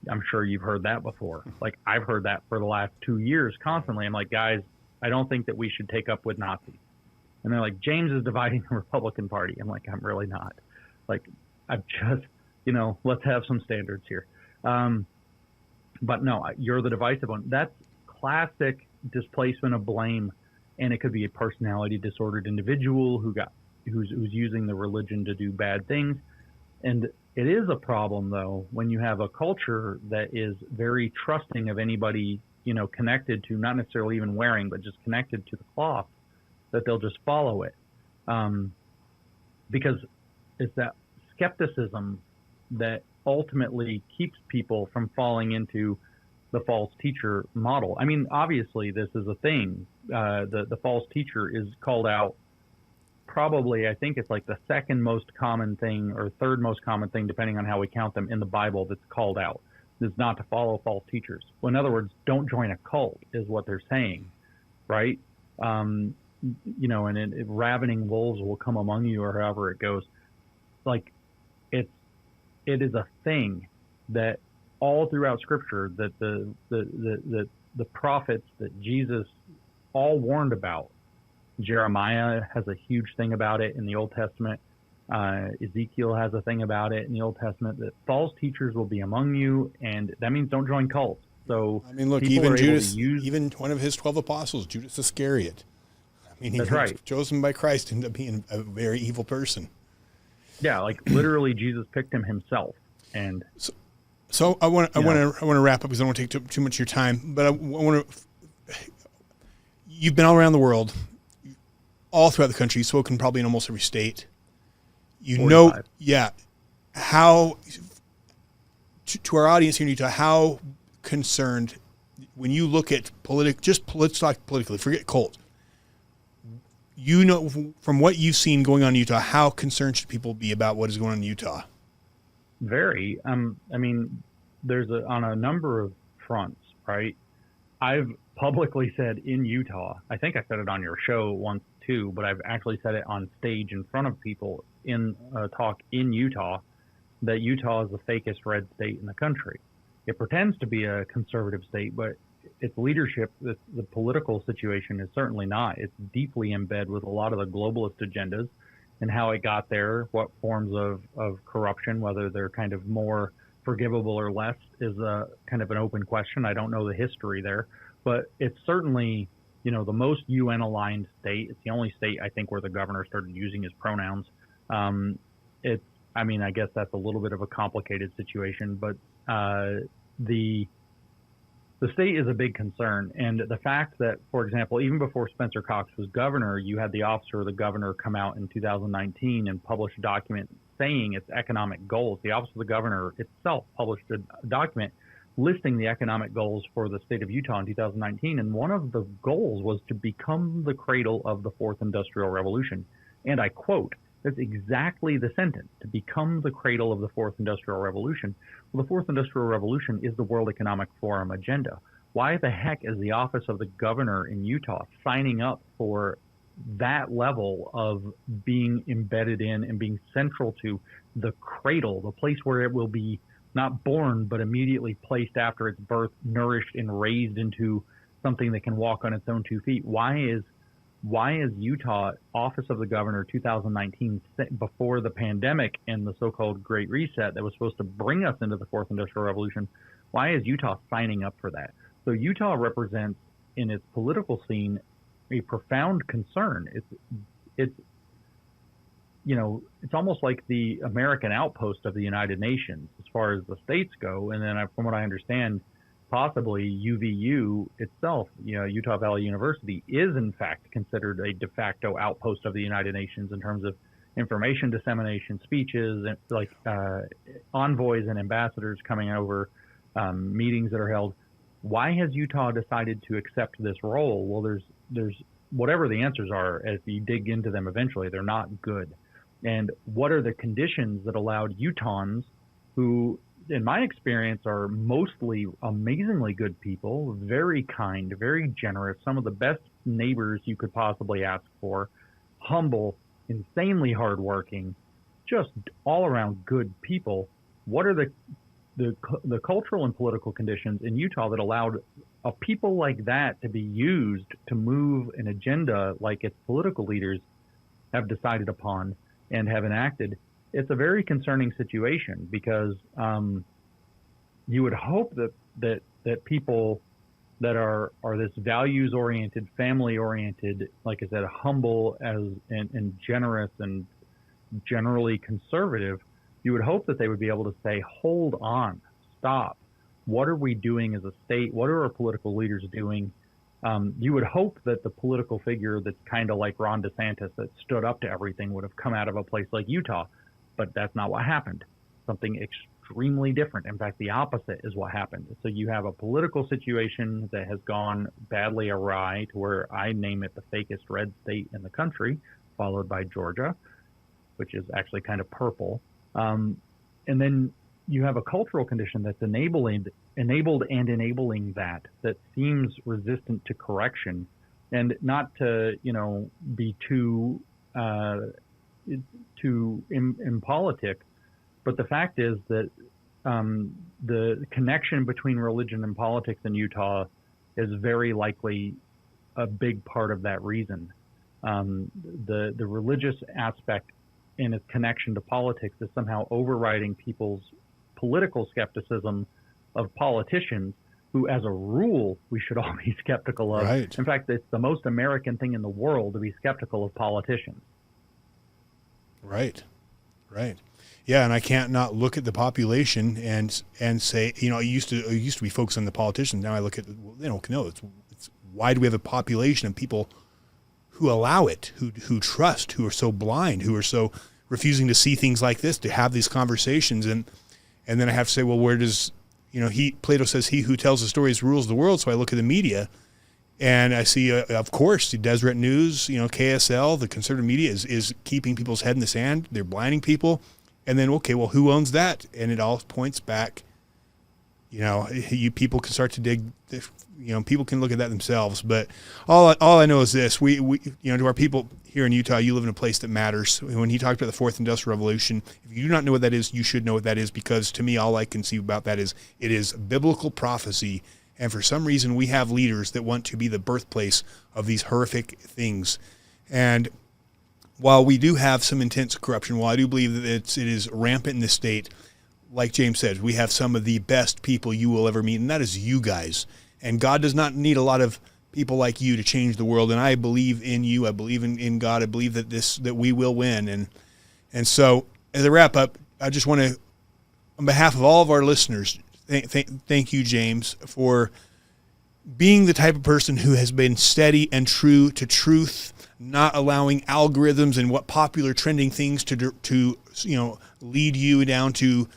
I'm sure you've heard that before. Like, I've heard that for the last 2 years constantly. I'm like, guys, I don't think that we should take up with Nazis. And they're like, James is dividing the Republican Party. I'm like, I'm really not. Like, I'm just, let's have some standards here. But no, you're the divisive one. That's classic displacement of blame. And it could be a personality disordered individual who's using the religion to do bad things. And it is a problem, though, when you have a culture that is very trusting of anybody, connected to, not necessarily even wearing, but just connected to the cloth, that they'll just follow it. Because it's that skepticism that ultimately keeps people from falling into the false teacher model. I mean, obviously, this is a thing. The false teacher is called out. Probably, I think it's like the second most common thing or third most common thing, depending on how we count them, in the Bible that's called out, is not to follow false teachers. Well, in other words, don't join a cult is what they're saying, right? And ravening wolves will come among you, or however it goes. Like, it is a thing that all throughout Scripture that the prophets that Jesus all warned about. Jeremiah has a huge thing about it in the Old Testament. Ezekiel has a thing about it in the Old Testament, that false teachers will be among you, and that means don't join cults. So, I mean, look, even Judas, even one of his 12 apostles, Judas Iscariot. I mean, he was right. Chosen by Christ, ended up being a very evil person. Yeah, like literally, Jesus picked him himself. And so I want to wrap up because I don't want to take too much of your time. But I want to. You've been all around the world, all throughout the country. You've spoken probably in almost every state. 45. How to our audience here in Utah, how concerned when you look at let's talk politically, forget cult. From what you've seen going on in Utah, how concerned should people be about what is going on in Utah? Very. I mean, there's on a number of fronts, right? I've publicly said in Utah, I think I said it on your show once too, but I've actually said it on stage in front of people in a talk in Utah, that Utah is the fakest red state in the country. It pretends to be a conservative state, but its leadership, the political situation is certainly not. It's deeply embedded with a lot of the globalist agendas, and how it got there, what forms of corruption, whether they're kind of more forgivable or less, is a kind of an open question. I don't know the history there, but it's certainly, the most UN aligned state. It's the only state, I think, where the governor started using his pronouns. I guess that's a little bit of a complicated situation, but the state is a big concern. And the fact that, for example, even before Spencer Cox was governor, you had the office of the governor come out in 2019 and publish a document saying its economic goals. The office of the governor itself published a document listing the economic goals for the state of Utah in 2019. And one of the goals was to become the cradle of the fourth industrial revolution. And I quote, that's exactly the sentence, to become the cradle of the fourth industrial revolution. Well, the fourth industrial revolution is the World Economic Forum agenda. Why the heck is the office of the governor in Utah signing up for that level of being embedded in and being central to the cradle, the place where it will be not born, but immediately placed after its birth, nourished and raised into something that can walk on its own 2 feet. Why is Utah Office of the Governor 2019, before the pandemic and the so-called Great Reset that was supposed to bring us into the Fourth Industrial Revolution, why is Utah signing up for that? So Utah represents in its political scene a profound concern. It's almost like the American outpost of the United Nations as far as the states go. And then from what I understand, possibly UVU itself, Utah Valley University, is in fact considered a de facto outpost of the United Nations in terms of information dissemination, speeches, and like envoys and ambassadors coming over, meetings that are held. Why has Utah decided to accept this role? Well, there's whatever the answers are, as you dig into them eventually, they're not good. And what are the conditions that allowed Utahns, who in my experience are mostly amazingly good people, very kind, very generous, some of the best neighbors you could possibly ask for, humble, insanely hardworking, just all around good people. What are the cultural and political conditions in Utah that allowed a people like that to be used to move an agenda like its political leaders have decided upon and have enacted? It's a very concerning situation, because you would hope that people that are this values oriented, family oriented, like I said, humble and generous and generally conservative, you would hope that they would be able to say, hold on, stop. What are we doing as a state? What are our political leaders doing? You would hope that the political figure that's kind of like Ron DeSantis, that stood up to everything, would have come out of a place like Utah, but that's not what happened. Something extremely different. In fact, the opposite is what happened. So you have a political situation that has gone badly awry to where I name it the fakest red state in the country, followed by Georgia, which is actually kind of purple. And then you have a cultural condition that's enabled and enabling that seems resistant to correction, and not to be too impolitic, but the fact is that the connection between religion and politics in Utah is very likely a big part of that reason. The religious aspect in its connection to politics is somehow overriding people's political skepticism of politicians, who, as a rule, we should all be skeptical of. Right. In fact, it's the most American thing in the world to be skeptical of politicians. Right. Yeah, and I can't not look at the population and say, I used to be focused on the politicians. Now I look at, it's why do we have a population of people who allow it, who trust, who are so blind, who are so refusing to see things like this, to have these conversations, and then I have to say, well, where does Plato says he who tells the stories rules the world. So I look at the media, and I see, of course, the Deseret News, KSL, the conservative media is keeping people's head in the sand. They're blinding people. And then, okay, well, who owns that? And it all points back. You people can start to dig. People can look at that themselves. But all I know is this: we to our people here in Utah, you live in a place that matters. When he talked about the Fourth Industrial Revolution, if you do not know what that is, you should know what that is, because to me, all I can see about that is it is biblical prophecy. And for some reason, we have leaders that want to be the birthplace of these horrific things. And while we do have some intense corruption, while I do believe that it is rampant in this state, like James said, we have some of the best people you will ever meet, and that is you guys. And God does not need a lot of people like you to change the world. And I believe in you. I believe in God. I believe that we will win. And so, as a wrap up, I just want to, on behalf of all of our listeners, thank you, James, for being the type of person who has been steady and true to truth, not allowing algorithms and what popular trending things to lead you down to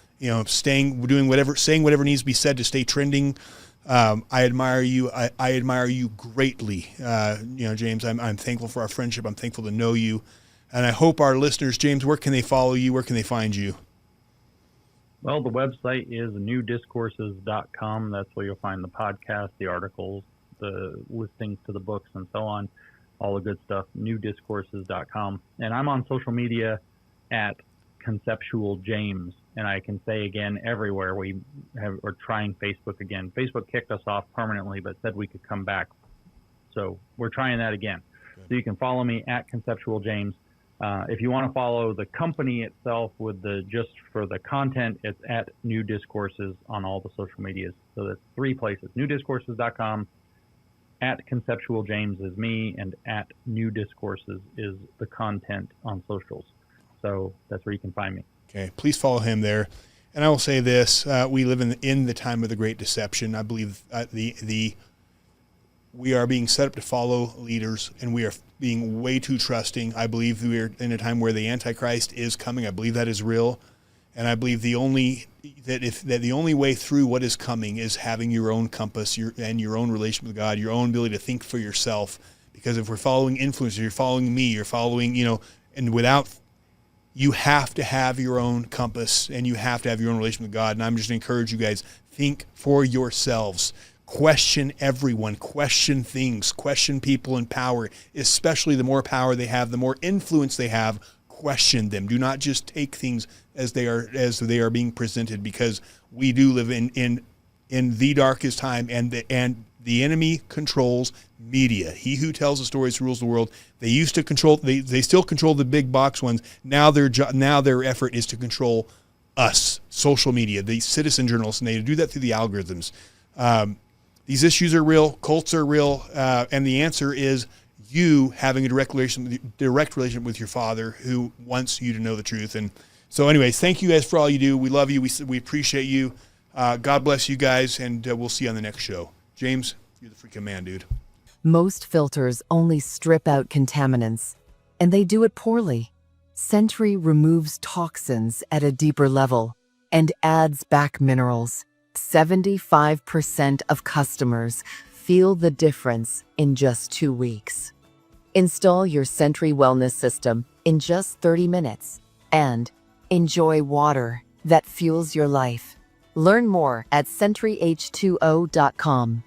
saying whatever needs to be said to stay trending. I admire you. I admire you greatly. James, I'm thankful for our friendship. I'm thankful to know you, and I hope our listeners, James, where can they follow you? Where can they find you? Well, the website is newdiscourses.com. That's where you'll find the podcast, the articles, the listings to the books, and so on. all the good stuff, newdiscourses.com. And I'm on social media at Conceptual James. And I can say again, everywhere we're trying Facebook again. Facebook kicked us off permanently, but said we could come back. So we're trying that again. Good. So you can follow me at Conceptual James. If you want to follow the company itself just for the content, it's at New Discourses on all the social medias. So that's 3 places. newdiscourses.com, at Conceptual James is me, and at New Discourses is the content on socials. So that's where you can find me. Okay, please follow him there. And I will say this: we live in the time of the Great Deception. I believe we are being set up to follow leaders, and we are being way too trusting. I believe we are in a time where the Antichrist is coming. I believe that is real, and I believe the only way through what is coming is having your own compass, and your own relation with God, your own ability to think for yourself. Because if we're following influencers, you're following me, you're following, and without. You have to have your own compass, and you have to have your own relation with God. And I'm just going to encourage you guys, think for yourselves. Question everyone. Question things. Question people in power. Especially the more power they have, the more influence they have. Question them. Do not just take things as they are being presented, because we do live in the darkest time, and the enemy controls media. He who tells the stories rules the world. They used to control. They still control the big box ones. Now their effort is to control us, social media, the citizen journalists, and they do that through the algorithms. These issues are real. Cults are real, and the answer is you having a direct relationship with your Father, who wants you to know the truth. And so, anyways, thank you guys for all you do. We love you. We appreciate you. God bless you guys, and we'll see you on the next show. James, you're the freaking man, dude. Most filters only strip out contaminants, and they do it poorly. Sentry removes toxins at a deeper level and adds back minerals. 75% of customers feel the difference in just 2 weeks. Install your Sentry Wellness System in just 30 minutes and enjoy water that fuels your life. Learn more at SentryH2O.com.